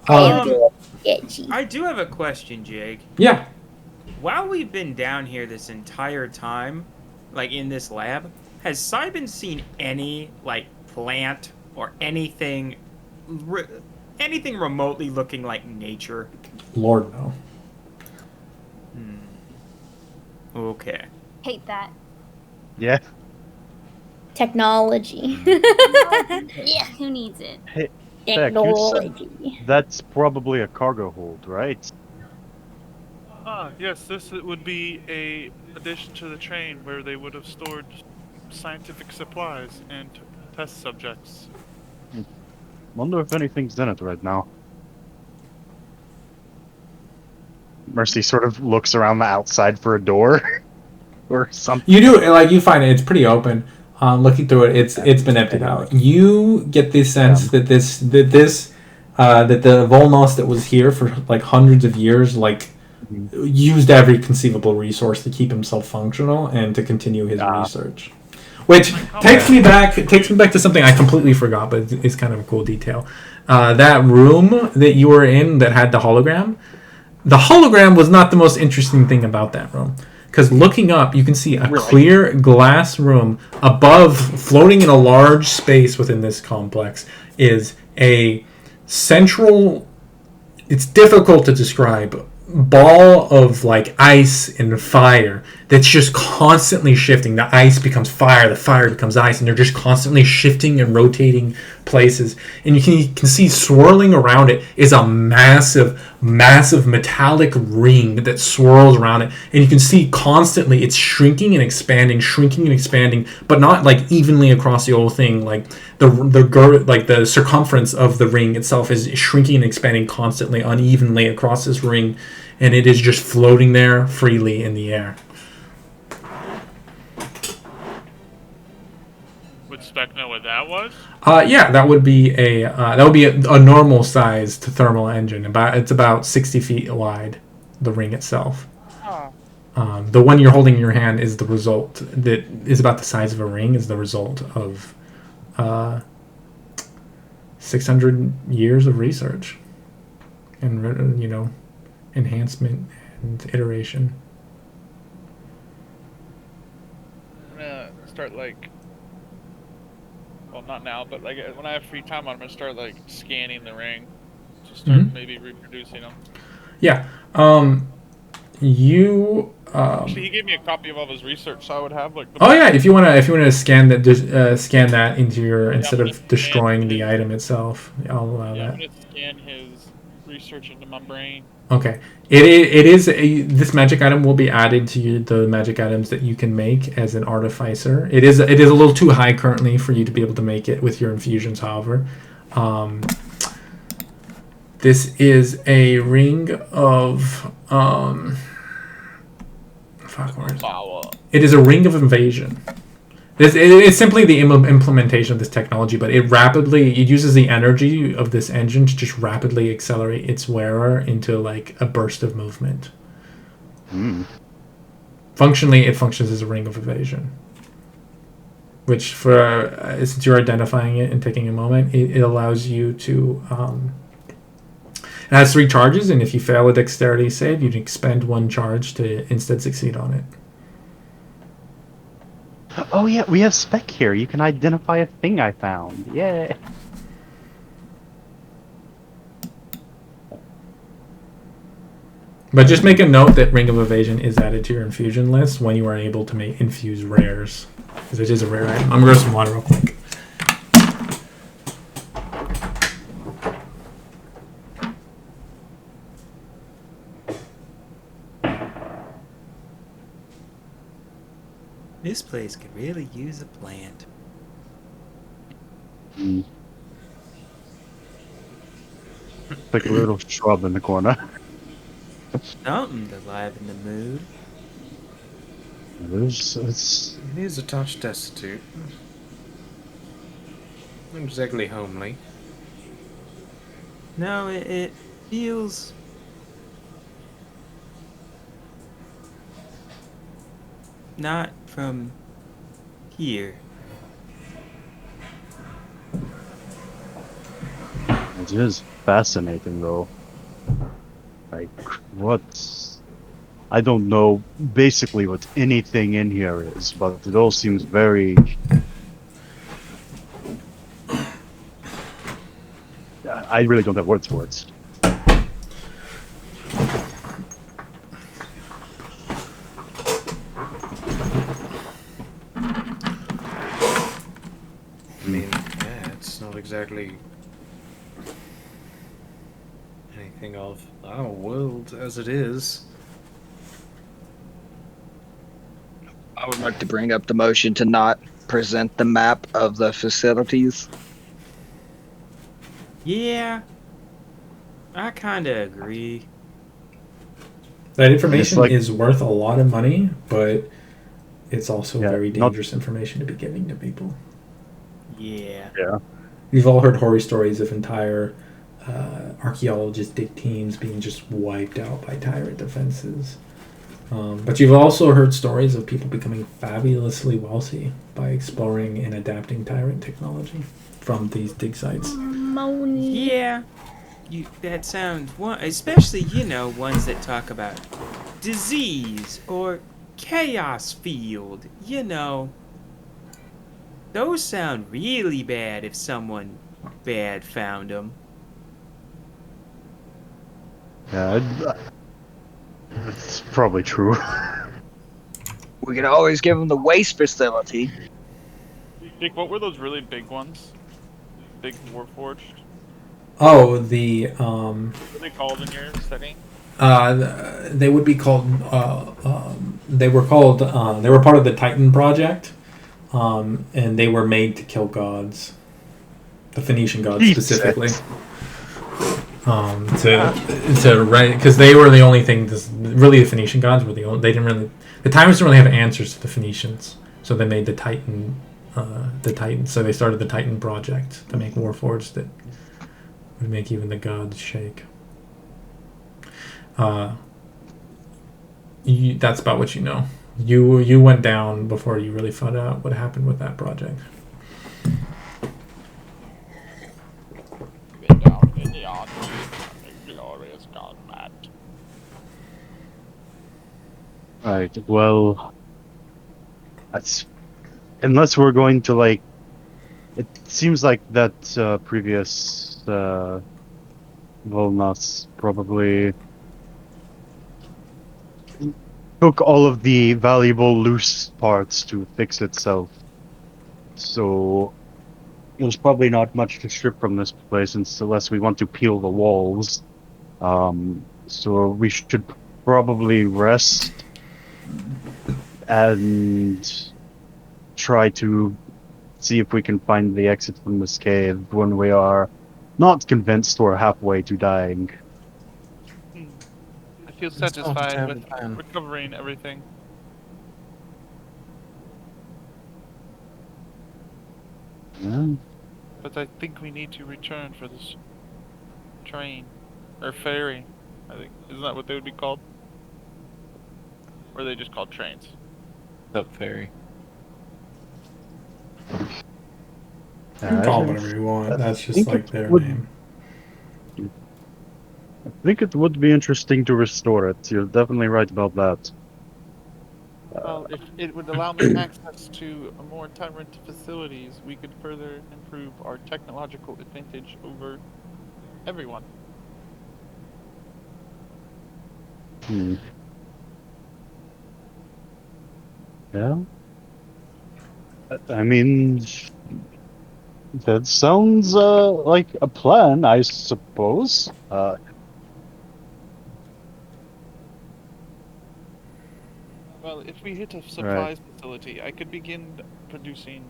Yeah. sketchy. I do have a question, Jake. Yeah. While we've been down here this entire time, like in this lab, has Simon seen any like plant or anything remotely looking like nature? Lord, no. Okay. Hate that. Yeah. Technology. Yeah, who needs it? Technology. That's probably a cargo hold, right? Ah, yes, this would be a addition to the train where they would have stored scientific supplies and test subjects. Wonder if anything's in it right now. Mercy sort of looks around the outside for a door or something. You do like you find it. It's pretty open. Looking through it, it's been emptied out. You get the sense that the Volnos that was here for like hundreds of years, like used every conceivable resource to keep himself functional and to continue his research. Which takes me back to something I completely forgot, but it's kind of a cool detail. That room that you were in that had the hologram was not the most interesting thing about that room. Because looking up, you can see a clear glass room above, floating in a large space within this complex, is a central, it's difficult to describe, ball of like ice and fire that's just constantly shifting. The ice becomes fire, the fire becomes ice, and they're just constantly shifting and rotating places. And you can see swirling around it is a massive metallic ring that swirls around it, and you can see constantly it's shrinking and expanding, but not like evenly across the whole thing. Like the circumference of the ring itself is shrinking and expanding constantly, unevenly across this ring, and it is just floating there freely in the air. Would Spec know what that was? Yeah, that would be a normal sized thermal engine. It's about 60 feet wide. The ring itself. The one you're holding in your hand is the result that is about the size of a ring. Is the result of 600 years of research and enhancement and iteration. I'm gonna start like not now, but like when I have free time, I'm gonna start like scanning the ring, to start maybe reproducing them. Yeah. You. Actually, he gave me a copy of all his research, so I would have like. Oh yeah, if you wanna scan that, scan that into your instead of destroying the item itself, I'll allow that. I'm gonna scan his research into my brain. Okay. It is this magic item will be added to the magic items that you can make as an artificer. It is a little too high currently for you to be able to make it with your infusions, however. This is a ring of it is a ring of invasion. It's simply the implementation of this technology, but it uses the energy of this engine to just rapidly accelerate its wearer into like a burst of movement. Functionally, it functions as a ring of evasion, which since you're identifying it and taking a moment, it allows you to. It has 3 charges, and if you fail a dexterity save, you can expend 1 charge to instead succeed on it. Oh yeah, we have spec here. You can identify a thing I found. Yay! But just make a note that Ring of Evasion is added to your infusion list when you are able to infuse rares, because it is a rare item. I'm gonna grab some water real quick. This place could really use a plant. Like a little shrub in the corner. Something to liven the mood. It is a touch destitute. Not exactly homely. No, it feels... not from here. It is fascinating, though. Like, I don't know basically what anything in here is, but it all seems very... I really don't have words for it. I mean, yeah, it's not exactly anything of our world as it is. I would like to bring up the motion to not present the map of the facilities. Yeah, I kind of agree. That information is worth a lot of money, but it's also very dangerous information to be giving to people. Yeah. You've all heard horror stories of entire archaeologist teams being just wiped out by Tyrant defenses. But you've also heard stories of people becoming fabulously wealthy by exploring and adapting Tyrant technology from these dig sites. Yeah. That sounds especially, ones that talk about disease or chaos field, Those sound really bad if someone bad found them. Yeah, that's probably true. We can always give them the waste facility. Dick, what were those really big ones? Big Warforged? Oh, What are they called in your setting? they would be called. They were called. They were part of the Titan project, and they were made to kill gods, the Phoenician gods specifically. Because they were the only thing. Really, the Phoenician gods were the only. They didn't really. The Tyrants didn't really have answers to the Phoenicians, so they made the Titan. So they started the Titan project to make warforged that would make even the gods shake. That's about what you know. You went down before you really found out what happened with that project. Right, well... unless we're going to, It seems like that previous Volnas probably took all of the valuable loose parts to fix itself. So there's probably not much to strip from this place unless we want to peel the walls. So we should probably rest and try to see if we can find the exit from this cave when we are not convinced we're halfway to dying. I feel That's not a satisfied terrible with plan. recovering everything. Yeah. But I think we need to return for this train. Or ferry. I think. Isn't that what they would be called? Or are they just called trains? Up ferry. You can call it whatever you want. That's just like their name. I think it would be interesting to restore it. You're definitely right about that. Well, if it would allow me access to more Tyrant facilities, we could further improve our technological advantage over everyone. Yeah. I mean, that sounds like a plan, I suppose. Well, if we hit a supplies facility, I could begin producing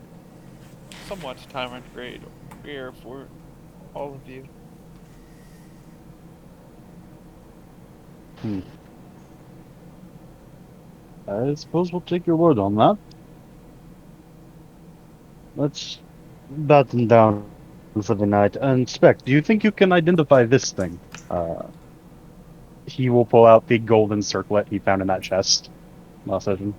somewhat Tyrant grade beer for all of you. I suppose we'll take your word on that. Let's batten down for the night. And Spec, do you think you can identify this thing? He will pull out the golden circlet he found in that chest last session.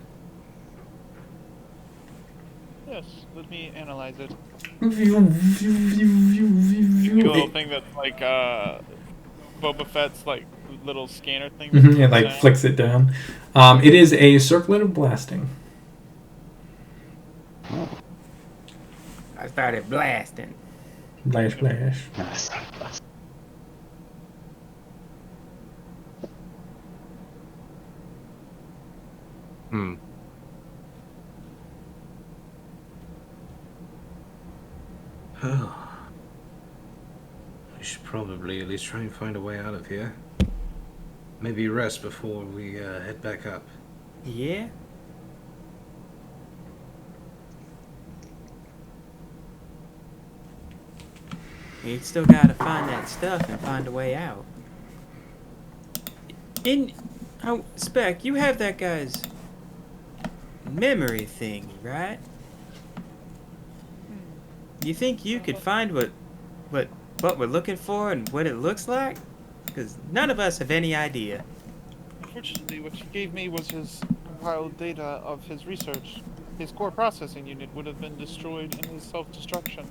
Yes, let me analyze it. View, view, view, view, The little view. thing that's like Boba Fett's like little scanner thing. It like flicks it down. It is a circlet of blasting. I started blasting. Blash, blash. We should probably at least try and find a way out of here. Maybe rest before we head back up. Yeah? We still gotta find that stuff and find a way out. Spec, you have that guy's memory thingy, right? You think you could find what we're looking for and what it looks like? Because none of us have any idea. Unfortunately, what he gave me was his compiled data of his research. His core processing unit would have been destroyed in his self-destruction.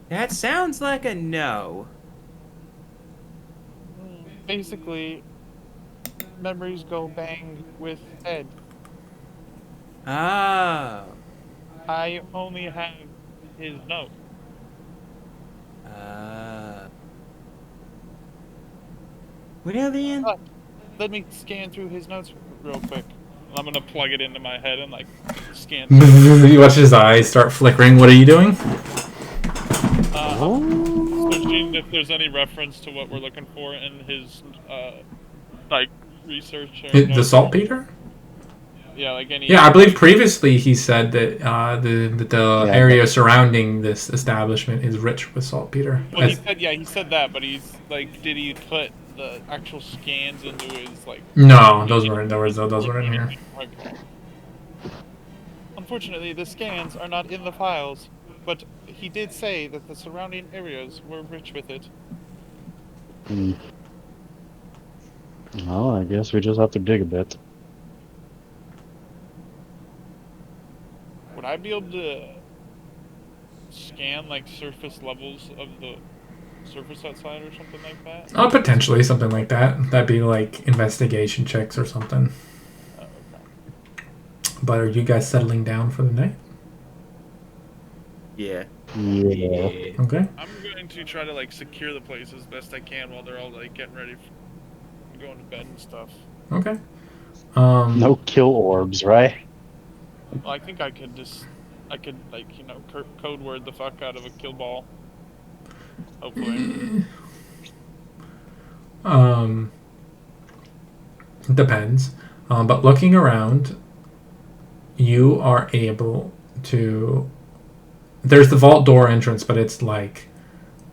That sounds like a no. Basically, memories go bang with head. Oh. I only have his note. Well then. Let me scan through his notes real quick. I'm gonna plug it into my head and like scan. You watch his eyes start flickering. What are you doing? Searching if there's any reference to what we're looking for in his like research. Or The saltpeter? Yeah, like any. Yeah, I believe previously he said that the area surrounding this establishment is rich with saltpeter. Well, he said that, but he's like, did he put the actual scans into his like? No, those weren't in here. Unfortunately, the scans are not in the files, but he did say that the surrounding areas were rich with it. Well, I guess we just have to dig a bit. Would I be able to scan like surface levels of the surface outside or something like that? Oh, potentially something like that. That'd be like investigation checks or something. Oh, okay. But are you guys settling down for the night? Yeah. Yeah. Okay. I'm going to try to like secure the place as best I can while they're all like getting ready for going to bed and stuff. Okay. No kill orbs, right? Well, I think I could like code word the fuck out of a kill ball. Hopefully. Depends. But looking around, you are able to. There's the vault door entrance, but it's like,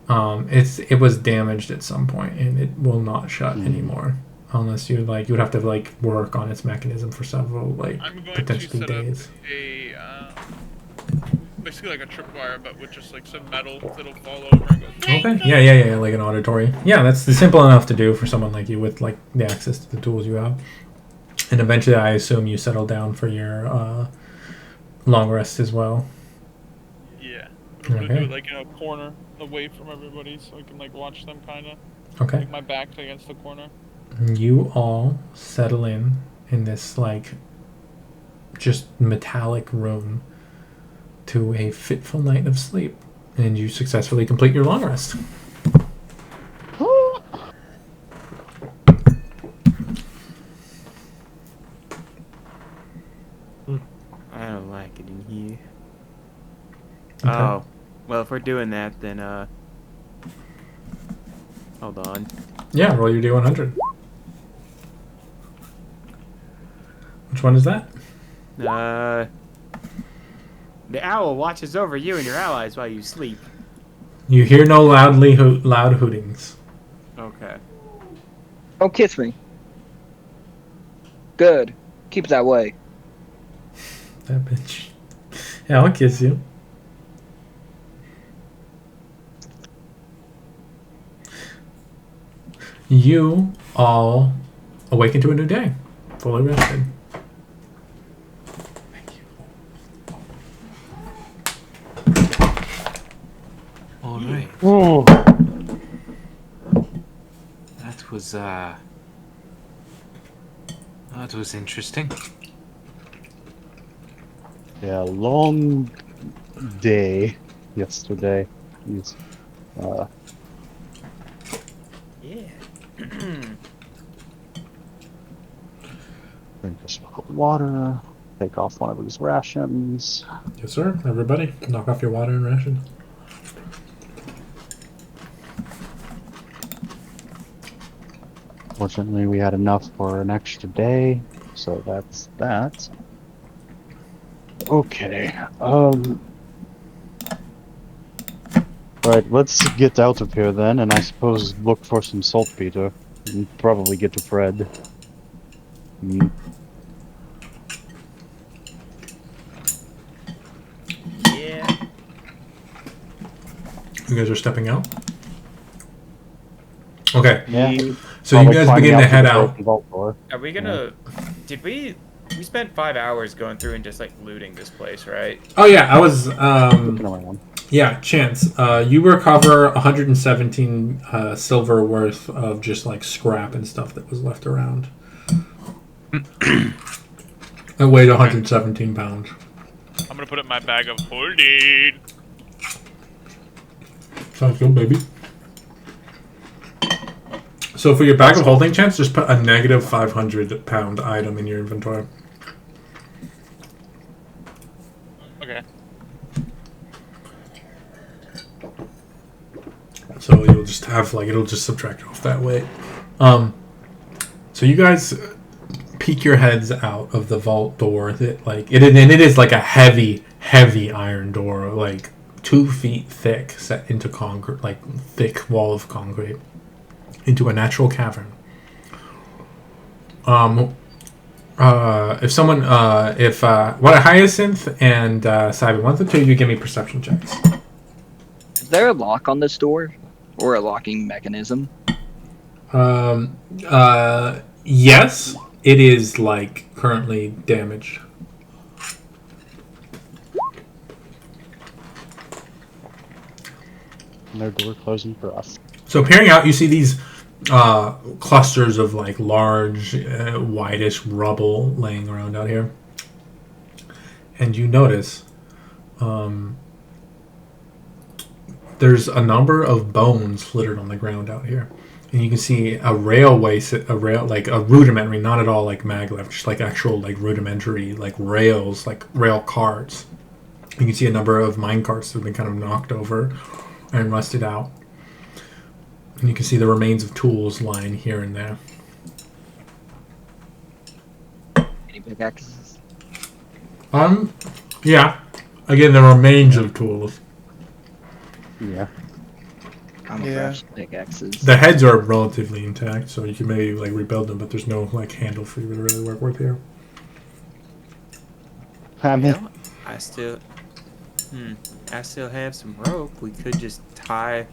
it was damaged at some point, and it will not shut anymore unless you like. You would have to like work on its mechanism for several like I'm going potentially to set days. up basically like a tripwire, but with just like some metal that'll fall over and go. Okay. Yeah. Like an auditory. Yeah, that's simple enough to do for someone like you with like the access to the tools you have. And eventually, I assume you settle down for your long rest as well. Yeah. I'm gonna Okay. do it like in a corner, away from everybody, so I can like watch them kind of. Okay. Like my back's against the corner. You all settle in this like just metallic room to a fitful night of sleep, and you successfully complete your long rest. I don't like it in here. Okay. Oh, well, if we're doing that, then hold on. Yeah, roll your D100. Which one is that? The owl watches over you and your allies while you sleep. You hear no loud hootings. Okay. Don't kiss me. Good. Keep it that way. That bitch. Yeah, I'll kiss you. You all awaken to a new day, fully rested. All right. Oh. That was interesting. Yeah, long day yesterday. Yes. Yeah. Drink a sip of water. Take off one of these rations. Yes, sir. Everybody, knock off your water and ration. Fortunately, we had enough for an extra day, so that's that. Okay. Right, let's get out of here then, and I suppose look for some saltpeter. And probably get to Fred. Yeah. You guys are stepping out? Okay. Yeah. So you guys begin to head out. Are we gonna... Did we spent 5 hours going through and just like looting this place, right? Oh yeah, I was yeah, Chance. You recover 117 silver worth of just like scrap and stuff that was left around. It weighed 117 pounds. I'm gonna put it in my bag of holding. Sounds good, baby. So for your bag of holding, Chance, just put a negative 500-pound item in your inventory. Okay. So you'll just have like it'll just subtract off that weight. So you guys peek your heads out of the vault door. That like it is like a heavy iron door, like 2 feet thick, set into concrete, like thick wall of concrete, into a natural cavern. If someone, what a Hyacinth and Simon, one of the two of you give me perception checks. Is there a lock on this door? Or a locking mechanism? Yes, it is like currently damaged. No door closing for us. So peering out, you see these clusters of like large, whitish rubble laying around out here, and you notice, there's a number of bones littered on the ground out here. And you can see a like a rudimentary, not at all like maglev, just like actual like rudimentary like rails, like rail cars. You can see a number of mine carts that have been kind of knocked over and rusted out. And you can see the remains of tools lying here and there. Any pickaxes? Yeah. Again, the remains of tools. Yeah. I'm Yeah. afraid pickaxes. The heads are relatively intact, so you can maybe like rebuild them, but there's no like handle for you to really work with here. I mean, Well, I still have some rope. We could just tie.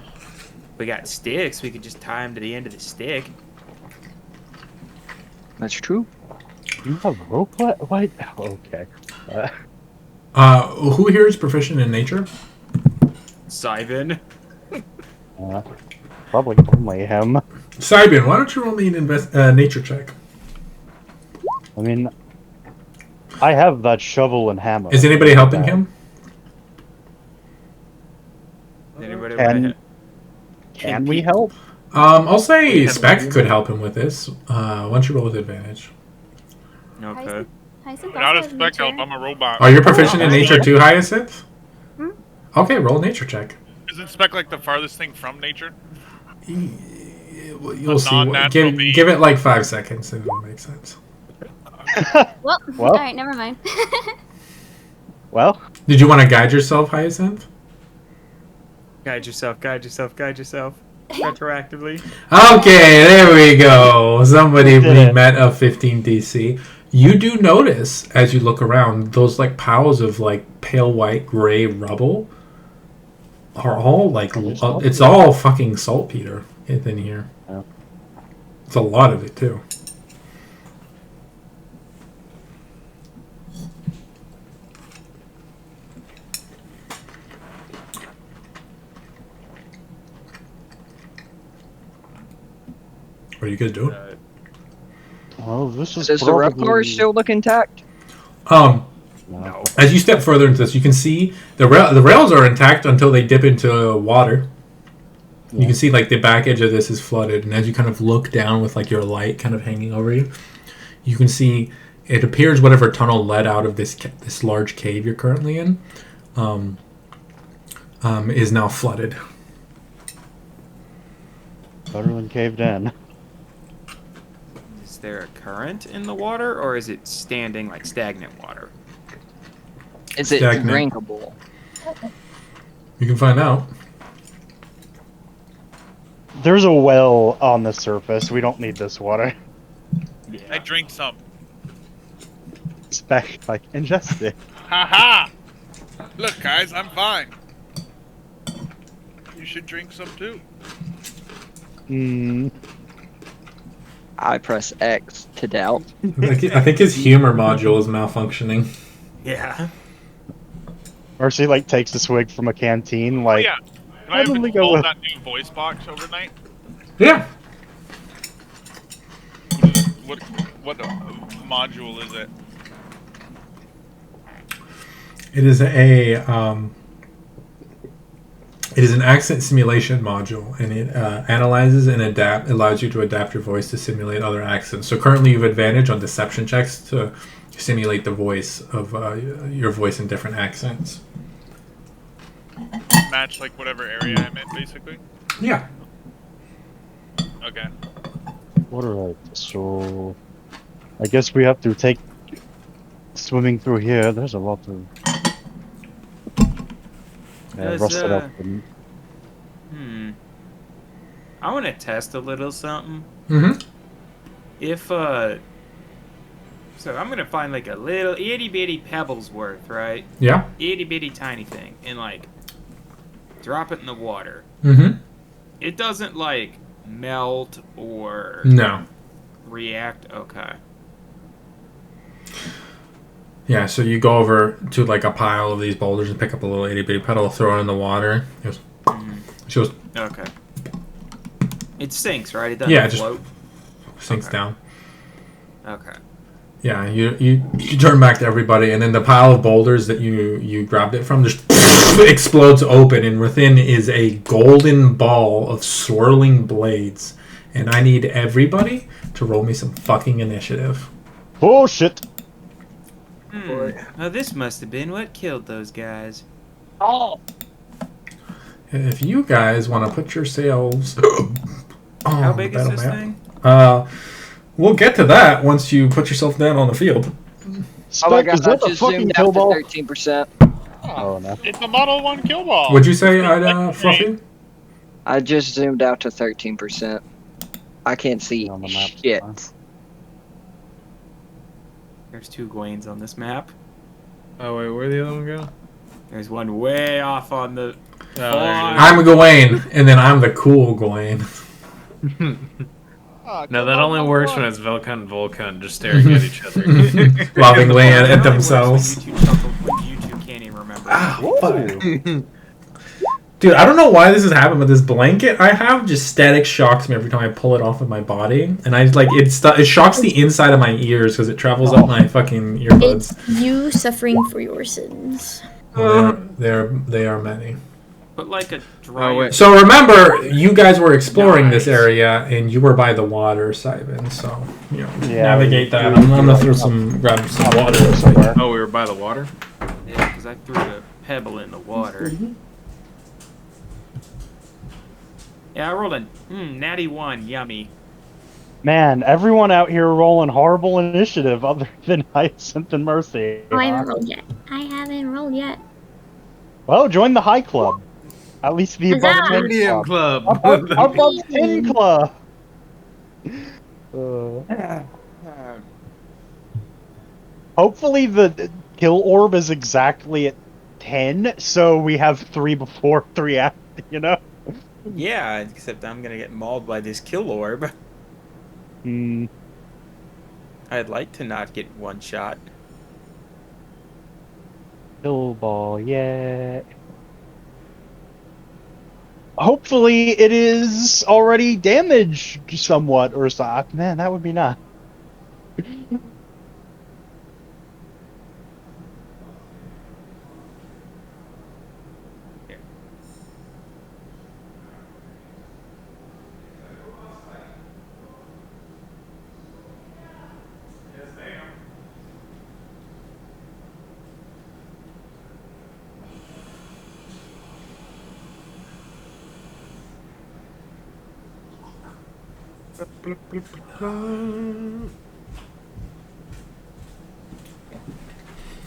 We got sticks. We could just tie them to the end of the stick. That's true. you have rope? What? Okay. Who here is proficient in nature? Simon. Probably only him. Cybin, why don't you roll me an nature check? I mean, I have that shovel and hammer. Is anybody helping him? Anybody Can we help? I'll say Spec could help him with this. Why don't you roll with advantage? Okay. Hyacinth Not a also has spec help, nature. I'm a robot. Are you proficient in nature too, Hyacinth? Okay, roll a nature check. Isn't spec like the farthest thing from nature? You'll see. Non-natural Give it like 5 seconds and it'll make sense. Well, Well. alright, never mind. Well, Did you want to guide yourself, Hyacinth? Guide yourself. Retroactively. Okay, there we go. Somebody We did it. met a 15 DC. You do notice as you look around those like piles of like pale white gray rubble are all like it's all fucking saltpeter in here. Yeah. It's a lot of it too. What are you guys doing? well, this is Does the rep car probably... still look intact? No. As you step further into this, you can see the rails are intact until they dip into water. You Yeah. can see like the back edge of this is flooded, and as you kind of look down with like your light kind of hanging over you, you can see it appears whatever tunnel led out of this large cave you're currently in is now flooded. Everyone caved in. Is there a current in the water, or is it standing like stagnant water? Is it Stagnant. drinkable? You can find out. There's a well on the surface. We don't need this water. I drink some. Spec, like, ingest it. Haha! Look, guys, I'm fine. You should drink some too. I press X to doubt. I think his humor module is malfunctioning. Yeah. Mercy, like, takes a swig from a canteen, like... Oh, yeah. Can I have Probably go installed with- that new voice box overnight? Yeah. What module is it? It is an accent simulation module, and it analyzes and allows you to adapt your voice to simulate other accents. So currently, you have advantage on deception checks to simulate the voice of your voice in different accents. Match like whatever area I'm in, basically. Yeah. Okay. Alright, so... I guess we have to take... Swimming through here, there's a lot of... Does, rusted up and... I want to test a little something. Mm-hmm. If, so I'm gonna find like a little itty bitty pebbles worth, right? Yeah. Itty bitty tiny thing, and like drop it in the water. Mm-hmm. It doesn't like melt or No. react. Okay. Yeah, so you go over to like a pile of these boulders and pick up a little itty bitty petal, throw it in the water. She goes, Okay. It sinks, right? It doesn't Yeah, it just float. sinks Okay. down. Okay. Yeah, you turn back to everybody, and then the pile of boulders that you grabbed it from just explodes open, and within is a golden ball of swirling blades. And I need everybody to roll me some fucking initiative. Oh shit! Now this must have been what killed those guys. Oh, If you guys want to put yourselves How on the big is battle this map, thing? we'll get to that once you put yourself down on the field. oh my Spec, god! is I that the just fucking zoomed kill out to ball? 13%. Oh no. It's a Model 1 kill ball. Would you say, Fluffy? I just zoomed out to 13%. I can't see On the map, shit. huh? There's 2 Gwains on this map. Oh wait, where'd the other one go? There's one way off on the. Oh, there it is. I'm Gawain, and then I'm the cool Gawain. No, that only works when it's Velka and Volkan just staring at each other. Lovingly It at only works themselves. When you two chuckle, when you two can't even remember. Dude, I don't know why this has happened, but this blanket I have just static shocks me every time I pull it off of my body, and I like it shocks the inside of my ears because it travels up my fucking earbuds. It's you suffering for your sins. Well, they are many. But like a dry. wait. So remember, you guys were exploring this Nice. area, and you were by the water, Simon. So Yeah, navigate that. I'm gonna grab some water somewhere. Oh, we were by the water? Yeah, because I threw a pebble in the water. Yeah, I rolled a natty 1. Yummy. Man, everyone out here rolling horrible initiative other than Hyacinth and Mercy. Oh, I haven't rolled yet. I haven't rolled yet. Well, join the high club. At least the above Huzzah! 10 Medium club. club. Above 10 club. Hopefully the kill orb is exactly at 10, so we have 3 before, 3 after, you know? Yeah, except I'm gonna get mauled by this kill orb. Hmm. I'd like to not get one shot. Kill ball, yeah. Hopefully it is already damaged somewhat or something. Man, that would be nice.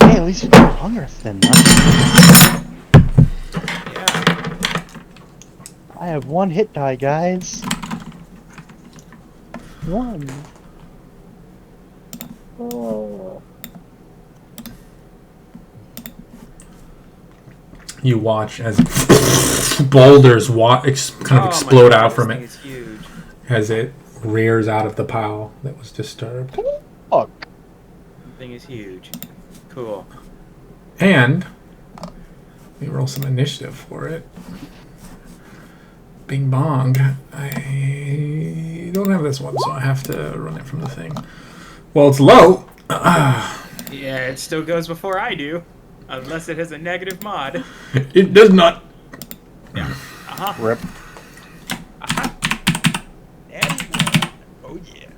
Hey, at least you got hunger thin. I have 1 hit die, guys. 1. Oh. You watch as boulders kind of explode out from it It's huge. as it rears out of the pile that was disturbed. Fuck. The thing is huge. Cool. And we roll some initiative for it. Bing bong. I don't have this one, so I have to run it from the thing. Well, it's low. Yeah, it still goes before I do. Unless it has a negative mod. It does not. Yeah. Rip. Oh yeah.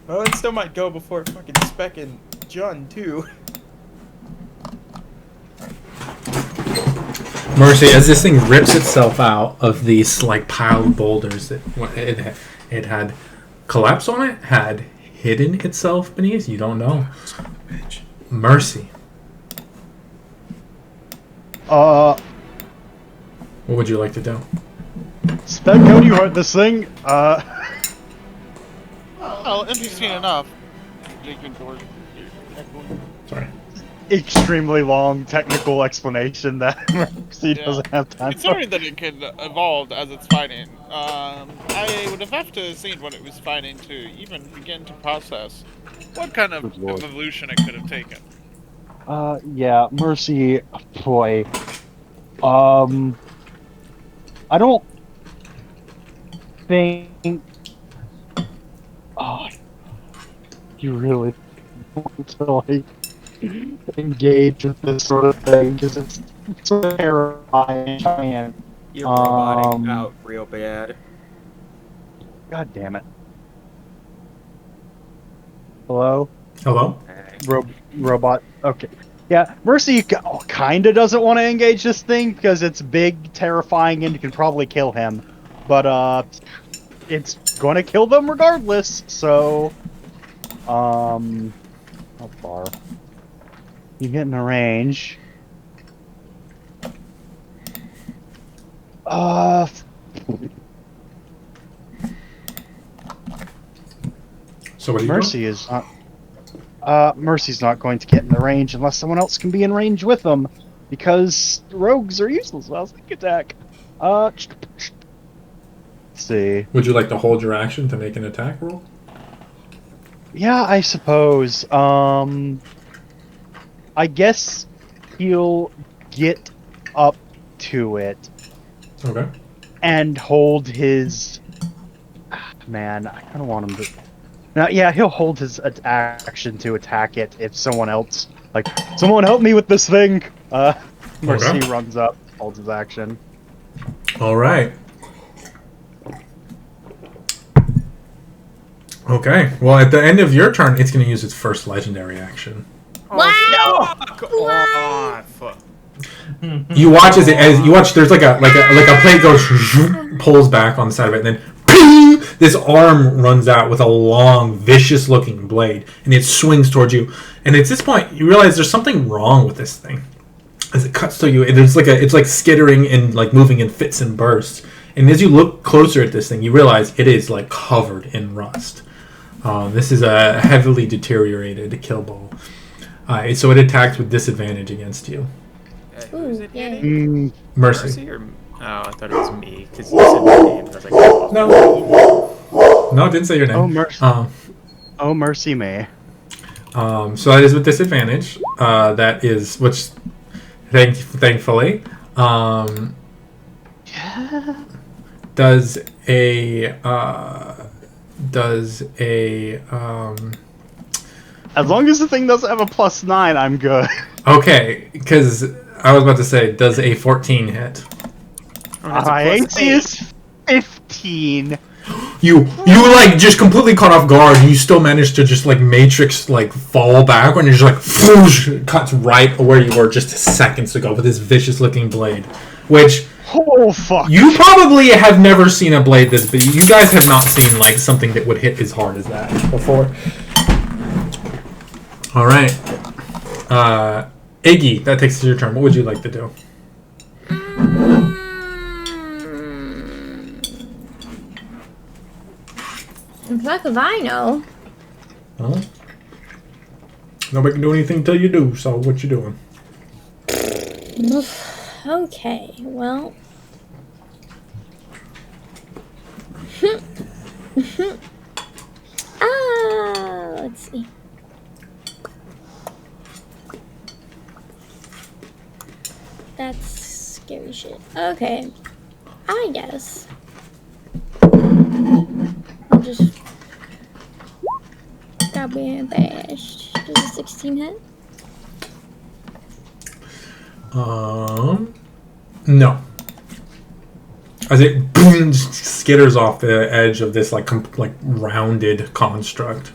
Well, it still might go before fucking Spec and John too. Mercy, as this thing rips itself out of these like piled boulders that it had collapsed on it, had hidden itself beneath, you don't know. Mercy. Uh, What would you like to do? Spec, how do you hurt this thing? Well, interesting enough. Sorry. Extremely long technical explanation that Mercy doesn't have time for. Considering that it can evolve as it's fighting, I would have to see what it was fighting to even begin to process what kind of Good lord. evolution it could have taken. Yeah, Mercy, boy. I don't think. Oh, you really want to like engage with this sort of thing because it's sort of terrifying. You're roboting out real bad. God damn it. Hello? Hello? Robot. Okay. Yeah, Mercy kind of doesn't want to engage this thing because it's big, terrifying, and you can probably kill him. But, it's going to kill them regardless, so... How far? You get in the range. So what are you Mercy doing? is not... Mercy's not going to get in the range unless someone else can be in range with them, because rogues are useless without sneak attack. Let's see. Would you like to hold your action to make an attack roll? Yeah, I suppose. I guess he'll get up to it. Okay. And hold his... Man, I kind of want him to... Now, yeah, he'll hold his action to attack it if someone else... Like, someone help me with this thing! Mercy runs up, holds his action. Alright. Okay, well, at the end of your turn, it's going to use its first legendary action. Wow! Oh, fuck. You watch as there's like a plate goes pulls back on the side of it, and then ping, this arm runs out with a long, vicious looking blade, and it swings towards you. And at this point, you realize there's something wrong with this thing. As it cuts to you, and it's like skittering and like moving in fits and bursts. And as you look closer at this thing, you realize it is like covered in rust. This is a heavily deteriorated kill ball. So it attacks with disadvantage against you. Who's it hitting? Mercy. Or... Oh, I thought it was me, because you said my name, and I was like, oh. No, it didn't say your name. Oh, Mercy. Oh, Mercy me. So that is with disadvantage. That is, which, thankfully, does a as long as the thing doesn't have a +9, I'm good. Okay, because I was about to say, does a 14 hit? My AC is 15. You like just completely caught off guard, and you still managed to just like matrix like fall back, and you're just like whoosh, cuts right where you were just seconds ago with this vicious looking blade, which oh fuck, you probably have never seen a blade this big. You guys have not seen like something that would hit as hard as that before. All right, Iggy, that takes your turn. What would you like to do? Fuck if I know. Huh? Nobody can do anything till you do, so what you doing? Okay, well. Let's see. That's scary shit. Okay. I guess. I'll just grab and bash. Does a 16 hit? No. As it boom, skitters off the edge of this like rounded construct.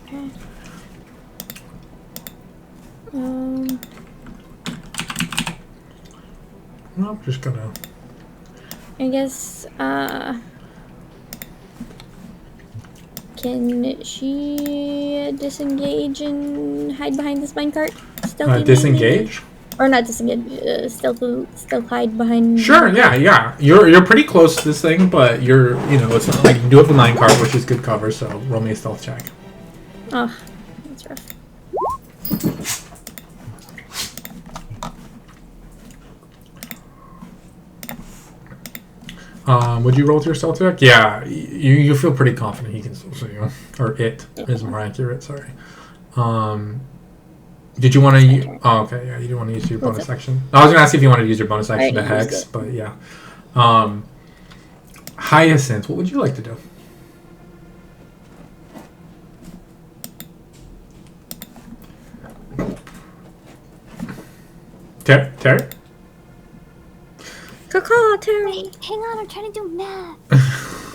Okay. I'm just gonna. I guess. Can she disengage and hide behind this minecart? Disengage? Or not disengage, stealth hide behind... Sure, yeah. You're pretty close to this thing, but it's not like you can do it with minecart, which is good cover, so roll me a stealth check. Oh, that's rough. Would you roll with your stealth check? Yeah, you feel pretty confident he can still see you. Or it is more accurate, sorry. Did you want to... Oh, okay, yeah, you didn't want to use your bonus action. I was going to ask if you wanted to use your bonus action to hex, but yeah. Hyacinth, what would you like to do? Terry? Terry. Wait, hang on, I'm trying to do math.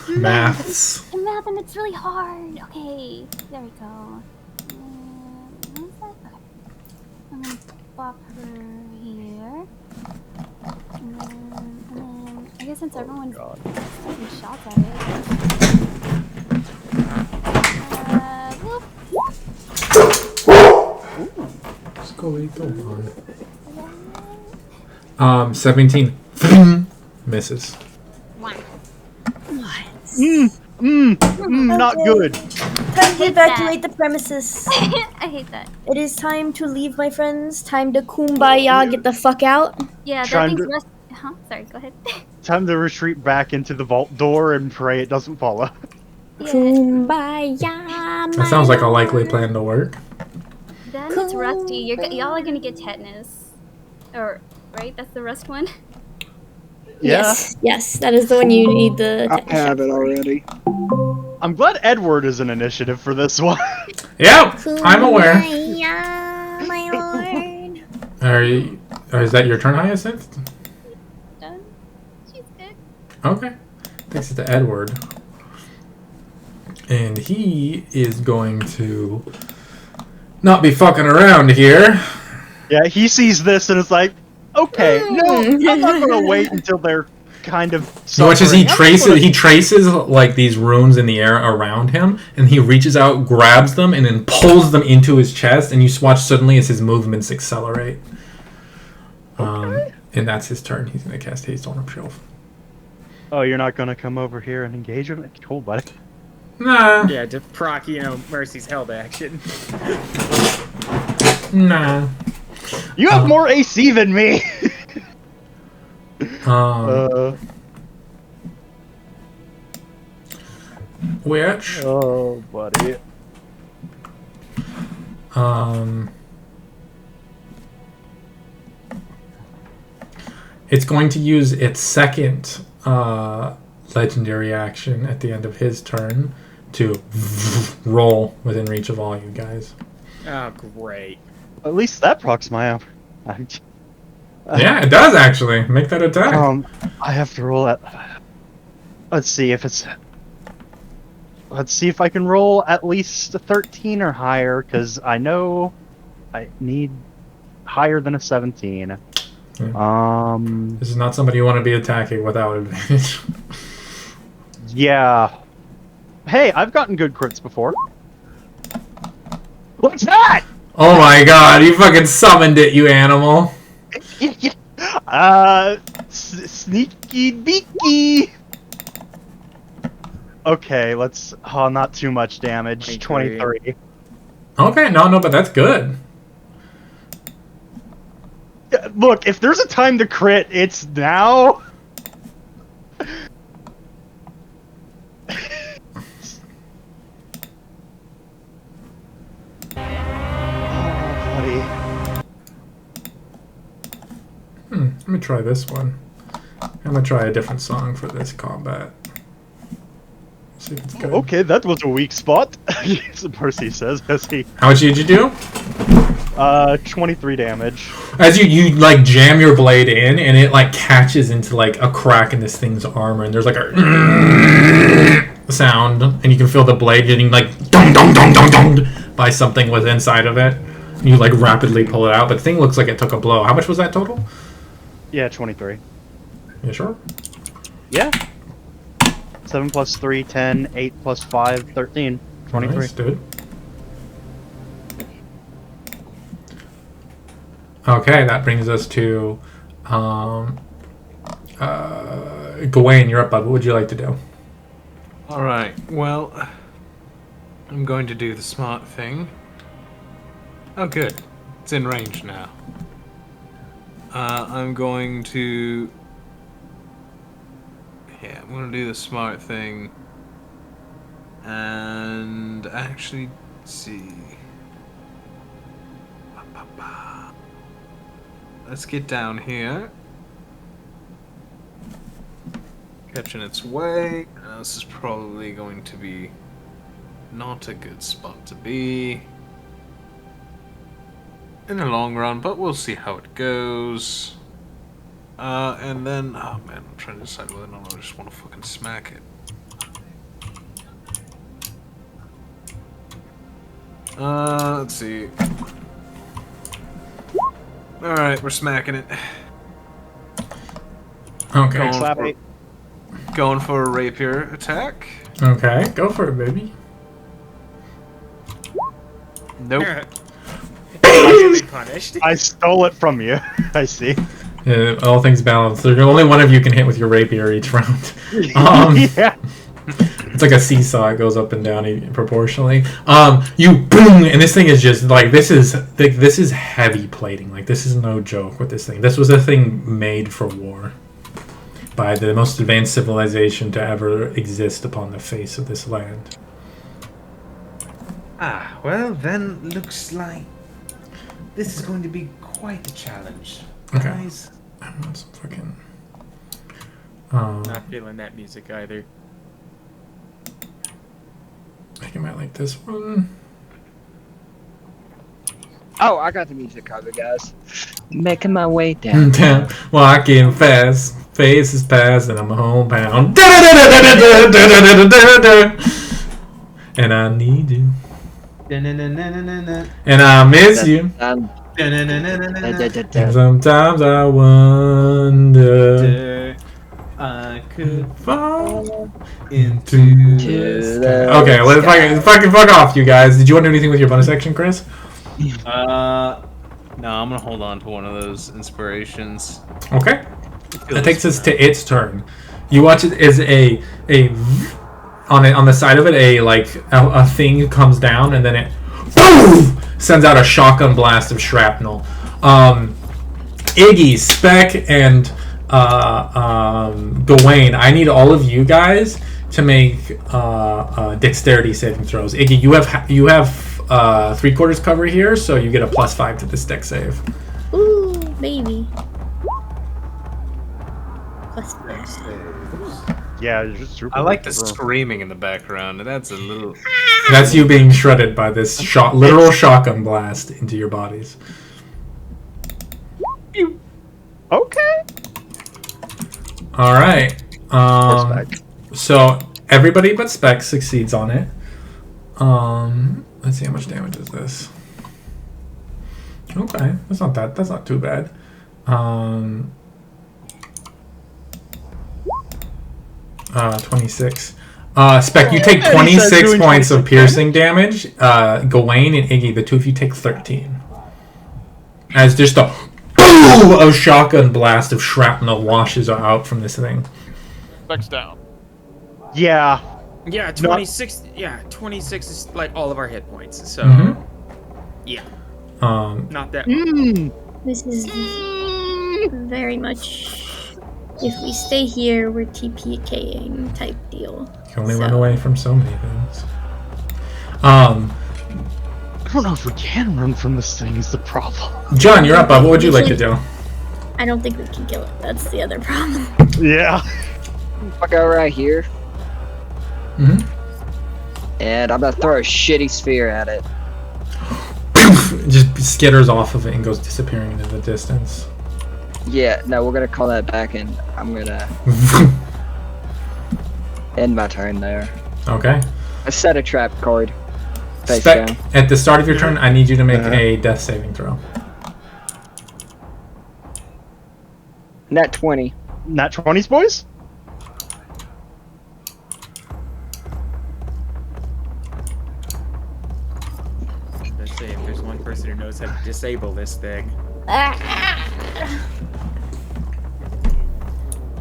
Maths. Math and it's really hard. Okay, there we go. What is that? Okay. I'm gonna plop her here. And then I guess since everyone's taking shots at it. Let's go on. 17. Misses. What? Not good. Time to evacuate the premises. I hate that. It is time to leave, my friends. Time to kumbaya, get the fuck out. Yeah, that Trying thing's to- rest. Huh? Sorry, go ahead. Time to retreat back into the vault door and pray it doesn't follow. Kumbaya. That sounds like a likely plan to work. Then it's rusty. Y'all are gonna get tetanus. Or, right? That's the rust one? Yeah. Yes, that is the one you need the. I have it already. I'm glad Edward is an initiative for this one. Yep, I'm aware. Kumbaya, my lord. Or is that your turn, Hyacinth? Done. She's good. Okay. Takes it to Edward. And he is going to not be fucking around here. Yeah, he sees this and is like, okay, no, I'm not gonna wait until they're kind of You watch as he suffering. traces like these runes in the air around him, and he reaches out, grabs them, and then pulls them into his chest, and you watch suddenly as his movements accelerate. And that's his turn. He's gonna cast Haste on himself. Oh, you're not gonna come over here and engage him? Cool, buddy. Nah. Yeah, to proc, Mercy's held action. Nah. You have more AC than me! Which? Oh, buddy. It's going to use its second legendary action at the end of his turn to roll within reach of all you guys. Oh, great. At least that procs my arm. Yeah, it does actually. Make that attack. I have to roll at. Let's see if it's. Let's see if I can roll at least a 13 or higher, because I know I need higher than a 17. This is not somebody you want to be attacking without advantage. Yeah. Hey, I've gotten good crits before. What's that? Oh my god, you fucking summoned it, you animal. Sneaky beaky. Okay, let's. Oh, not too much damage. 23. Okay, no, but that's good. Look, if there's a time to crit, it's now. Let me try this one. I'm gonna try a different song for this combat. See if it's good. Okay, that was a weak spot. Percy says as he. How much did you do? 23 damage. As you like jam your blade in, and it like catches into like a crack in this thing's armor, and there's like a sound, and you can feel the blade getting like dong dong dong dong dong by something was inside of it. You like rapidly pull it out, but the thing looks like it took a blow. How much was that total? Yeah, 23. You sure? Yeah. 7 plus 3, 10, 8 plus 5, 13. 23. Nice, dude. Okay, that brings us to Gawain, you're up, bud. What would you like to do? Alright, well, I'm going to do the smart thing. Oh, good. It's in range now. I'm going to... Yeah, I'm going to do the smart thing. And actually, let's see... Let's get down here. catching its way. This is probably going to be not a good spot to be in the long run, but we'll see how it goes. And then, oh man, I'm trying to decide whether or not I just want to fucking smack it. Let's see. Alright, we're smacking it. Okay. Going for a rapier attack. Okay, go for it, baby. Nope. Punished. I stole it from you. I see. All things balanced. There's only one of you can hit with your rapier each round. Yeah. It's like a seesaw. It goes up and down proportionally. You boom, and this thing is just like this is heavy plating. Like this is no joke with this thing. This was a thing made for war by the most advanced civilization to ever exist upon the face of this land. Ah, well then, looks like this is going to be quite a challenge, guys. I want some fucking. Not feeling that music either. I think I might like this one. Oh, I got the music covered, guys. Making my way down. Walking fast, faces past, and I'm homebound. And I need you. And I miss you. And sometimes I wonder I could fall into this. Okay, let's fucking fuck off, you guys. Did you want to do anything with your bonus action, Chris? No, I'm gonna hold on to one of those inspirations. Okay. That takes us to its turn. You watch it as on the side of it, a thing comes down, and then it boom, sends out a shotgun blast of shrapnel. Iggy, Spec, and Gawain, I need all of you guys to make dexterity saving throws. Iggy, you have 3/4 cover here, so you get a +5 to this dex save. Ooh, baby. +5. Yeah, it's just super. I like the screaming in the background. That's a little. That's you being shredded by this literal shotgun blast into your bodies. Okay. All right. So everybody but Spec succeeds on it. Let's see how much damage is this. Okay, that's not too bad. 26. Spec, you take 26 points of piercing damage. Gawain and Iggy, the two of you take 13. As just a boom of shotgun blast of shrapnel washes out from this thing. Spec's down. Yeah. Yeah, 26. Yeah, 26 is like all of our hit points. So, yeah. Not that. This is very much. If we stay here, we're TPKing type deal. You can only run away from so many things. I don't know if we can run from this thing is the problem. John, you're up. What would you like to do? I don't think we can kill it. That's the other problem. Yeah. I'll go right here. Mm-hmm. And I'm gonna throw a shitty sphere at it. It just skitters off of it and goes disappearing into the distance. Yeah, no, we're gonna call that back, and I'm gonna end my turn there. Okay. I set a trap card. Face Spec, down. at the start of your turn, I need you to make a death saving throw. Nat 20. Nat 20s, boys? Let's see if there's one person who knows how to disable this thing.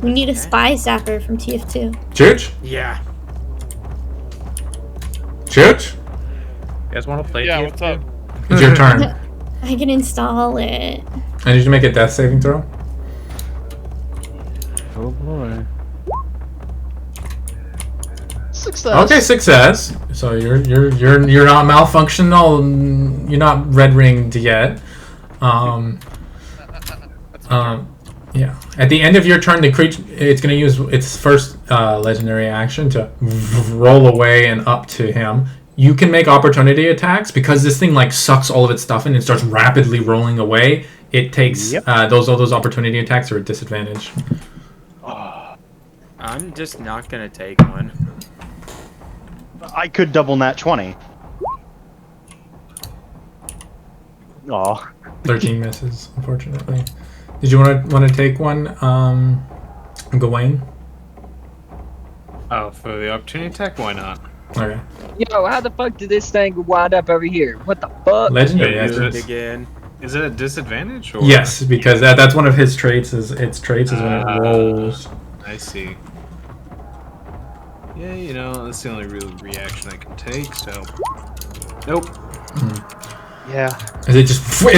We need a spy zapper from TF2. Chooch? Yeah. Chooch? You guys want to play? Yeah, TF2? what's up? It's your turn. I can install it. I need you to make a death saving throw. Oh boy. Success. Okay, success. So you're not malfunctional. You're not red ringed yet. Yeah. At the end of your turn, the creature it's going to use its first legendary action to roll away and up to him. You can make opportunity attacks because this thing like sucks all of its stuff in and starts rapidly rolling away. It takes all those opportunity attacks are a disadvantage. I'm just not gonna take one. I could double nat 20. Aw. 13 misses, unfortunately. Did you want to take one, Gawain? Oh, for the opportunity attack? Why not? Okay. Yo, how the fuck did this thing wind up over here? What the fuck? Legendary. Again. Is it a disadvantage? Or? Yes, because that's one of his traits. Its traits is when it rolls. I see. Yeah, you know, that's the only real reaction I can take, so... Nope. Yeah. As it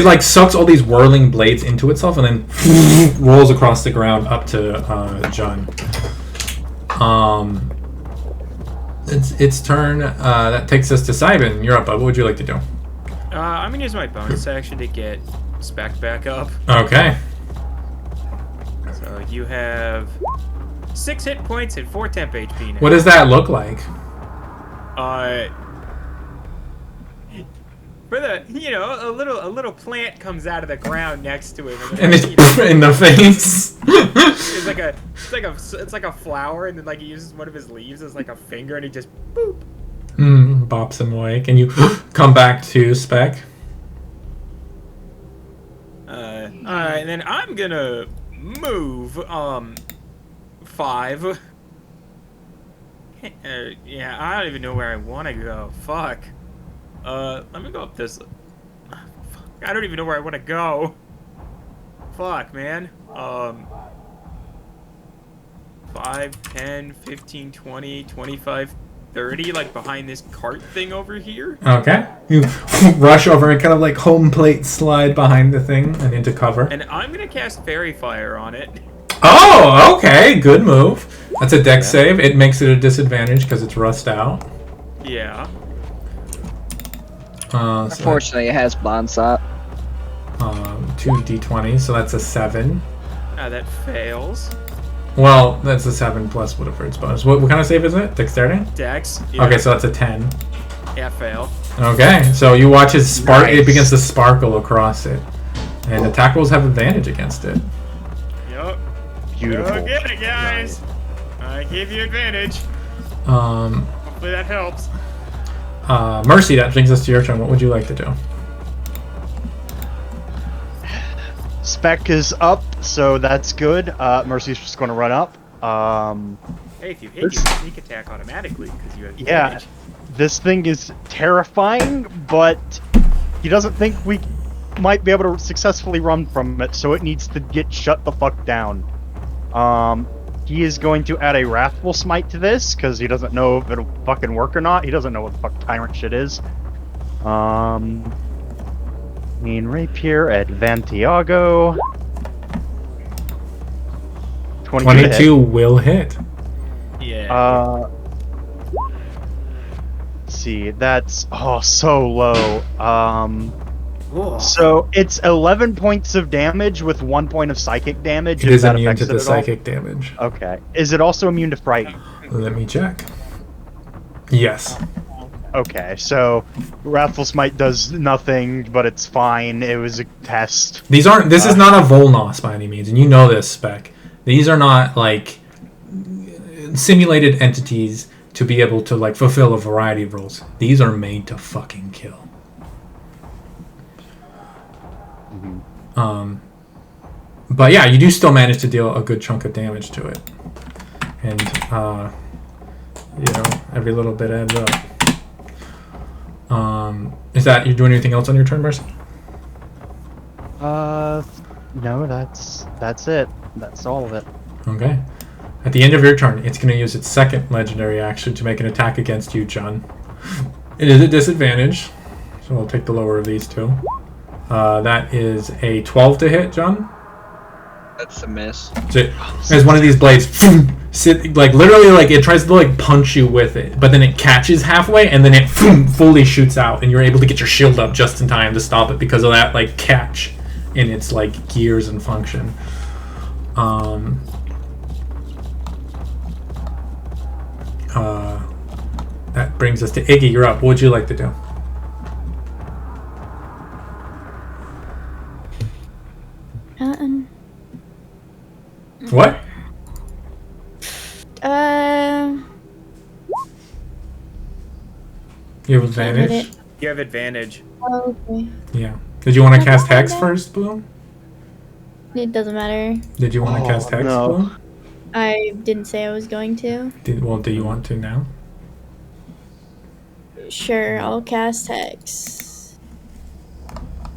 like sucks all these whirling blades into itself and then rolls across the ground up to John. It's turn. That takes us to Simon. You're up, bud. What would you like to do? I'm gonna use my bonus action to get Spec back up. Okay. So you have 6 hit points and 4 temp HP now. What does that look like? For the a little plant comes out of the ground next to him, And it's in the face. it's like a flower, and then like he uses one of his leaves as like a finger, and he just boop. Bops him awake, and you come back to Spec. Alright, and then I'm gonna move 5. Yeah, I don't even know where I want to go. Fuck. Let me go up this. I don't even know where I want to go. Fuck, man. 5, 10, 15, 20, 25, 30, like behind this cart thing over here. Okay. You rush over and kind of like home plate slide behind the thing and into cover. And I'm gonna cast Fairy Fire on it. Oh, okay. Good move. That's a dex save. It makes it a disadvantage because it's rust out. Yeah. Unfortunately, it has blind sight. 2 d20, so that's a 7. That fails. Well, that's a 7 plus whatever its bonus. What kind of save is it? Dexterity? Dex. Yeah. Okay, so that's a 10. Yeah, fail. Okay, so you watch it spark. Nice. It begins to sparkle across it, and attack rolls have advantage against it. Yup. Beautiful. Go get it, guys. I gave you advantage. Hopefully that helps. Mercy, that brings us to your turn. What would you like to do? Spec is up, so that's good. Mercy's just going to run up. Hey, if you hit, you sneak attack automatically because you have advantage. This thing is terrifying, but he doesn't think we might be able to successfully run from it, so it needs to get shut the fuck down. He is going to add a Wrathful Smite to this, because he doesn't know if it'll fucking work or not. He doesn't know what the fuck Tyrant shit is. Mean Rapier at Vantiago. 22 will hit. Yeah. Let's see, that's so low. So it's 11 points of damage with 1 point of psychic damage. It is immune to the psychic damage. Okay. Is it also immune to frighten? Let me check. Yes. Okay, so Wrathful Smite does nothing, but it's fine. It was a test. These aren't. This is not a Volnos by any means, and you know this, Spec. These are not like simulated entities to be able to like fulfill a variety of roles. These are made to fucking kill. But yeah, you do still manage to deal a good chunk of damage to it, and every little bit adds up. Is that you doing anything else on your turn, Mercy? No, that's it. That's all of it. Okay. At the end of your turn, it's going to use its second legendary action to make an attack against you, John. It is a disadvantage, so we'll take the lower of these two. That is a 12 to hit, John. That's a miss. So as one of these blades, literally, like it tries to like punch you with it, but then it catches halfway, and then it fully shoots out, and you're able to get your shield up just in time to stop it because of that like catch in its like gears and function. Um, that brings us to Iggy. You're up. What would you like to do? What? You have advantage? You have advantage. Oh, okay. Yeah. Did you want to cast Hex first, Bloom? It doesn't matter. Did you want to cast Hex, Bloom? I didn't say I was going to. Do you want to now? Sure, I'll cast Hex.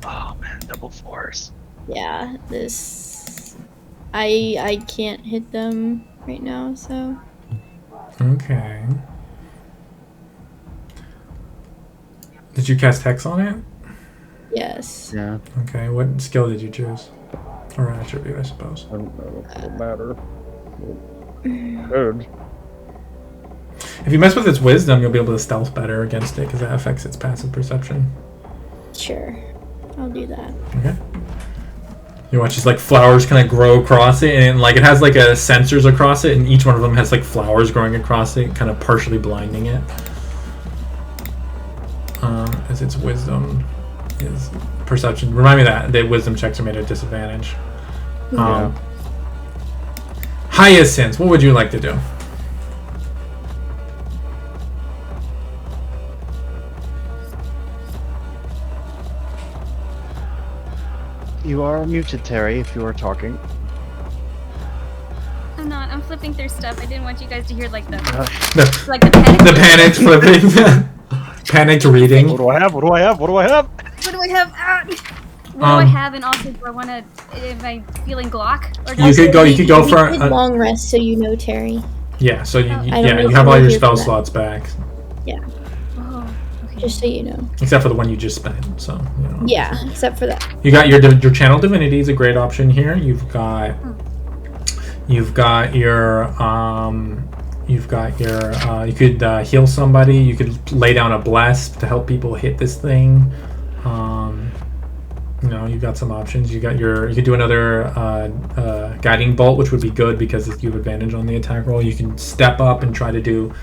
Oh man, double force. Yeah, this... I can't hit them right now, so... Okay. Did you cast Hex on it? Yes. Yeah. Okay, what skill did you choose? Or attribute, I suppose. I don't know. It doesn't matter. Good. If you mess with its wisdom, you'll be able to stealth better against it because that affects its passive perception. Sure. I'll do that. Okay. You watch just like flowers kind of grow across it, and like it has like a sensors across it, and each one of them has like flowers growing across it, kind of partially blinding it. As its wisdom is perception. Remind me that the wisdom checks are made at disadvantage. Hyacinth, what would you like to do? You are muted, Terry, if you are talking. I'm not. I'm flipping through stuff. I didn't want you guys to hear like the The panic. The panic flipping. Panicked reading. What do I have? What do I have? What do I have? What do I have? What do I have? And also, do I want to? Am I feeling Glock? Or You could go. You could go for a long rest, so you know, Terry. Yeah. So you you have all your spell slots back. Yeah. Oh, okay. Just so you know. Except for the one you just spent. So. You know. Yeah, except for that. You got your channel divinity is a great option here. You've got your you could heal somebody. You could lay down a bless to help people hit this thing. You know, you've got some options. You could do another guiding bolt, which would be good because you have advantage on the attack roll. You can step up and try to do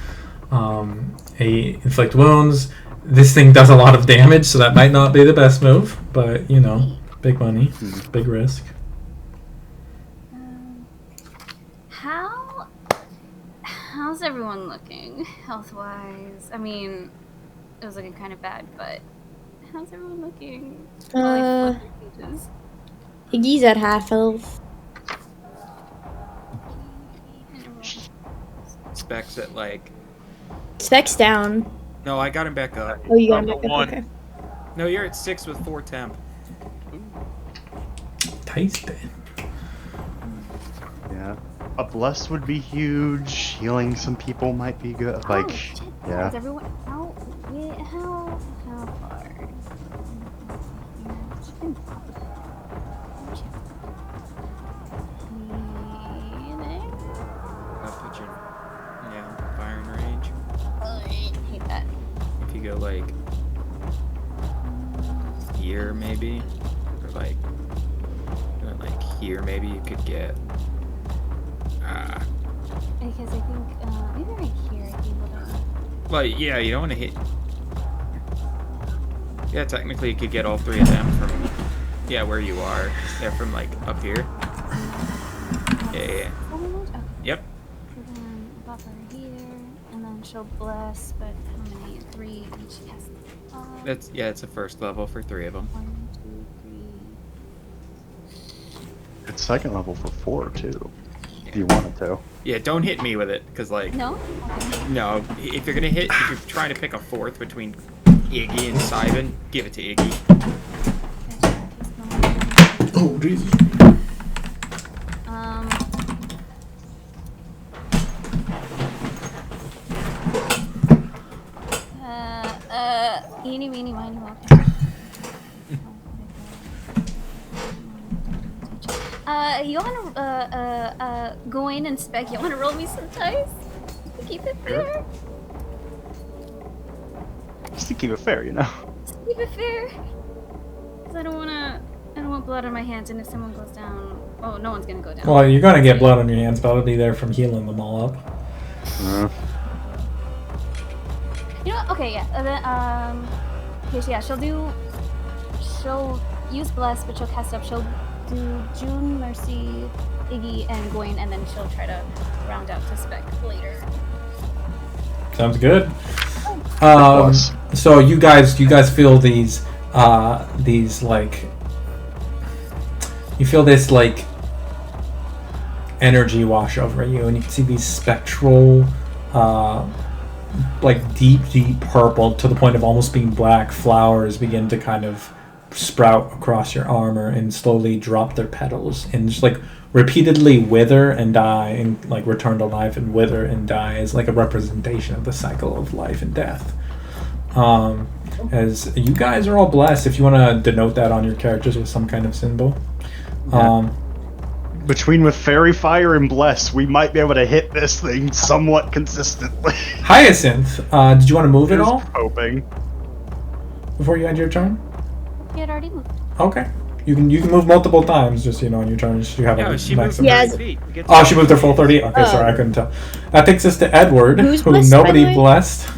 a inflict wounds. This thing does a lot of damage, so that might not be the best move, but you know, big money, big risk. How's everyone looking health-wise? I mean, it was looking kind of bad, but how's everyone looking? Iggy's at half health. Specs at like. Specs down. No, I got him back up. Oh, you got him back up. Okay. No, you're at 6 with 4 temp. Tasty. Yeah. A bless would be huge. Healing some people might be good. Like, yeah. Is everyone how far? I'll put you in firing range. I hate that. If you go like here maybe, or like here maybe you could get because I think maybe right here I'd be able to. Well, yeah, you don't want to hit. Yeah, technically you could get all 3 of them from where you are. They're from like up here. Yeah. Okay. Yep. So then buffer here, and then she'll bless, but how many? 3 each. Yes. It's a first level for 3 of them. 1, 2, 3. It's second level for 4 too. If you wanted to. Yeah, don't hit me with it, cause like. No. Okay. No, if you're gonna hit, if you're trying to pick a 4th between Iggy and Simon, give it to Iggy. Oh Jesus. Eeny, meeny, miny, moe. You wanna go in and spec? You wanna roll me some dice to keep it fair? Just to keep it fair, you know. Just keep it fair. Cause I don't wanna I don't want blood on my hands, and if someone goes down, oh, no one's gonna go down. Well, you're gonna get blood on your hands, but I'll be there from healing them all up. You know what? Okay, yeah. Okay, so yeah, she'll use Bless, but she'll cast up. She'll do June, Mercy, Iggy, and Gwen, and then she'll try to round out to Spec later. Sounds good. So you guys feel these like, you feel this like energy wash over you, and you can see these spectral, like deep purple to the point of almost being black flowers begin to kind of sprout across your armor and slowly drop their petals and just like repeatedly wither and die and like return to life and wither and die as like a representation of the cycle of life and death. As you guys are all blessed, if you want to denote that on your characters with some kind of symbol. Between with Fairy Fire and Bless, we might be able to hit this thing somewhat consistently. Hyacinth, did you want to move at all Hoping. before you end your turn? He had already moved. Okay. You can move multiple times, just on your turn. You have No, a she moved maximum. 30 feet. We get Oh, to- she moved her full 30? Okay, sorry, I couldn't tell. That takes us to Edward, Who's who blessed, by nobody the way? blessed.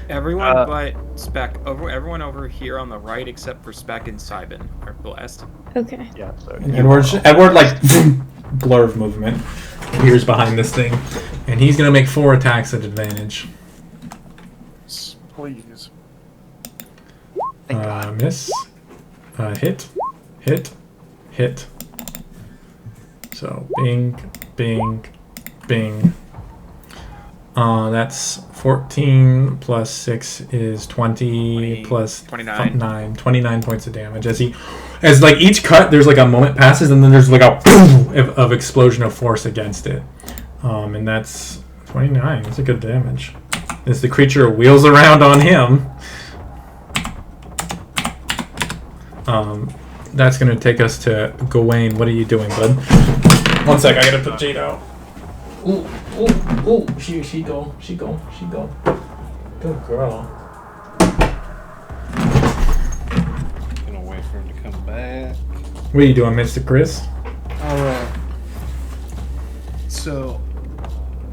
Everyone but Spec. Everyone over here on the right, except for Spec and Cybin, are blessed. Okay. Yeah, so And Edward like blur of movement appears behind this thing, and he's gonna make 4 attacks at advantage. Please. Miss, hit. So bing, bing, bing. That's 14 plus 6 is 20 plus 29. 29 points of damage. As like each cut, there's like a moment passes, and then there's like a boom of explosion of force against it. And that's 29. That's a good damage. As the creature wheels around on him. That's gonna take us to Gawain. What are you doing, bud? One sec, I gotta put Jade out. Ooh. She go. Good girl. Gonna wait for him to come back. What are you doing, Mr. Chris? Alright. So,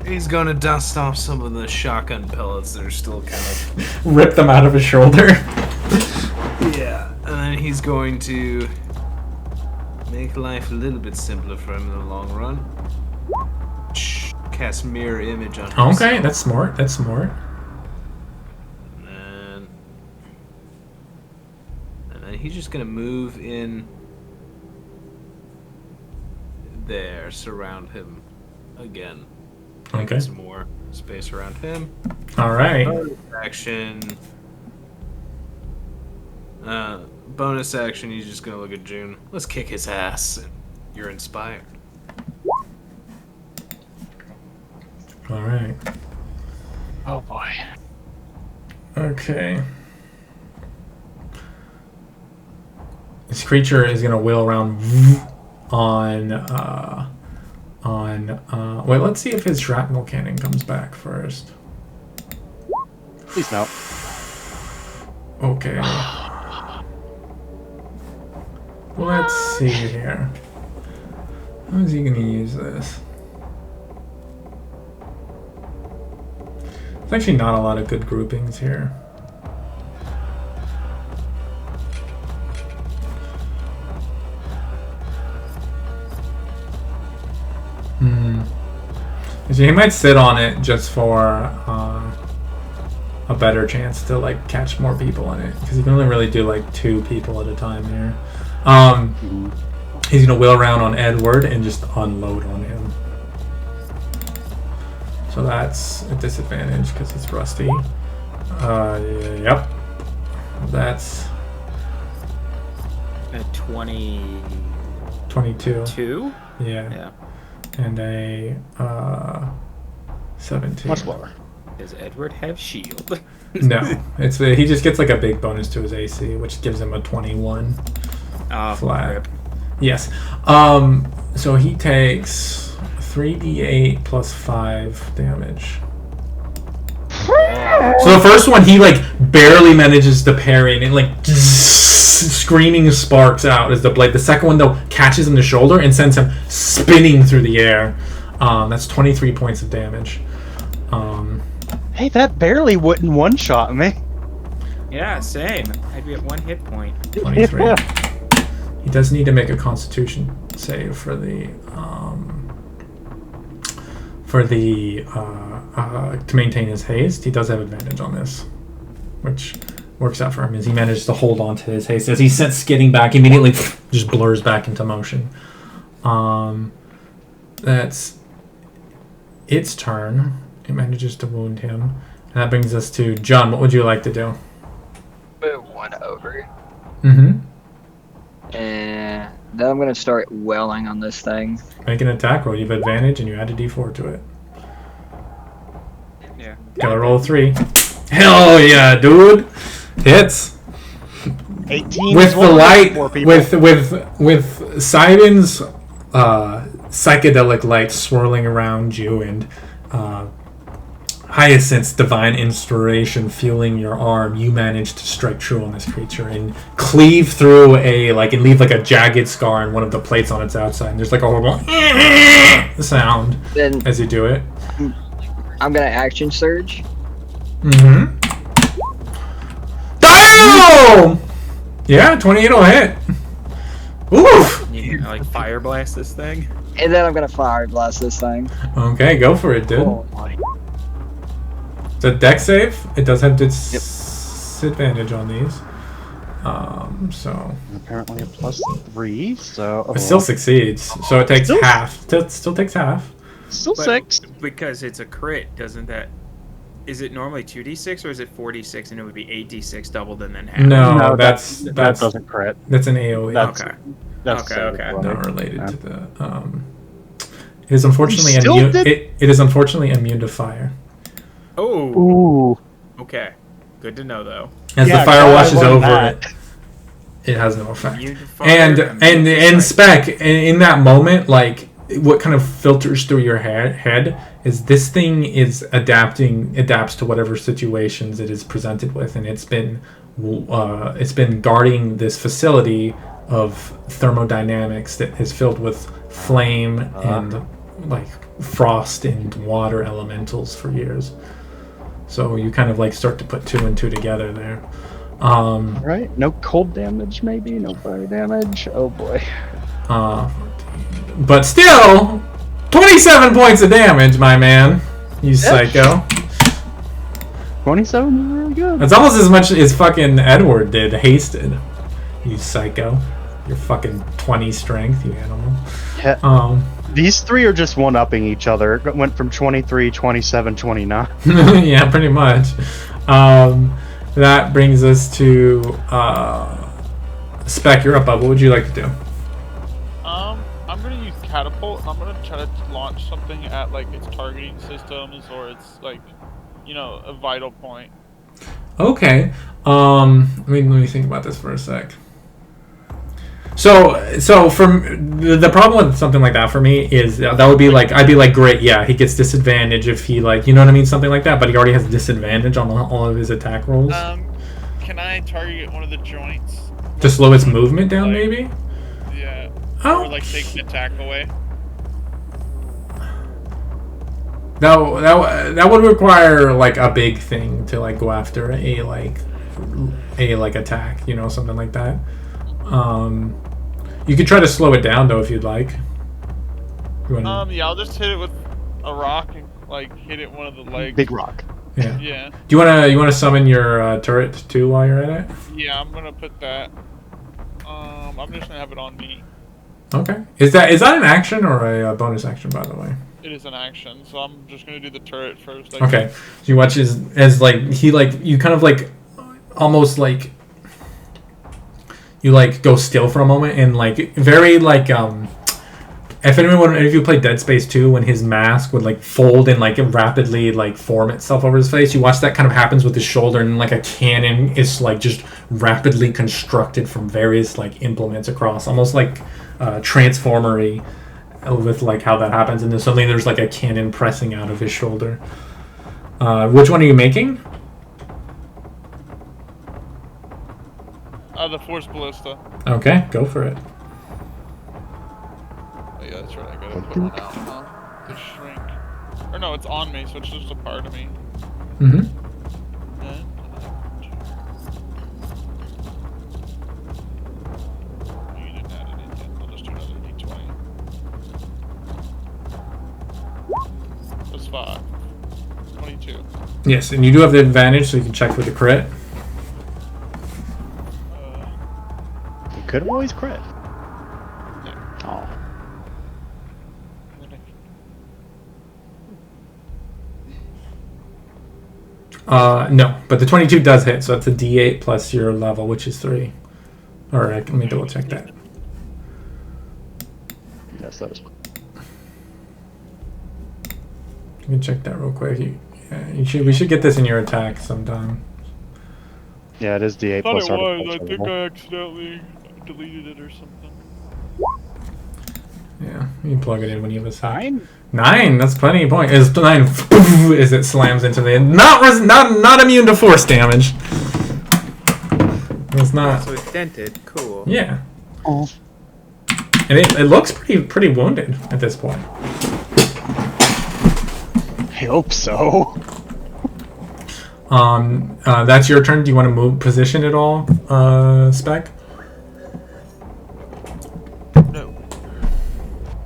he's gonna dust off some of the shotgun pellets that are still kind of... Rip them out of his shoulder. Yeah, and then he's going to make life a little bit simpler for him in the long run. Cast mirror image on himself. Okay, that's smart. And then he's just gonna move in there, surround him again. Okay. Get some more space around him. All right. Bonus action, he's just gonna look at June. Let's kick his ass. And you're inspired. All right. Oh boy. Okay. This creature is gonna wheel around on. Wait, let's see if his shrapnel cannon comes back first. Please no. Okay. Let's see here. How is he gonna use this? There's actually not a lot of good groupings here. So he might sit on it just for a better chance to like catch more people in it, because he can only really do like 2 people at a time here. He's gonna wheel around on Edward and just unload on him. So that's a disadvantage because it's rusty. Yep. That's A 20... 22. 2? Yeah. And a 17. Much lower. Does Edward have shield? No, he just gets like a big bonus to his AC, which gives him a 21 flat. Rip. Yes. So he takes 3d8 plus 5 damage. So the first one, he like barely manages to parry, and it like screaming sparks out as the blade. The second one though catches him in the shoulder and sends him spinning through the air. That's 23 points of damage. Hey, that barely wouldn't one-shot me. Yeah, same. I'd be at 1 hit point. 23. Yeah. He does need to make a Constitution save for the to maintain his haste. He does have advantage on this, which works out for him as he manages to hold on to his haste. As he sent skidding back, immediately just blurs back into motion. That's its turn. It manages to wound him. And that brings us to John. What would you like to do? Move one over. Mm-hmm. And then I'm going to start welling on this thing. Make an attack roll. You have advantage and you add a d4 to it. Yeah. Gotta roll 3. Hell yeah, dude! Hits. 18 with is the one light, for people. with Simon's psychedelic light swirling around you, and Hyacinth's divine inspiration fueling your arm, you manage to strike true on this creature and cleave through and leave like a jagged scar on one of the plates on its outside. And there's like a horrible sound Then as you do it. I'm going to action surge. Mm-hmm. Damn! Yeah, 28 will hit. Oof! You like fire blast this thing? And then I'm going to fire blast this thing. Okay, go for it, dude. Oh my. It's a deck save. It does have disadvantage on these. So Apparently a +3, so... it still succeeds. So it takes Still- half. Still takes half. Still But 6. Because it's a crit, doesn't that... Is it normally 2d6 or is it 4d6 and it would be 8d6 doubled and then half? No, that that's doesn't crit. That's an AOE. That's- Okay. That's Okay. Not related to the. It is unfortunately You still immune. did- It is unfortunately immune to fire. Oh, Ooh. okay. Good to know, though. As Yeah, the fire glad I washes learned over that. it has no effect. Immune to fire, And immune to and psychic. spec in that moment, like what kind of filters through your head is this thing is adapts to whatever situations it is presented with, and it's been guarding this facility of thermodynamics that is filled with flame and like frost and water elementals for years. So you kind of like start to put 2 and 2 together there. Alright, no cold damage maybe, no fire damage. Oh boy. But still, 27 points of damage, my man. You psycho. 27 is really good. That's almost as much as fucking Edward did, hasted. You psycho. Your fucking 20 strength, you animal. Yeah. These three are just one-upping each other. It went from 23, 27, 29. Yeah, pretty much. That brings us to Spec. You're up, bud. What would you like to do? I'm gonna use catapult, and I'm gonna try to launch something at like its targeting systems or its like, a vital point. Okay. Let me think about this for a sec. So from the problem with something like that for me is that would be like, I'd be like, great, yeah, he gets disadvantage if he like, you know what I mean, something like that, but he already has disadvantage on all of his attack rolls. Can I target one of the joints? To slow its movement down, maybe? Yeah. Oh. Or like take an attack away. That would require like a big thing to like go after a attack, something like that. You could try to slow it down though if you'd like. Yeah, I'll just hit it with a rock and like hit it one of the legs. Big rock. Yeah. Yeah. Do you wanna summon your turret too while you're at it? Yeah, I'm gonna put that. I'm just gonna have it on me. Okay. Is that an action or a bonus action, by the way? It is an action, so I'm just gonna do the turret first. Okay. So you watch as like he like you kind of like almost like you like go still for a moment and like very like if you played Dead Space 2 when his mask would like fold and like rapidly like form itself over his face, you watch that kind of happens with his shoulder, and like a cannon is like just rapidly constructed from various like implements across, almost like transformery with like how that happens, and then suddenly there's like a cannon pressing out of his shoulder. Which one are you making? The Force Ballista. Okay, go for it. Oh, yeah, that's right. I gotta put one out, huh? To shrink. Or no, it's on me, so it's just a part of me. Mm-hmm. And you didn't add it in yet. I'll just do another d20. Plus 5. 22. Yes, and you do have the advantage, so you can check for the crit. You could have always crit. Oh. No, but the 22 does hit, so it's a D8 plus your level, which is 3. Or let me double check that. Yes, that is. You can check that real quick. We should get this in your attack sometime. Yeah, it is D8 I thought plus it was. artificial I think level. I accidentally deleted it or something. Yeah, you can plug it in when you have a sec. 9? 9. That's plenty of point. Is 9 as it slams into the not immune to force damage. It's not. So it's dented. Cool. Yeah. Oh. And it looks pretty wounded at this point. I hope so. That's your turn. Do you want to move position at all, Spec? No.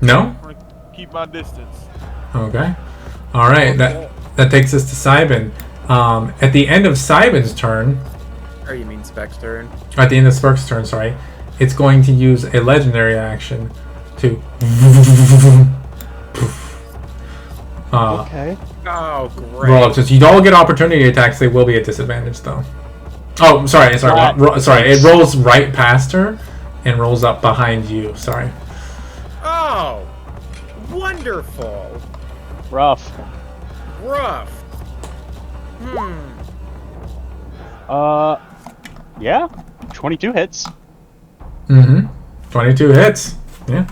No? I'm gonna keep my distance. Okay. All right. That takes us to Cybin. At the end of Cybin's turn, Or you mean Spec's turn? at the end of Spurk's turn, sorry, it's going to use a legendary action to Okay. Oh, great. roll up. Since you all get opportunity attacks, they will be at disadvantage, though. Oh, sorry. Sorry. It rolls right past her and rolls up behind you. Sorry. Oh, wonderful. Rough. Rough. Yeah. 22 hits. Mm-hmm. 22 hits. Yeah.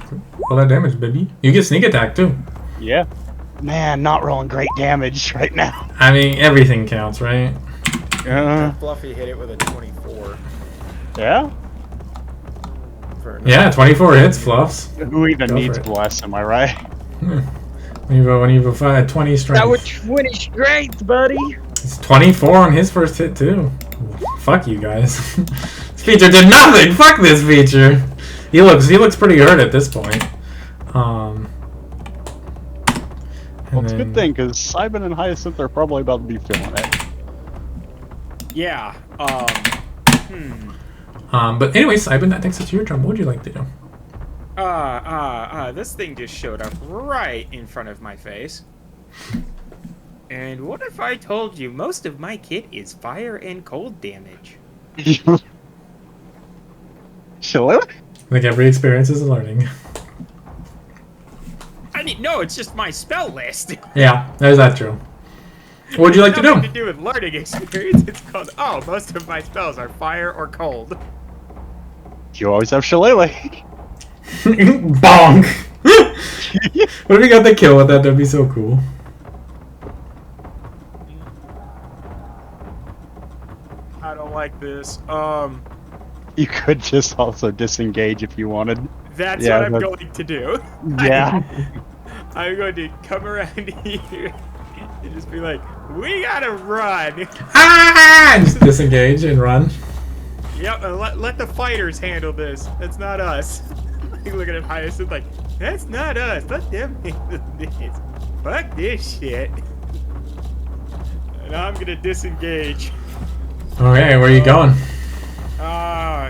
All that damage, baby. You get sneak attack, too. Yeah. Man, not rolling great damage right now. I mean, everything counts, right? Fluffy hit it with a 24. Yeah? Yeah, 24 hits, Fluffs. Who even Go needs for it. bless, am I right? When you have 20 strength. That was 20 strength, buddy. It's 24 on his first hit, too. Fuck you guys. This feature did nothing! Fuck this feature! He looks pretty hurt at this point. Well, it's a good thing, because Cybin and Hyacinth are probably about to be feeling it. Yeah. But anyway, Cybin, that takes us to your turn. What would you like to do? This thing just showed up right in front of my face. And what if I told you most of my kit is fire and cold damage? Sure. Like every experience is a learning. I mean, no, it's just my spell list. Yeah, there's that true. What would you like to do? Nothing to do with learning experience. It's called, most of my spells are fire or cold. You always have Shillelagh. Bonk! What if we got the kill with that? That'd be so cool. I don't like this. You could just also disengage if you wanted. That's Yeah, what I'm but- going to do. Yeah. I'm going to come around here and just be like, we gotta run. Ah! Just disengage and run. Yep, and let the fighters handle this. That's not us. Like, looking at Hyacinth like, that's not us. Let them handle this. Fuck this shit. And I'm gonna disengage. Okay, where are you going?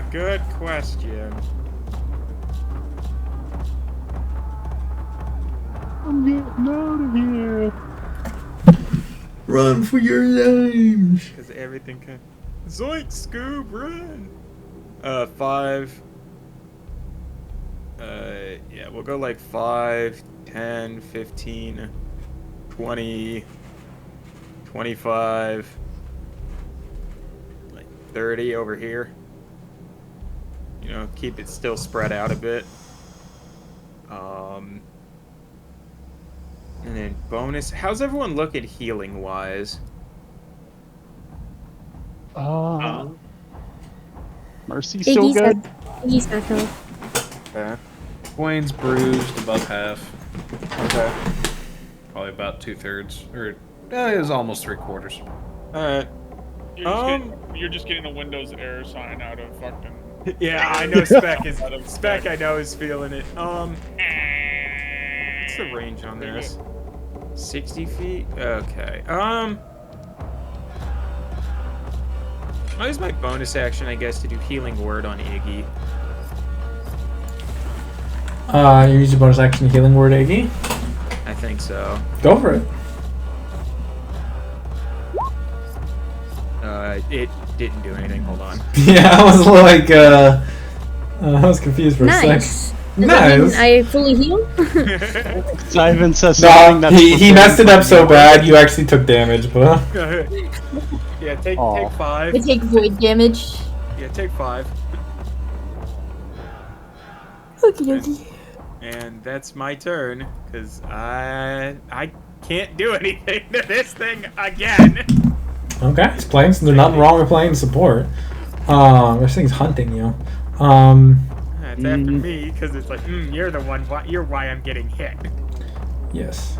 Good question. I'm getting out of here. Run for your lives. Because everything can. Zoink, Scoob, run! 5. Yeah, we'll go like 5, 10, 15, 20, 25, like 30 over here. You know, keep it still spread out a bit. And then bonus. How's everyone looking healing wise? Not Mercy's still good. He's got health. Okay. Wayne's bruised above half. Okay. Probably about 2/3, or it was almost 3/4. Alright. You're just getting a Windows error sign out of fucking. Yeah, I know Spec is Spec. I know is feeling it. What's the range on this? 60 feet. Okay. I'll use my bonus action, I guess, to do Healing Word on Iggy. You use your bonus action healing word, Iggy. I think so. Go for it. It didn't do anything. Hold on. Yeah, I was like, I was confused for a Nice. second. Does that mean Nice. I fully heal? Simon says something No, that's he messed it up so bad, you actually took damage, but... Yeah, take Aw. 5. I take void damage. Yeah, take 5. Okie dokie. And that's my turn, because I can't do anything to this thing again. Okay, he's playing, so there's nothing wrong with playing support. This thing's hunting you. It's after me, because it's like, you're the one, you're why I'm getting hit. Yes.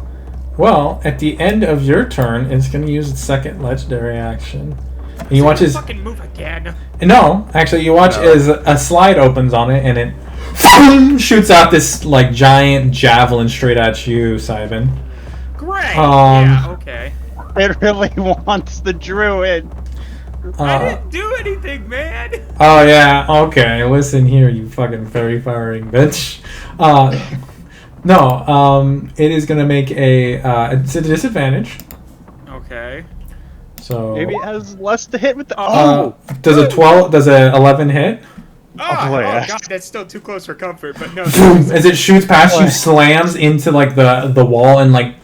Well, at the end of your turn, it's going to use its second legendary action. And you watch his... fucking move again. No, actually, you watch as a slide opens on it, and it shoots out this, like, giant javelin straight at you, Simon. Great! Yeah, okay. It really wants the druid. I didn't do anything, man! Oh, yeah, okay. Listen here, you fucking fairy firing bitch. No, it is going to make it's a disadvantage. Okay. So... Maybe it has less to hit with the... does a 11 hit? Oh yeah. god, that's still too close for comfort, but no. As it shoots past you, slams into like the wall and like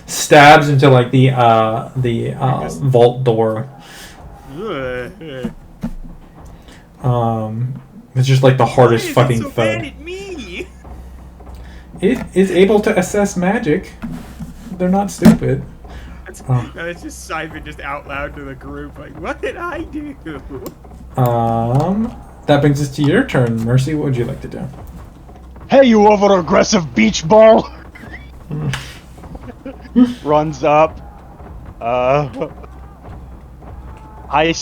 stabs into like the vault door. It's just like the hardest fucking so thud. bad at me? It is able to assess magic. They're not stupid. It's just Simon just out loud to the group like, what did I do? That brings us to your turn, Mercy. What would you like to do? Hey, you over-aggressive beach ball! Runs up. I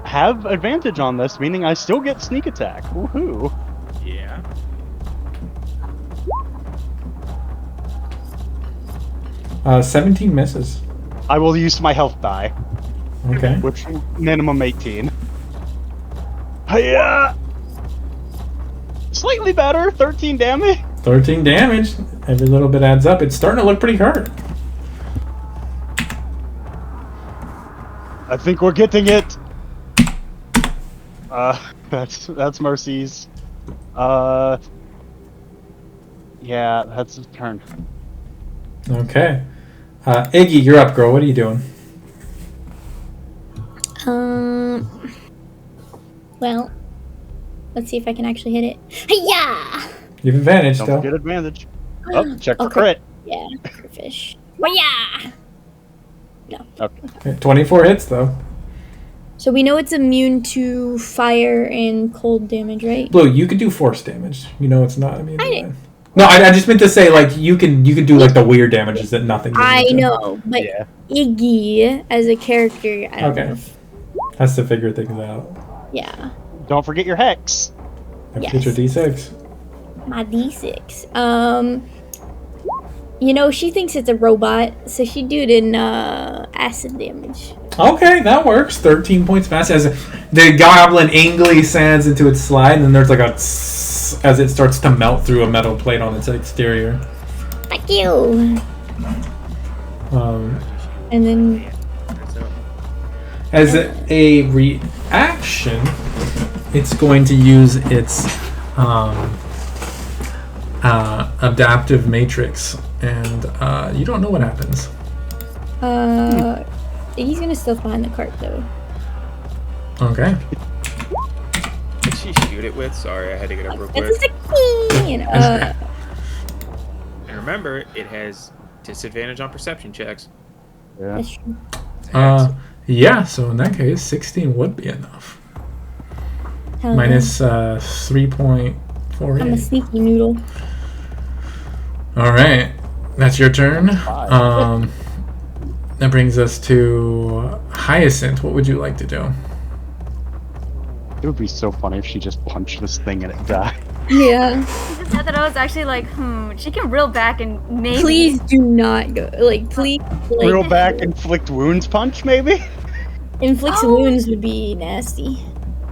have advantage on this, meaning I still get sneak attack. Woohoo! Yeah. Uh, 17 misses. I will use my health die. Okay. Which minimum 18. Hiya! Slightly better, 13 damage. 13 damage. Every little bit adds up. It's starting to look pretty hurt. I think we're getting it. That's Mercy's. Yeah, that's his turn. Okay. Iggy, you're up, girl. What are you doing? Well, let's see if I can actually hit it. Hi-ya! You have advantage, Don't though. get advantage. Oh, check for Okay. crit. Yeah, fish. Well, yeah. No. Okay, 24 hits, though. So we know it's immune to fire and cold damage, right? Blue, you can do force damage. You know it's not immune to I that. didn't- No, I just meant to say, like, you can do, like, the weird damages that nothing I immune to. know, but Yeah. Iggy as a character, I don't Okay. know. If, Has to figure things out. yeah, Don't forget your hex. Have to Yes. get your D6. my D6. You know, she thinks it's a robot, so she do it in acid damage. Okay, that works. 13 points fast as the goblin angrily sands into its slide, and then there's like a tss as it starts to melt through a metal plate on its exterior. Fuck you! And then As a reaction, it's going to use its adaptive matrix, and you don't know what happens. He's gonna stealth behind the cart though. Okay. Did she shoot it with? Sorry, I had to get up real quick. It's a 16! And remember, it has disadvantage on perception checks. Yeah. That's true. Yeah, so in that case, 16 would be enough. Minus 3.48. I'm a sneaky noodle. All right, that's your turn. That brings us to Hyacinth. What would you like to do? It would be so funny if she just punched this thing and it died. Yeah. I just said that I was actually like, she can reel back and maybe. Please do not go. Like, please. Like, Reel back, inflict wounds punch, maybe? inflict wounds would be nasty.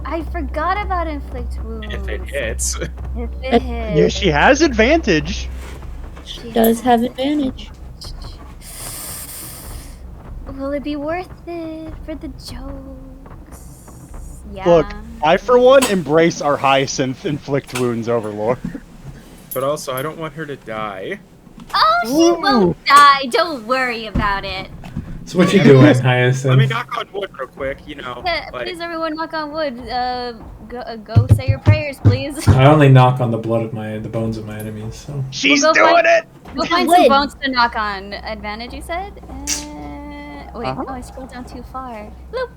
I forgot about inflict wounds. If it hits. If it hits. Yeah, she has advantage. She does have advantage. Will it be worth it for the jokes? Yeah. Look, I for one embrace our Hyacinth inflict wounds overlord. But also, I don't want her to die. Oh, she won't die. Don't worry about it. So what you doing, Hyacinth? Let me knock on wood real quick, Yeah, like... please everyone knock on wood. Go say your prayers, please. I only knock on the blood of the bones of my enemies. So she's We'll doing it. Go find some bones to knock on. Advantage, you said? Wait, Uh-huh. oh, I scrolled down too far. Bloop.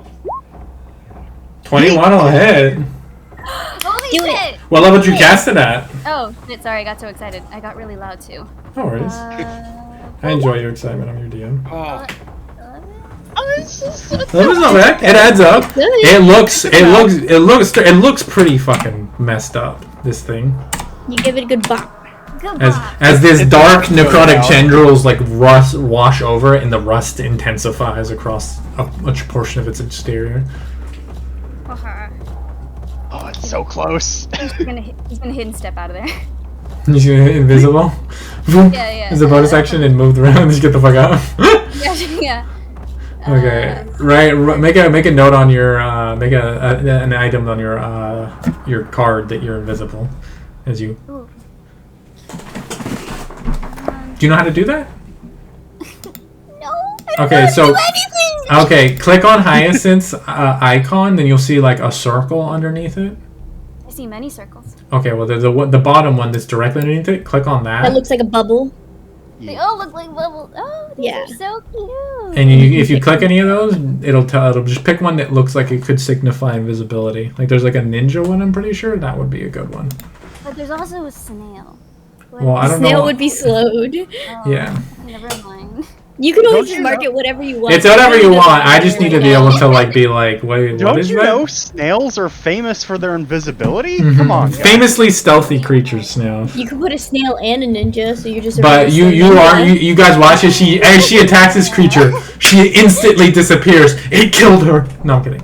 21 will hit. Holy Do shit! What level did you cast it at? Oh, shit, sorry, I got too excited. I got really loud too. No worries. I enjoy your excitement. I'm your DM. Oh. That was not bad. It adds up. It looks pretty fucking messed up. This thing. You give it a good bop. As this dark necrotic tendrils like rust wash over it, and the rust intensifies across a much portion of its exterior. Oh, it's so close. He's gonna hidden step out of there. He's invisible. Yeah. There's a bonus action and moved around. Just get the fuck out. Yeah. Okay. Right. Make a note on your make an item on your card that you're invisible, as you. Ooh. Do you know how to do that? No. Okay, so okay, click on Hyacinth's icon, then you'll see like a circle underneath it. I see many circles. Okay, well the bottom one that's directly underneath it, click on that. That looks like a bubble. They all look like bubbles. Oh, these are so cute. And if you click any of those, it'll just pick one that looks like it could signify invisibility. Like there's like a ninja one, I'm pretty sure that would be a good one. But there's also a snail. Well, I don't know. Snail would be slowed. Oh, yeah. Never mind. You can always just mark it whatever you want. It's whatever you want. I just need to be able to like be like, wait, Don't what is you that? know snails are famous for their invisibility? Mhm. Come on, guys. Famously stealthy creatures, snails. You could put a snail and a ninja, so you're just. But you guys watch as she attacks this creature, she instantly disappears. It killed her. No, I'm kidding.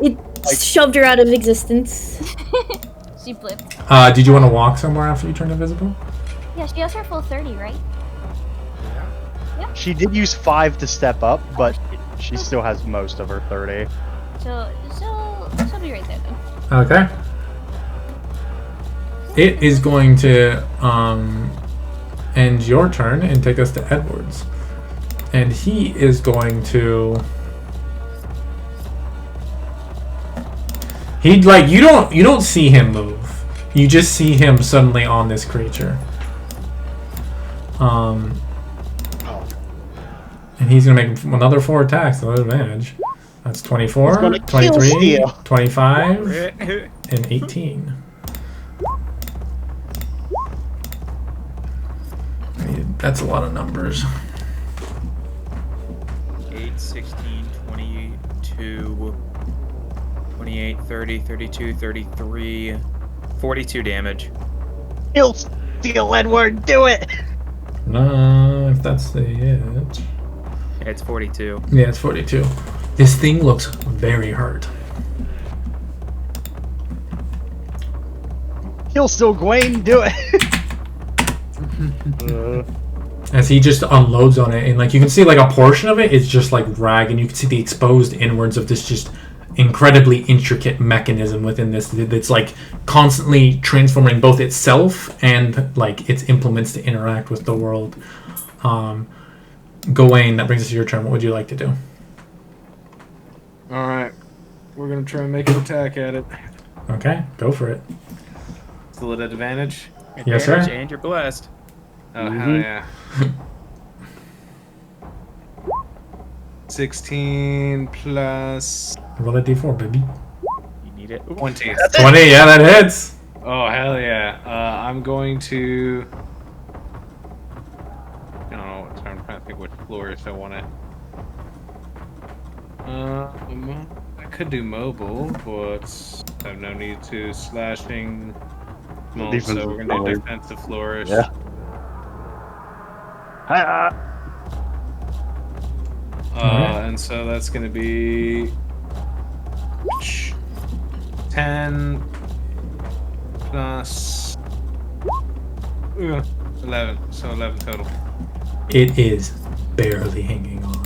It shoved her out of existence. She flipped. Did you want to walk somewhere after you turned invisible? Yeah, she has her full 30, right? She did use 5 to step up, but she still has most of her 30. She'll be right there then. Okay. It is going to end your turn and take us to Edwards, and he is going to. He'd like you don't see him move. You just see him suddenly on this creature. And he's gonna make another 4 attacks with advantage. That's 24, 23, 25, and 18. That's a lot of numbers. 8, 16, 22, 28, 30, 32, 33, 42 damage. He'll steal Edward, do it! No, if that's the it. It's 42. Yeah, it's 42. This thing looks very hurt. He'll still Gawain, do it! As he just unloads on it, and like you can see like a portion of it is just like rag, and you can see the exposed inwards of this just incredibly intricate mechanism within this that's like constantly transforming both itself and like its implements to interact with the world. Gawain, that brings us to your turn. What would you like to do? Alright. We're gonna try and make an attack at it. Okay, go for it. Still at advantage? Yes, sir. And you're blessed. Oh, hell yeah. 16 plus... Roll a d4, baby. need it. 20. 20, yeah, that hits. Oh, hell yeah. I'm going to... I don't know, so I'm trying to think which flourish I want it. I could do mobile, but I have no need to. Slashing... Well, so we're going to do defensive flourish. Yeah. And so that's going to be 10 plus 11, so 11 total. It is barely hanging on.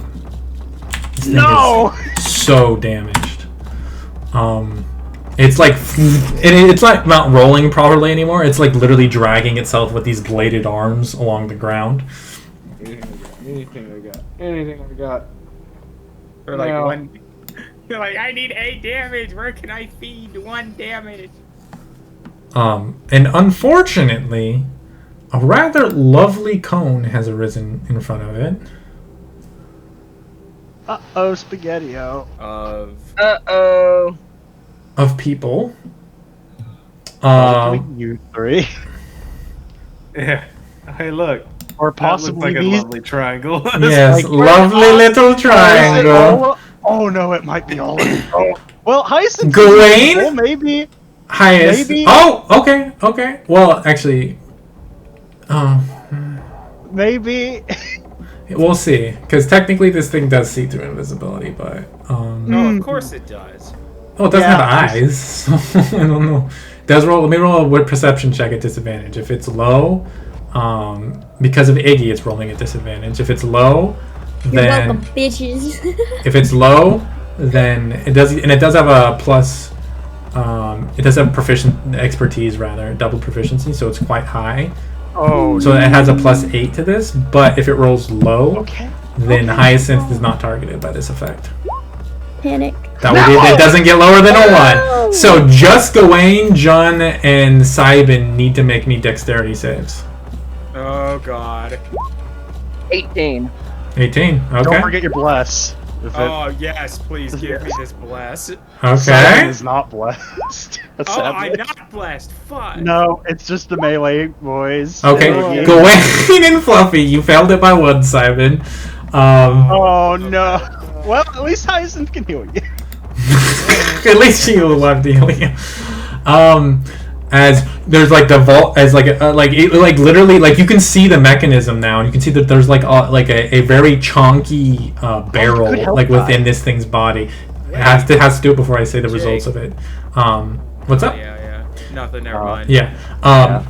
This thing No! is so damaged. It's like it's like not rolling properly anymore. It's like literally dragging itself with these bladed arms along the ground. Anything I got. Or like one. You're like, I need 8 damage. Where can I feed 1 damage? And unfortunately, a rather lovely cone has arisen in front of it. Uh-oh, Spaghetti-O. Uh-oh. Of people. You three. Yeah. Hey, look. Or possibly that looks like these. a lovely triangle. Yes, Like, lovely little triangle. Oh no, it might be all of it. Oh. Well, Hyacinth. Gawain? Well, maybe. Highest. Maybe. Oh, okay. Well, actually, Maybe. we'll see. Because technically, this thing does see through invisibility, but No, of course it does. oh, it doesn't have eyes. So I don't know. Let me roll a word perception check at disadvantage. If it's low, because of Iggy, it's rolling at disadvantage. If it's low, You're then welcome, bitches. if it's low, then it does, and it does have a plus. It does have expertise rather, double proficiency, so it's quite high. Oh. So it has a +8 to this, but if it rolls low, then Hyacinth is not targeted by this effect. Panic. That would be, it doesn't get lower than a 1. So just Gawain, Jun, and Cybin need to make me dexterity saves. Oh god. 18. 18. Okay. Don't forget your bless. Oh yes, please give me this bless. Okay. Simon is not blessed. Oh, I'm not blessed. Fuck. No, it's just the melee, boys. Okay. Gawain and Fluffy, you failed it by 1, Cybin. Oh no. Well, at least Hyacinth can heal you. At least she will love to heal you. As there's like the vault, as like literally, like you can see the mechanism now, and you can see that there's like a very chonky barrel like within this thing's body. It has to do it before I say the results of it. What's up? Yeah. Nothing. Never mind. Yeah.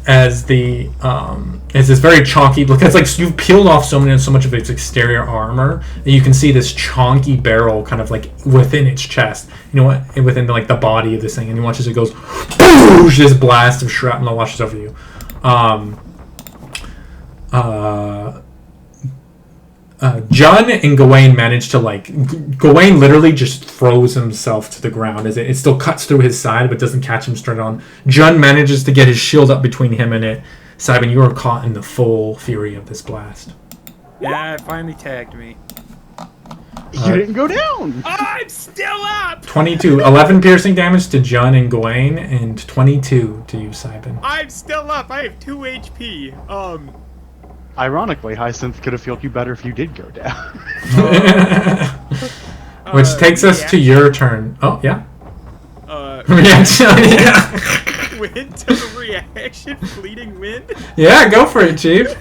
As this very chonky look, it's like you've peeled off so much of its exterior armor that you can see this chonky barrel kind of like within its chest. You know what? Within like the body of this thing, and you watch as it goes, boosh, this blast of shrapnel washes over you. Jun and Gawain managed to Gawain literally just throws himself to the ground as it still cuts through his side but doesn't catch him straight on. Jun manages to get his shield up between him and it. Cybin, you are caught in the full fury of this blast. Yeah, it finally tagged me. You didn't go down! I'm still up! 22. 11 piercing damage to Jun and Gawain, and 22 to you, Cybin. I'm still up! I have 2 HP. Ironically, Hyacinth could have healed you better if you did go down. Which takes us to your turn. Oh, yeah? Reaction, yeah. Wind to the reaction, fleeting wind? Yeah, go for it, Chief.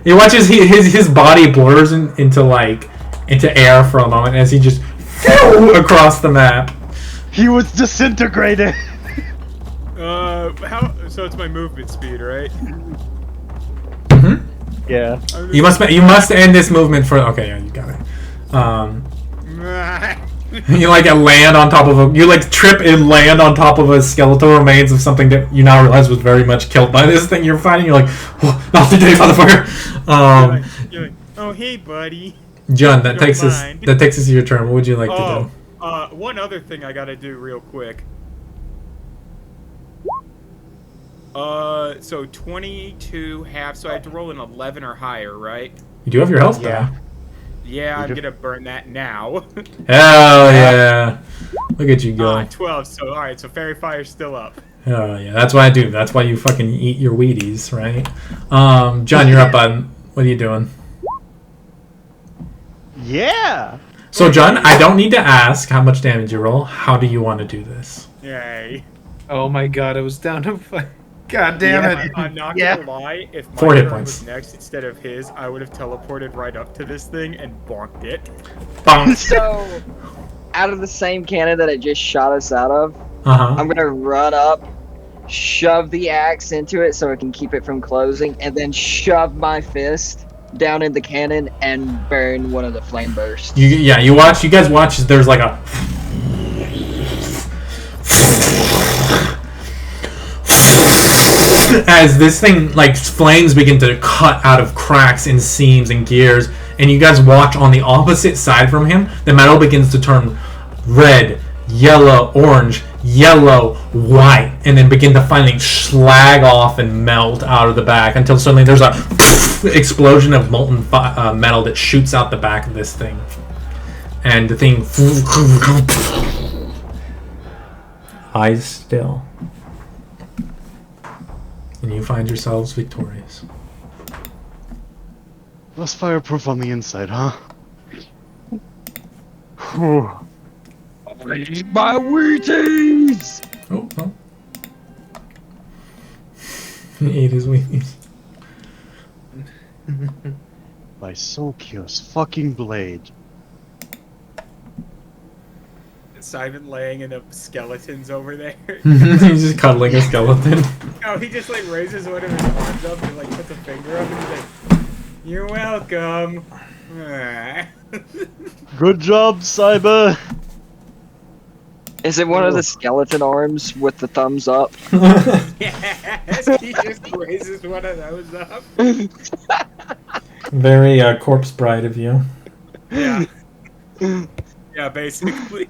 He watches his body blurs into air for a moment as he just across the map. He was disintegrated. So it's my movement speed, right? Mm-hmm. Yeah. You must end this movement for. Okay, yeah, you got it. You land on top of you trip and land on top of a skeletal remains of something that you now realize was very much killed by this thing you're fighting. You're like, oh, not today, motherfucker. You're like, oh hey, buddy. John, that takes us to your turn. What would you like to do? One other thing I gotta do real quick. So 22 half, so I have to roll an 11 or higher, right? You do have your health die. Yeah, I'm gonna burn that now. Hell yeah! Look at you go. 12. So alright, so fairy fire's still up. Oh yeah, that's what I do. That's why you fucking eat your Wheaties, right? John, you're up, bud. What are you doing? Yeah. So John, I don't need to ask how much damage you roll. How do you want to do this? Yay. Oh my god, it was down to... God damn it. I'm not gonna lie, if my 4 hit turn points. was next instead of his, I would have teleported right up to this thing and bonked it. Bonk. So, out of the same cannon that it just shot us out of, I'm gonna run up, shove the axe into it so it can keep it from closing, and then shove my fist down in the cannon and burn one of the flame bursts. You guys watch, there's like a... As this thing, like, flames begin to cut out of cracks and seams and gears, and you guys watch on the opposite side from him, the metal begins to turn red, yellow, orange, yellow, white, and then begin to finally slag off and melt out of the back until suddenly there's a explosion of molten metal that shoots out the back of this thing. And the thing... eyes still. And you find yourselves victorious. Less fireproof on the inside, huh? Eat my Wheaties! Oh. He ate his Wheaties. My Soulcure's fucking blade. Simon laying in the skeletons over there. He's just cuddling a skeleton. No, he just like raises one of his arms up and like puts a finger up and he's like, "You're welcome." Good job, Cyber. Is it one of the skeleton arms with the thumbs up? Yes, he just raises one of those up. Very corpse bride of you. Yeah. Yeah, basically.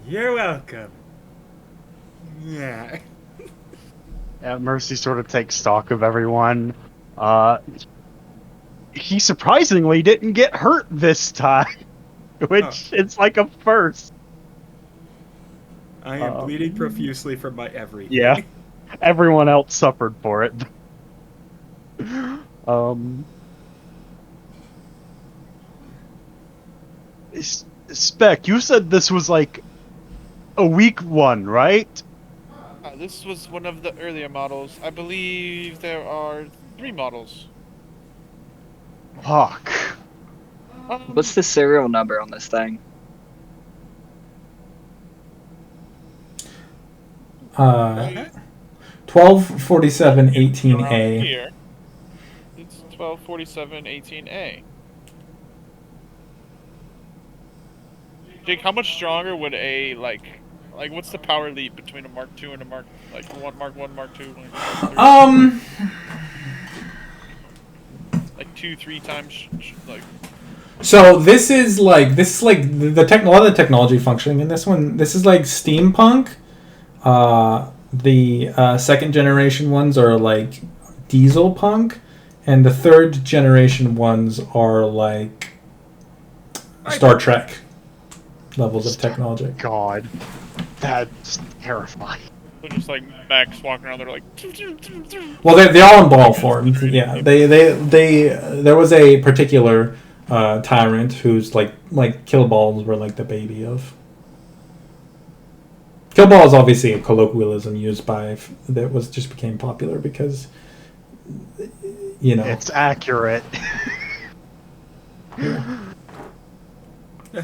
You're welcome. Yeah. Mercy sort of takes stock of everyone. He surprisingly didn't get hurt this time, which it's like a first. I am bleeding profusely from my everything. Yeah. Everyone else suffered for it. Spec, you said this was like a weak one, right? This was one of the earlier models. I believe there are 3 models. Fuck. What's the serial number on this thing? 1247-18A. Here. It's 1247-18A. Jake, how much stronger would a like what's the power leap between a Mark II and a Mark 1, Mark 1, Mark 2? Like 2-3 times like. So this is like a lot of the technology functioning in this one. This is like steampunk. The second generation ones are like diesel punk, and the third generation ones are like Star Trek levels of technology. God, that's terrifying. They're just like Max walking around. They're like. Well, they're all in ball form. Yeah, there was a particular Tyrant who's like kill balls were like the baby of. Kill ball is obviously a colloquialism used by that was just became popular because it's accurate.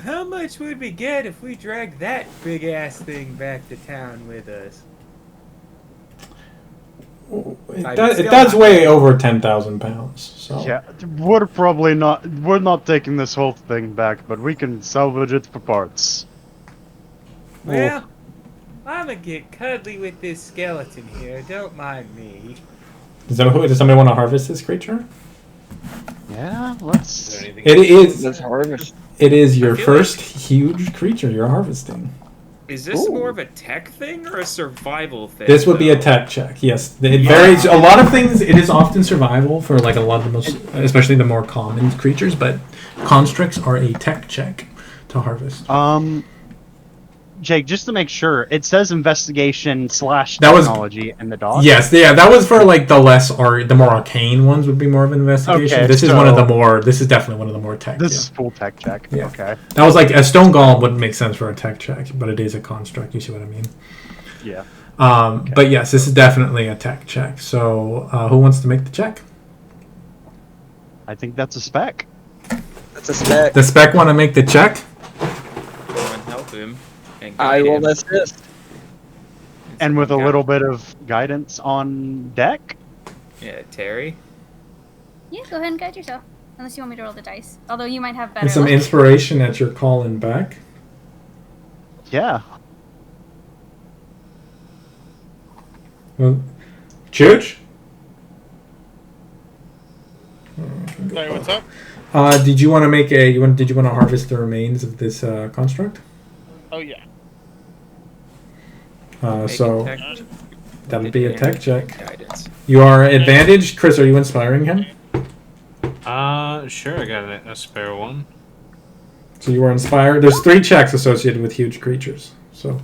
How much would we get if we dragged that big ass thing back to town with us? It does weigh over 10,000 pounds. So yeah, we're not taking this whole thing back, but we can salvage it for parts. Well, I'm gonna get cuddly with this skeleton here. Don't mind me. Does somebody want to harvest this creature? Yeah, let's. It is. Let's harvest. It is your first huge creature you're harvesting. Is this Ooh. more of a tech thing or a survival thing? This would be a tech check. Yes, it varies. A lot of things. It is often survival for like a lot of the most, especially the more common creatures. But constructs are a tech check to harvest. Jake, just to make sure, it says investigation / That was- technology in the doc. Yes, yeah, that was for like the more arcane ones would be more of an investigation. Okay, this is one of so- the more. This is definitely one of the more tech. This yeah. is full tech check. Yeah. Okay. That was like a stone golem wouldn't make sense for a tech check, but it is a construct. You see what I mean? Yeah. But yes, this is definitely a tech check. So who wants to make the check? I think that's a spec. That's a spec. The spec want to make the check? Go and help him. And I guide will him. assist. And with a little bit of guidance on deck. Yeah, Terry. Yeah, go ahead and guide yourself. Unless you want me to roll the dice. Although you might have better And some luck. inspiration at your calling back. Yeah. Well, Chooch? Sorry, what's up? Did you want to make a? Did you want to harvest the remains of this construct? Oh yeah. So Tech- that would be a tech check. Guidance. You are advantaged, Chris. Are you inspiring him? Sure, I got a spare one. So you are inspired. There's 3 checks associated with huge creatures. So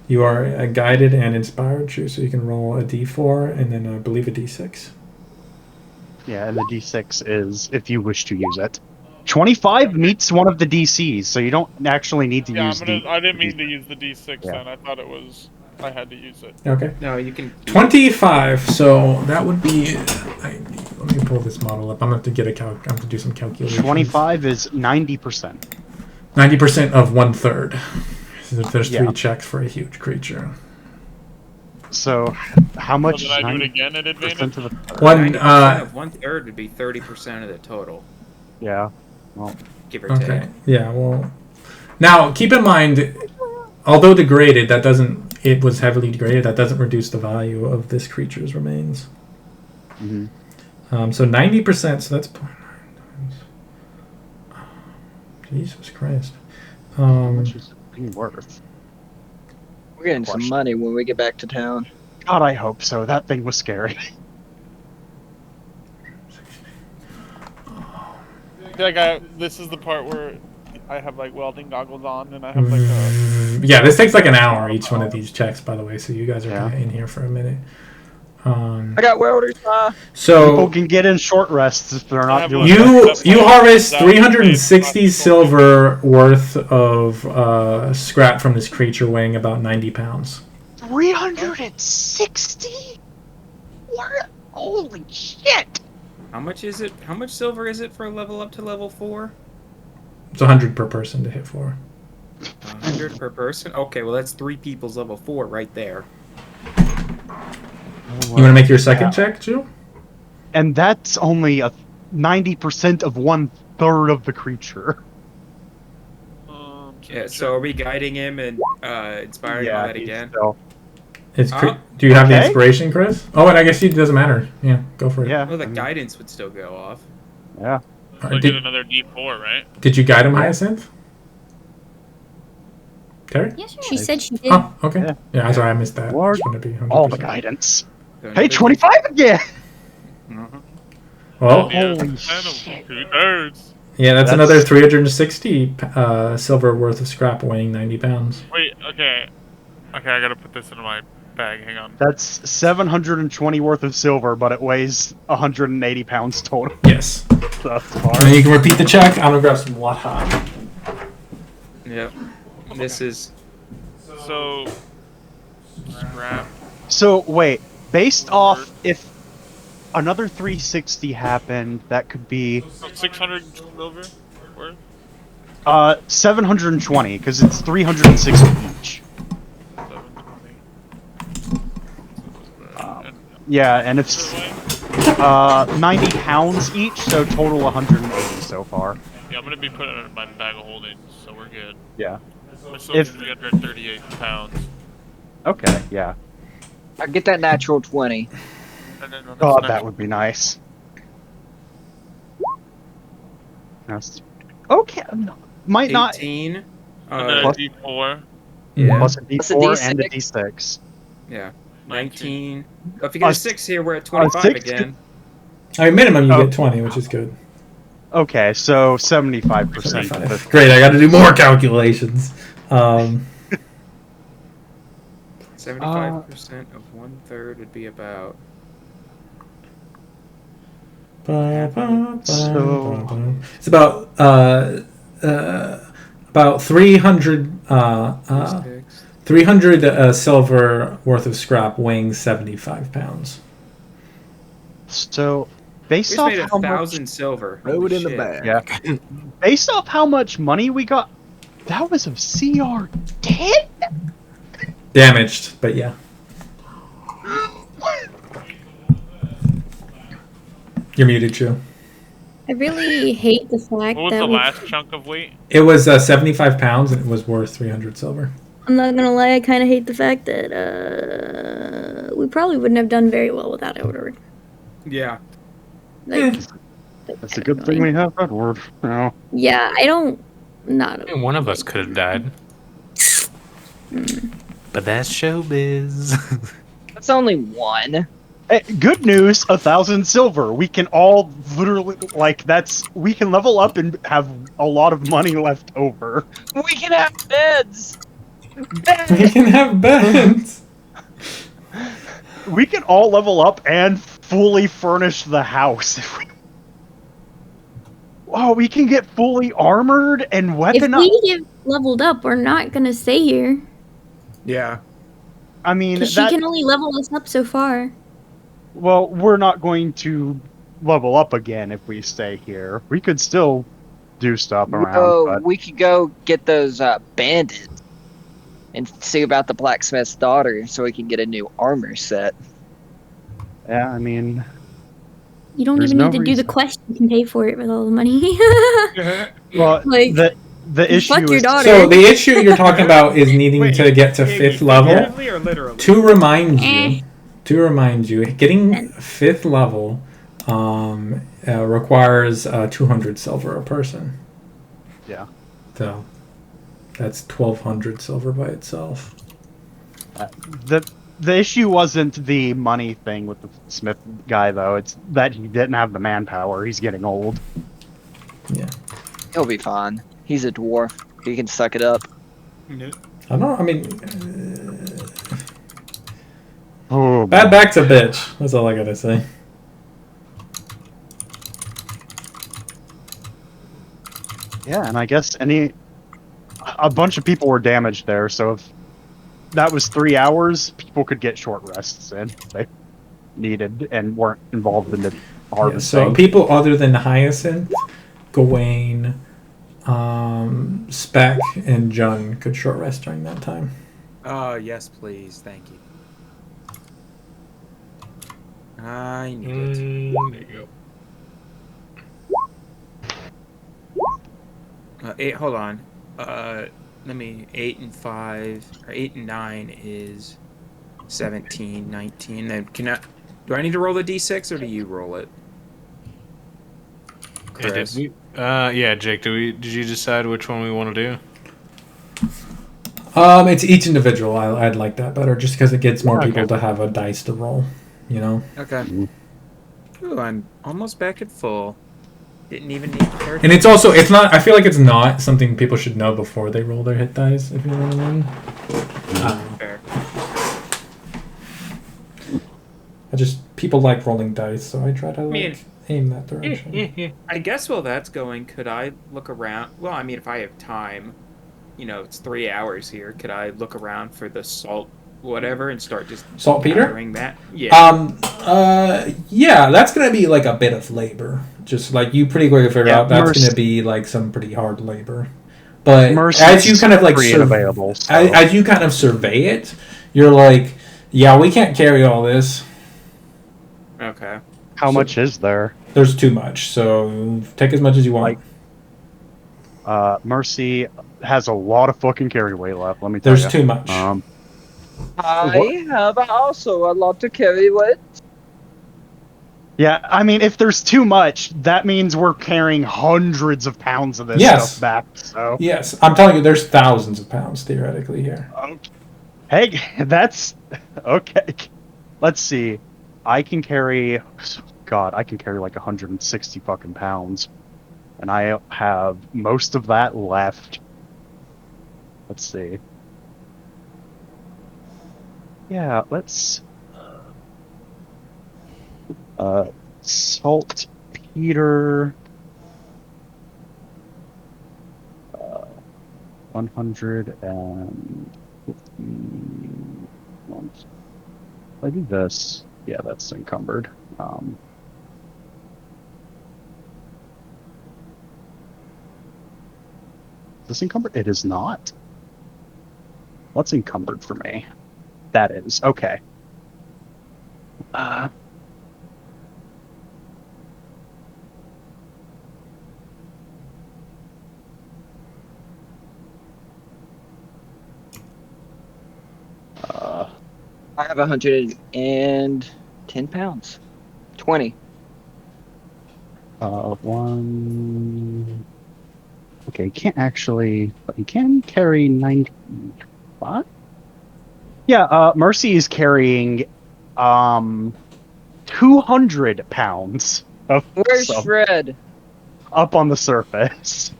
you are guided and inspired, true. So you can roll a d4 and then I believe a d6. Yeah, and the D6 is if you wish to use it. 25 meets one of the DCs, so you don't actually need to use I didn't mean to use the D6 Yeah. then. I thought it was. I had to use it. Okay. No, you can. 25. So that would be. Let me pull this model up. I'm gonna have to get a I'm gonna have to do some calculations. 25 is 90%. 90% of 1/3. So there's 3 Yeah. checks for a huge creature. So, how much? So did I do it again at advantage? Of the, One. 90% of 1/3 would be 30% of the total, yeah. Well, give or Okay. take. Yeah. Well. Now keep in mind, although degraded, that doesn't. It was heavily degraded. That doesn't reduce the value of this creature's remains. mhm. So 90%. So that's 0.9 times. Jesus Christ. How much is it being worth? We're getting some money when we get back to town. God, I hope so. That thing was scary. This is the part where I have like welding goggles on and I have like a. Yeah, this takes like an hour each one of these checks, by the way. So you guys are Yeah. kind of in here for a minute. I got welders. People So can get in short rests if they're not doing you harvest 360 silver worth of scrap from this creature weighing about 90 pounds. 360? What? Holy shit! How much is it? How much silver is it for a level up to level 4? It's 100 per person to hit 4. 100 per person? Okay, well that's 3 people's level 4 right there. You want to make your second check, Joe? And that's only a 90% of 1/3 of the creature. Yeah, so are we guiding him and inspiring all that again? It's do you have the Okay. inspiration, Chris? Oh, and I guess it doesn't matter. Yeah, go for it. Yeah. Well, the guidance would still go off. Yeah. All So right, get another D4, right? did you guide him, Hyacinth? Terry? Yeah, sure. She said she did. Oh, okay. Yeah, I'm sorry, I missed that. Lord, Just wanted to be 100%. all the guidance. So Hey, another 25 again! Well, Holy shit. yeah, that's That's- another 360 silver worth of scrap weighing 90 pounds. Wait, okay. Okay, I gotta put this in my bag. Hang on. That's 720 worth of silver, but it weighs 180 pounds total. Yes. That's And far. then you can repeat the check. I'm gonna grab some water. Yep. This is. So. Scrap. So, wait. Based off if another 360 happened, that could be 600 silver worth? 720, because it's 360 each. 720. Yeah, and it's 90 pounds each, so total 180 so far. Yeah, I'm gonna be putting it in my bag of holding, so we're good. Yeah. We're still If- 338 pounds. Okay, yeah. I get that natural 20. And then on this God, next that would be nice. That's- Okay, might not. 18. and then a plus- D4. Yeah. Plus a Plus a D4 and a D6. D6. Yeah. 19. But if you get a 6 here, we're at 25 6? again. I mean, minimum you get 20, which is good. Okay, so 75%. 75. Great, I got to do more calculations. 75% of 1/3 would be about. It's about 300 300 silver worth of scrap weighing 75 pounds. So, based We off made how 1,000 much, silver. Throw Holy it in the shit. bag. Yeah. Based off how much money we got, that was a CR 10. Damaged, but yeah. You're muted, Chew. I really hate the fact What was that the last chunk of weight? It was 75 pounds and it was worth 300 silver. I'm not gonna lie, I kind of hate the fact that we probably wouldn't have done very well without Edward. Yeah. Like, That's a good thing we have Edward. You know? yeah, I don't. Not. And one of us could have died. But that's showbiz. That's only one. Hey, good news, 1,000 silver. We can all literally, we can level up and have a lot of money left over. We can have beds. We can have beds. We can all level up and fully furnish the house. Oh, we can get fully armored and If weaponized. we get leveled up, we're not gonna stay here. Yeah. I mean, Because she can only level us up so far. well, we're not going to level up again if we stay here. We could still do stuff around. Oh, But we could go get those bandits and see about the blacksmith's daughter so we can get a new armor set. yeah, I mean, You don't There's even no need to do the reason. quest. You can pay for it with all the money. well, Like, the issue fuck your is daughter. So the issue you're talking about is needing Wait, to get to Amy, 5th level. figuratively or literally? To remind you, getting 5th level requires 200 silver a person. Yeah. So that's 1,200 silver by itself. The issue wasn't the money thing with the Smith guy, though. It's that he didn't have the manpower. He's getting old. Yeah. He'll be fine. He's a dwarf. He can suck it up. I mean, Oh, bad back's a bitch. That's all I gotta say. yeah, and I guess a bunch of people were damaged there, so if that was 3 hours, people could get short rests in if they needed and weren't involved in the Yeah, harvesting. so people other than Hyacinth, Gawain, Spec, and Jun could short rest during that time. Oh, yes, please. Thank you. I need it. There you go. 8, hold on. Let me, 8 and 5, or 8 and 9 is 17, 19. Then do I need to roll the d6 or do you roll it? Yeah, Chris? yeah, Jake, did you decide which one we want to do? It's each individual. I'd like that better, just because it gets more people to have a dice to roll. You know. Okay. Ooh, I'm almost back at full. Didn't even need to. And it's not. I feel like it's not something people should know before they roll their hit dice. If you know what I mean. Fair. People like rolling dice, so I try to aim that direction. I guess while that's going, could I look around? Well, I mean, if I have time, it's 3 hours here. Could I look around for the salt, whatever, and start just Saltpeter? gathering that? Yeah. Yeah, that's gonna be like a bit of labor. Just like you pretty quickly figure out that's gonna be like some pretty hard labor. But as you kind of like as you kind of survey it, you're like, yeah, we can't carry all this. Okay. How much is there? There's too much, so take as much as you want. Mercy has a lot of fucking carry weight left. Let me tell you. There's too much. I have also a lot to carry with. Yeah, I mean, if there's too much, that means we're carrying hundreds of pounds of this Yes. stuff back. So Yes, I'm telling you, there's thousands of pounds theoretically here. okay. Hey, that's okay. Let's see. I can carry. God, I can carry like 160 fucking pounds, and I have most of that left. Let's see. Yeah, let's. Saltpeter. 115. I do this. Yeah, that's encumbered. Is this encumbered? It is not. What's encumbered for me? That is. Okay. I have 110 pounds. 20. One. Okay, you can't actually, but you can carry 95. Yeah, Mercy is carrying 200 pounds of Where's stuff Fred? up on the surface.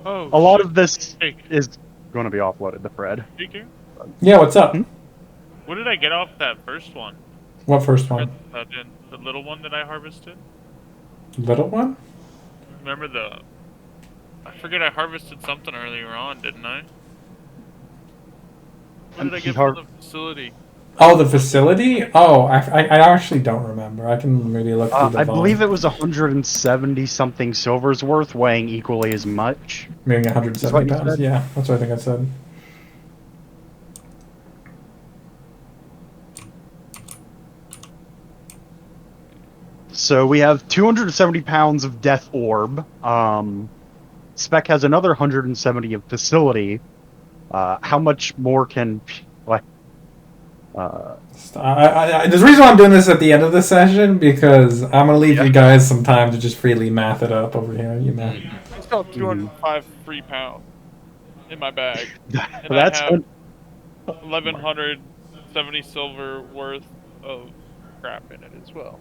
Oh, A lot of this Hey. is going to be offloaded to Fred. Speaking. Yeah, what's up? What did I get off that first one? What first one? The little one that I harvested? Little one? Remember I forget I harvested something earlier on, didn't I? What did I get from the facility? Oh, the facility? Oh, I actually don't remember. I can maybe look through the I vault. believe it was 170 something silver's worth, weighing equally as much. Maybe 170 pounds. Said? Yeah, that's what I think I said. So we have 270 pounds of death orb. Spec has another 170 of facility. How much more can like? The reason why I'm doing this at the end of the session because I'm gonna leave you guys some time to just freely math it up over here. You math. I still have 205 free pounds in my bag. And That's I have 1,170 silver worth of crap in it as well.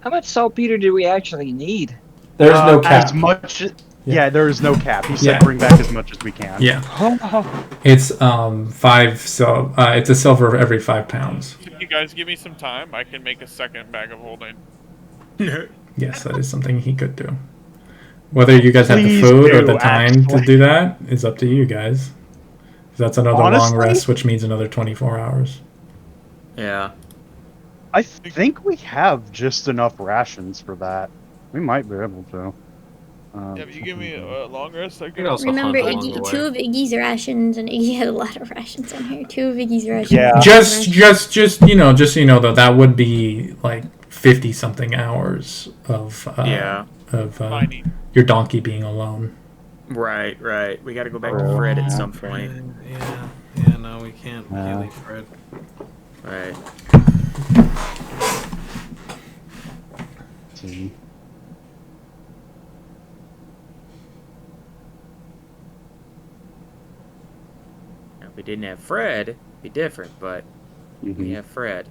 How much saltpeter do we actually need? There's no cap. As much. Yeah, there is no cap. He said Yeah. bring back as much as we can. Yeah. It's 5. So it's a silver every 5 pounds. Can you guys give me some time? I can make a second bag of holding. Yes, that is something he could do. Whether you guys have the Please food or do, the time to actually. do that is up to you guys. That's another long Honestly? rest, which means another 24 hours. Yeah. I think we have just enough rations for that. We might be able to. Yeah, but you give me a long rest, I can Remember, two of Iggy's rations, and Iggy had a lot of rations on here. 2 of Iggy's rations. Yeah. Just so you know, though, that would be like 50 something hours of your donkey being alone. Right. We got to go back to Fred at some point. Yeah, no, we can't leave Fred. Right. Now, if we didn't have Fred, it'd be different, but we have Fred.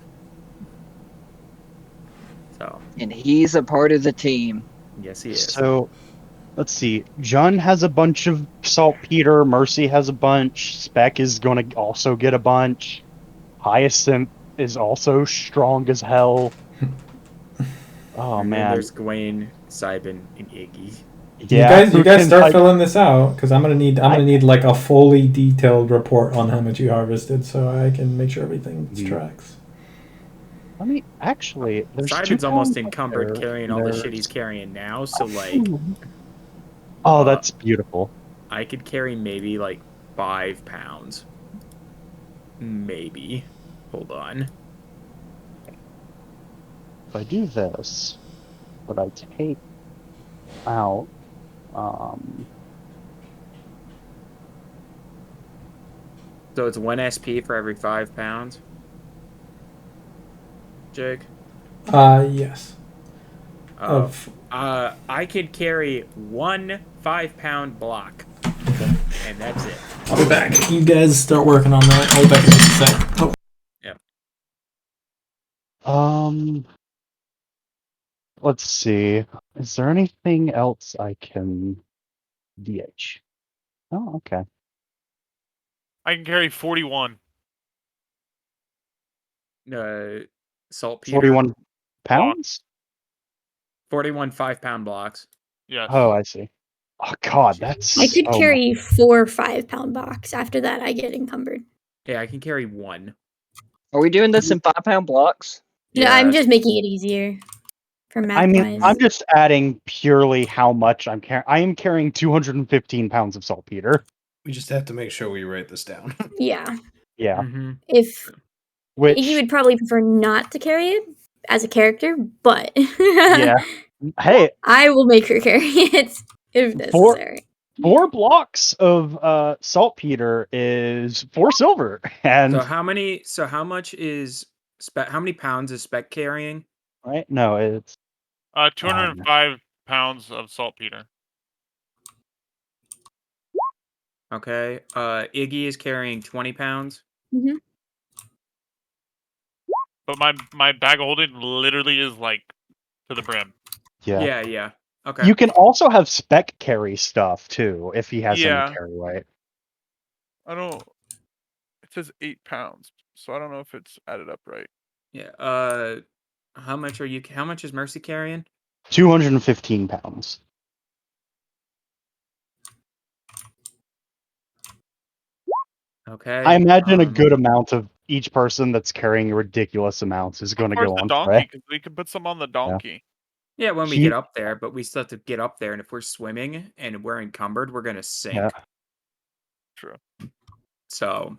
So. And he's a part of the team. Yes, he is. So, let's see. Jun has a bunch of saltpeter. Mercy has a bunch. Spec is going to also get a bunch. Hyacinth is also strong as hell. Oh, And man. there's Gawain, Sybin, and Iggy. Yeah, you guys start filling this out because I'm gonna need like a fully detailed report on how much you harvested so I can make sure everything tracks. I mean, actually, there's Sybin's 2 almost pounds encumbered there. carrying all the shit he's carrying now, so like. Oh, that's beautiful. I could carry maybe like 5 pounds. Maybe. Hold on. If I do this, but I take out, So it's 1 SP for every 5 pounds. Jake? Yes. I could carry 1 5-pound block. Okay. And that's it. I'll be back. You guys start working on that. I'll be back in just a sec. Oh. Yep. Let's see. Is there anything else I can DH? Oh, okay. I can carry 41. Saltpeter. 41 pounds? 41 5-pound blocks. Yes. Oh, I see. Oh God, that's. I could carry 4 5-pound blocks. After that, I get encumbered. Yeah, I can carry 1. Are we doing this in 5-pound blocks? No, I'm just making it easier for math. I mean, I'm just adding purely how much I'm carrying. I am carrying 215 pounds of saltpeter. We just have to make sure we write this down. Yeah. Yeah. If Which you would probably prefer not to carry it as a character, but yeah. Hey, I will make her carry it if necessary. 4 blocks of saltpeter is 4 silver, and So how many? So how much is how many pounds is Spec carrying? right? No, it's 205 pounds of saltpeter. Okay. Iggy is carrying 20 pounds. Mm-hmm. But my bag of holding literally is like to the brim. yeah. Yeah. Okay. You can also have Spec carry stuff too if he has Yeah. any carry weight. I don't. It says 8 pounds, so I don't know if it's added up right. Yeah. How much are you? How much is Mercy carrying? 215 pounds. Okay. I imagine a good amount of each person that's carrying ridiculous amounts is going to go the on donkey, play. because we can put some on the donkey. Yeah, when we get up there, but we still have to get up there, and if we're swimming and we're encumbered, we're gonna sink. Yeah. True. So.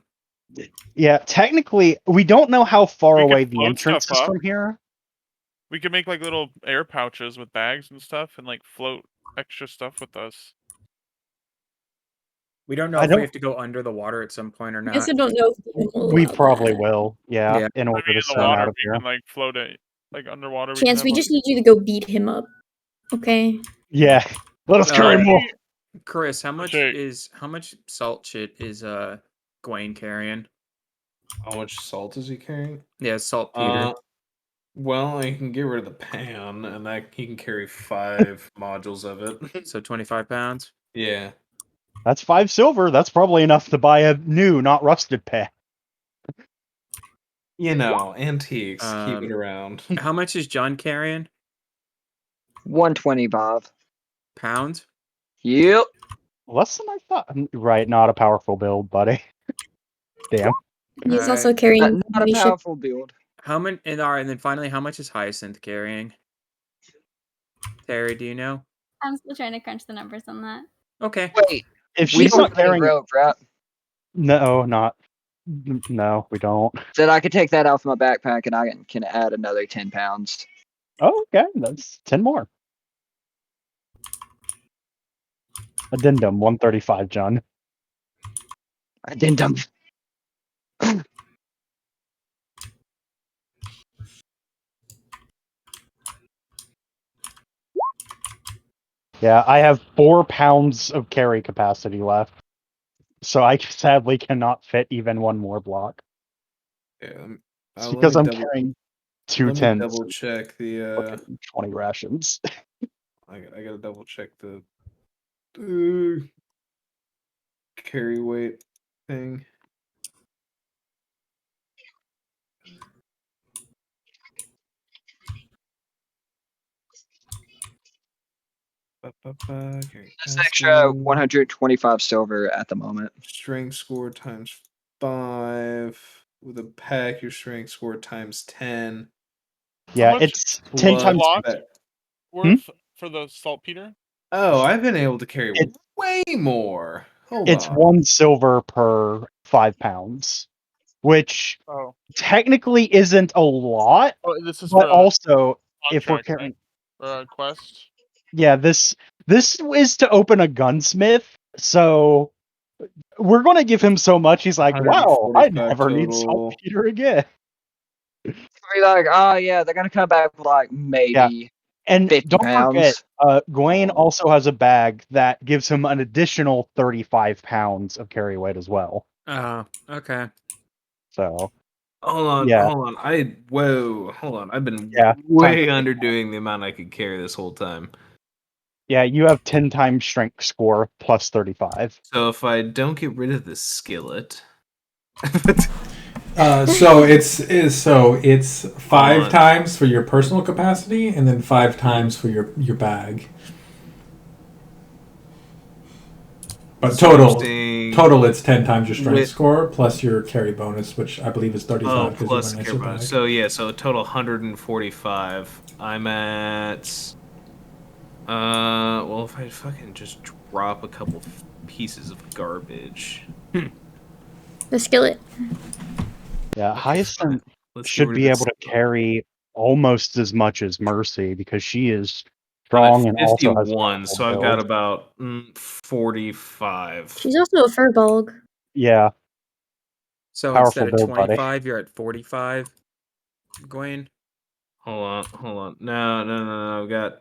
Yeah, technically, we don't know how far We away could the float entrance stuff is up. from here. We could make like little air pouches with bags and stuff, and like float extra stuff with us. We don't know if we have to go under the water at some point or I not. guess I don't know if we will We allow probably that. will, yeah, in order to in the swim water, out of we here. can like float it. Like underwater, Chance, we can have just need you to go beat him up. Okay? Yeah, let us carry more. Chris, how much salt shit is Gawain carrying? How much salt is he carrying? Yeah, saltpeter. Well, he can get rid of the pan, and that he can carry 5 modules of it. So 25 pounds? Yeah. That's 5 silver. That's probably enough to buy a new, not rusted pan. You know, antiques. Keep it around. How much is John carrying? 125 pounds. Yep. Less than I thought. Right, not a powerful build, buddy. Damn. He's also carrying not a powerful build. How many? And all right, and then finally, how much is Hyacinth carrying? Terry, do you know? I'm still trying to crunch the numbers on that. Okay. Wait, if we she's don't not have any carrying, rope, right? No, we don't. Then I could take that off my backpack and I can add another 10 pounds. Oh, okay, that's 10 more. Addendum 135, John. Addendum. Yeah, I have 4 pounds of carry capacity left. So I sadly cannot fit even one more block. Yeah, It's because I'm carrying 2 Let me tens. double check the 20 rations. I gotta double check the carry weight thing. That's extra 125 silver at the moment. Strength score times 5. With a pack, your strength score times 10. Yeah, it's 10 times. Worth for the saltpeter? Oh, I've been able to carry way more. Hold It's on. 1 silver per 5 pounds, which technically isn't a lot. Oh, this is but for also, if we're contract, carrying, right? Quest. yeah, this is to open a gunsmith. So we're gonna give him so much. He's like, wow, I never need total. saltpeter again. Be like, oh yeah, they're gonna come back with like maybe And 50 don't forget, pounds. Gawain also has a bag that gives him an additional 35 pounds of carry weight as well. Okay. So, Hold on, yeah. hold on. Hold on. I've been Yeah, way underdoing the amount I could carry this whole time. Yeah, you have 10 times strength score plus 35. So if I don't get rid of this skillet, so it's 5 times for your personal capacity, and then 5 times for your bag. But total, it's 10 times your strength score plus your carry bonus, which I believe is 35 because you have a nicer bag. So yeah, so a total 145. I'm at. Well, if I fucking just drop a couple pieces of garbage. The skillet. Yeah, Hyacinth should be able to carry almost as much as Mercy because she is strong and also has 51, so I've got about 45. She's also a furbolg. Yeah. So Powerful instead of build, buddy. 25, you're at 45, Gawain? Hold on. No. I've got...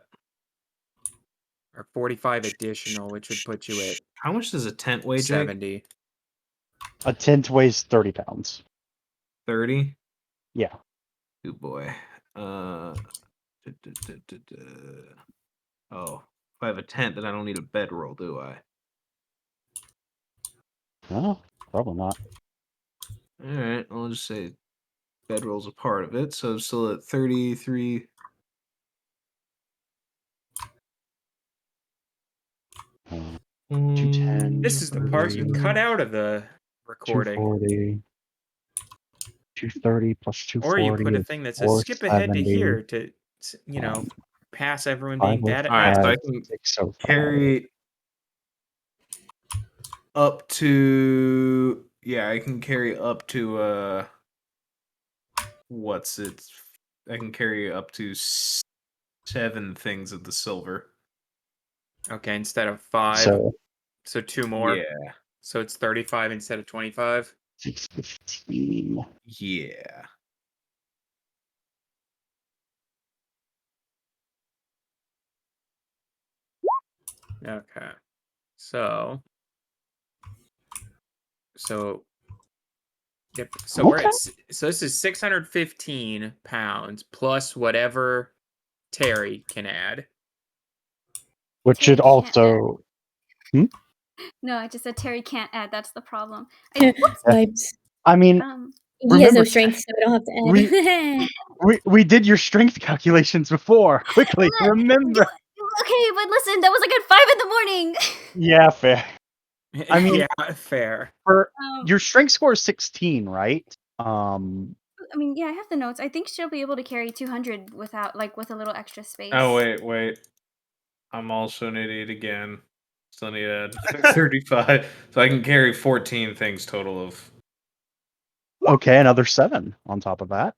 Or 45 additional, which would put you at... How much does a tent weigh, Jake? 70. A tent weighs 30 pounds. 30? Yeah. Good boy. Oh, if I have a tent, then I don't need a bedroll, do I? No, probably not. Alright, I'll just say bedroll's a part of it, so I'm still at 33. This is the part you cut out of the recording. 240. 230 plus 240. Or you put a thing that says skip ahead to here to, you know, pass everyone being bad at math. Alright, so I can carry up to... Yeah, I can carry up to, what's it? I can carry up to 7 things of the silver. Okay, instead of 5. So 2 more. Yeah. So it's 35 instead of 25. 615. Yeah. Okay. So yep. So we're at, so this is 615 pounds plus whatever Terry can add. Which should also... No, I just said Terry can't add. That's the problem. I mean, he has no strength, so I don't have to add. we did your strength calculations before. Quickly, remember. Okay, but listen, that was like at 5 in the morning. Yeah, fair. I mean, yeah, fair. For your strength score is 16, right? I mean, yeah, I have the notes. I think she'll be able to carry 200 without, like, with a little extra space. Oh, wait. I'm also an idiot again. Still need to add 35. So I can carry 14 things total of... Okay, another 7 on top of that.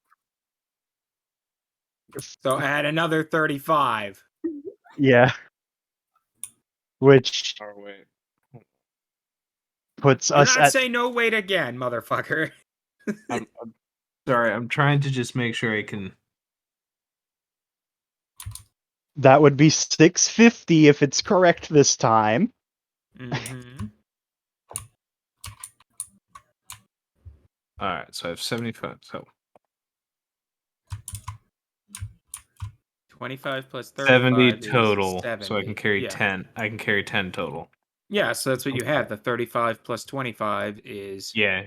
So add another 35. Yeah. Which puts us not at... say no wait again, motherfucker. I'm sorry, I'm trying to just make sure I can... That would be 650 if it's correct this time. Mm-hmm. Alright, so I have 75, so... 25 plus 35 70 is total, 70. so I can carry Yeah. 10. I can carry 10 total. Yeah, so that's what you have. The 35 plus 25 is... Yeah.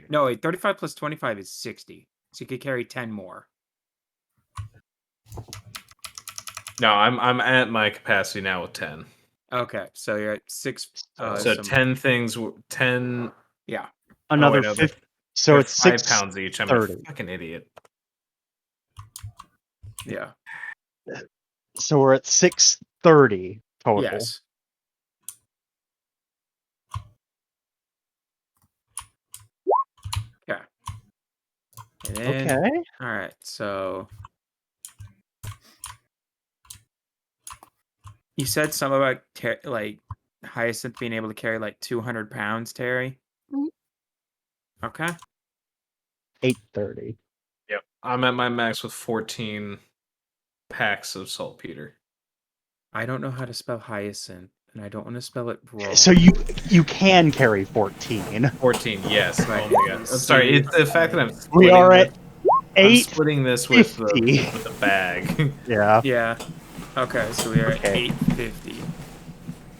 No, wait, 35 plus 25 is 60. So you could carry 10 more. No, I'm at my capacity now with 10. Okay, so you're at 6... so 10 things... 10... Yeah. Another 50... So it's 5 pounds each. I'm a 30. fucking idiot. Yeah. So we're at 630 total. Yes. Yeah. And then, okay. All right. So you said something about like Hyacinth being able to carry like 200 pounds, Terry. Mm-hmm. Okay. 830. Yep. I'm at my max with 14 packs of saltpeter. I don't know how to spell hyacinth, and I don't want to spell it wrong. So you can carry 14. 14, yes. Right. Oh my god. I'm sorry, it's the fact that I'm We splitting are at this. I'm 8. splitting this with the bag. Yeah. Yeah. Okay, so we are at Okay. 850.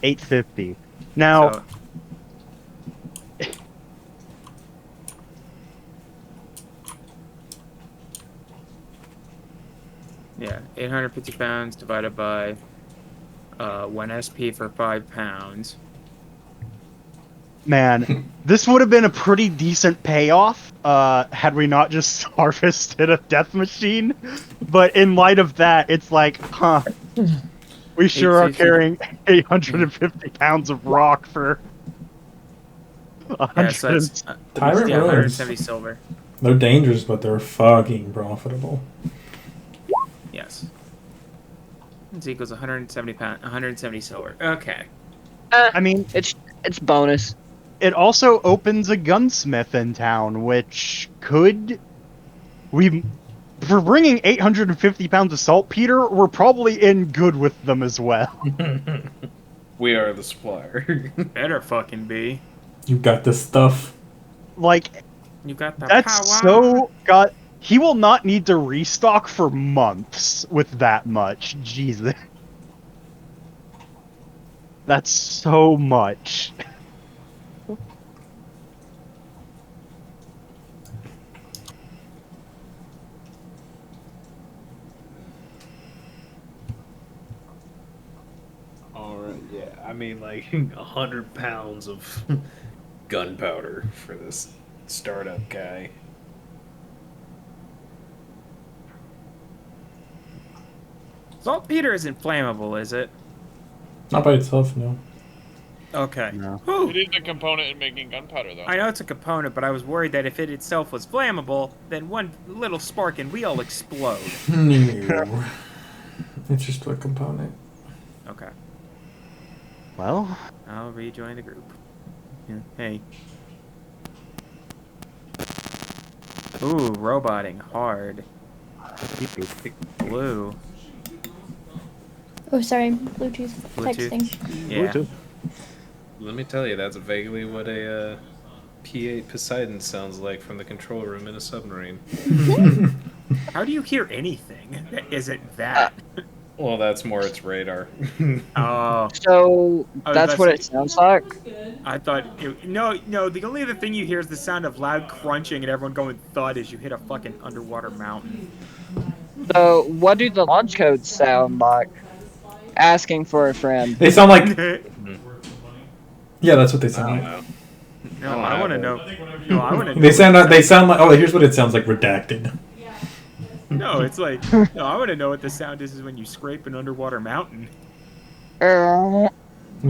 850. Now, So, yeah, 850 pounds divided by 1 SP for 5 pounds. man, this would have been a pretty decent payoff had we not just harvested a death machine. But in light of that, it's like, huh, we sure are 850. carrying 850 pounds of rock for Yeah, so it's 100. Tyrant yeah, ruins. 170 silver. They're dangerous, but they're fucking profitable. Yes. This equals 170 silver. Okay. I mean, it's bonus. it also opens a gunsmith in town, which could... For bringing 850 pounds of saltpeter, we're probably in good with them as well. We are the supplier. Better fucking be. You got this stuff. Like, You got the that's power. he will not need to restock for months with that much. Jesus. That's so much. Alright, yeah. I mean, like, 100 pounds of gunpowder for this startup guy. Saltpeter isn't flammable, is it? Not by itself, no. Okay. No. Whew. It is a component in making gunpowder, though. I know it's a component, but I was worried that if it itself was flammable, then one little spark and we all explode. No. It's just a component. Okay. Well, I'll rejoin the group. Yeah. Hey. Ooh, roboting hard. Blue. Oh, sorry, Bluetooth texting. Yeah. Bluetooth. Let me tell you, that's vaguely what a P8 Poseidon sounds like from the control room in a submarine. How do you hear anything that isn't that? Well, that's more its radar. Oh. So Oh, that's what it sounds like. I thought no. The only other thing you hear is the sound of loud crunching and everyone going thud as you hit a fucking underwater mountain. So what do the launch codes sound like? Asking for a friend. They sound like... Yeah, that's what they sound like. No, I want to know. No, I want to. They sound like... Oh, here's what it sounds like, redacted. No, it's like no. I want to know what the sound is when you scrape an underwater mountain. It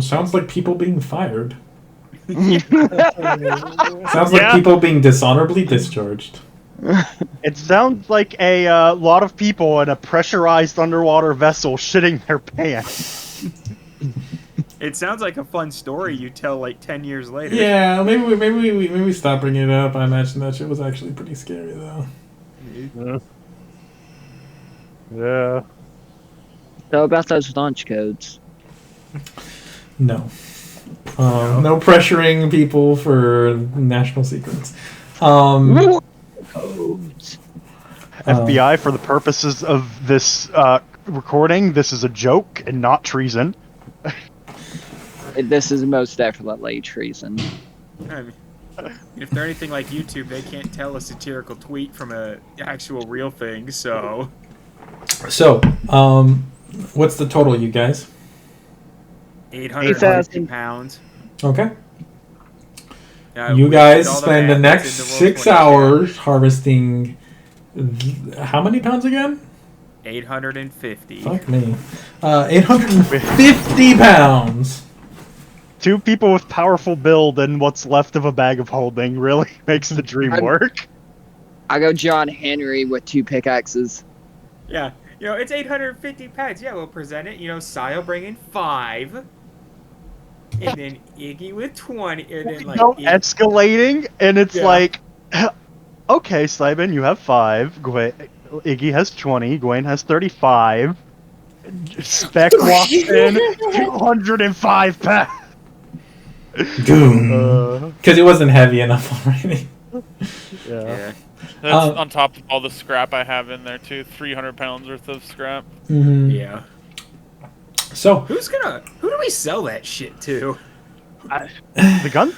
sounds like people being fired. Sounds like people being dishonorably discharged. it sounds like a lot of people in a pressurized underwater vessel shitting their pants. It sounds like a fun story you tell like 10 years later. Yeah, maybe we stop bringing it up. I imagine that shit was actually pretty scary though. Yeah. So about those launch codes. No. No pressuring people for national secrets. FBI, for the purposes of this recording, this is a joke and not treason. This is most definitely treason. I mean, if they're anything like YouTube, they can't tell a satirical tweet from a actual real thing. So, what's the total, you guys? 850 pounds. Okay. Yeah, you we guys did all the spend the math, next it's in the 6 Roll20 hours harvesting. How many pounds again? 850. Fuck me. 850 pounds. 2 people with powerful build and what's left of a bag of holding really makes the dream work. I go John Henry with 2 pickaxes. Yeah, it's 850 pounds. Yeah, we'll present it. Sile bringing 5. And then Iggy with 20. And then, like, escalating, and it's like... Okay, Simon, you have 5. Iggy has 20. Gwen has 35. Spec walks in 205 pounds. Goom. Because it wasn't heavy enough already. Yeah. That's on top of all the scrap I have in there too. 300 pounds worth of scrap. Mm-hmm. Yeah. So who do we sell that shit to? The gun.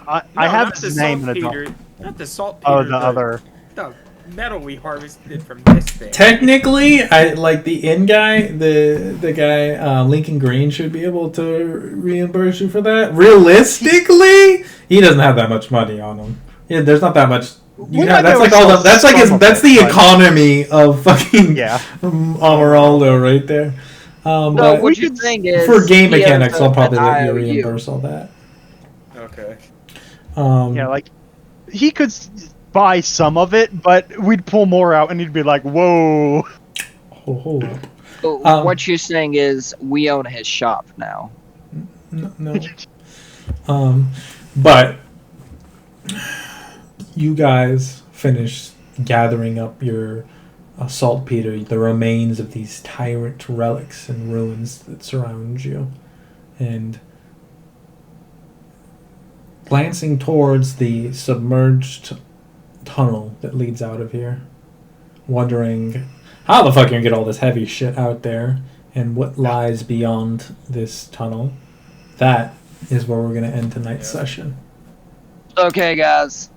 I have not the his name in the saltpeter, not the saltpeter. Oh, the other. The metal we harvested from this thing. Technically, I like the in guy, the guy Lincoln Green should be able to reimburse you for that. Realistically, he doesn't have that much money on him. Yeah, there's not that much. That's like all the, that's the economy of fucking Amaraldo right there. But what you're saying is for game mechanics, I'll probably let you reimburse all that. Okay. Yeah, like he could buy some of it, but we'd pull more out, and he'd be like, "Whoa." Hold up. What you're saying is we own his shop now. No. But you guys finished gathering up your saltpeter, the remains of these tyrant relics and ruins that surround you, and glancing towards the submerged tunnel that leads out of here, wondering how the fuck you're gonna get all this heavy shit out there and what lies beyond this tunnel. That is where we're gonna end tonight's session. Okay, guys.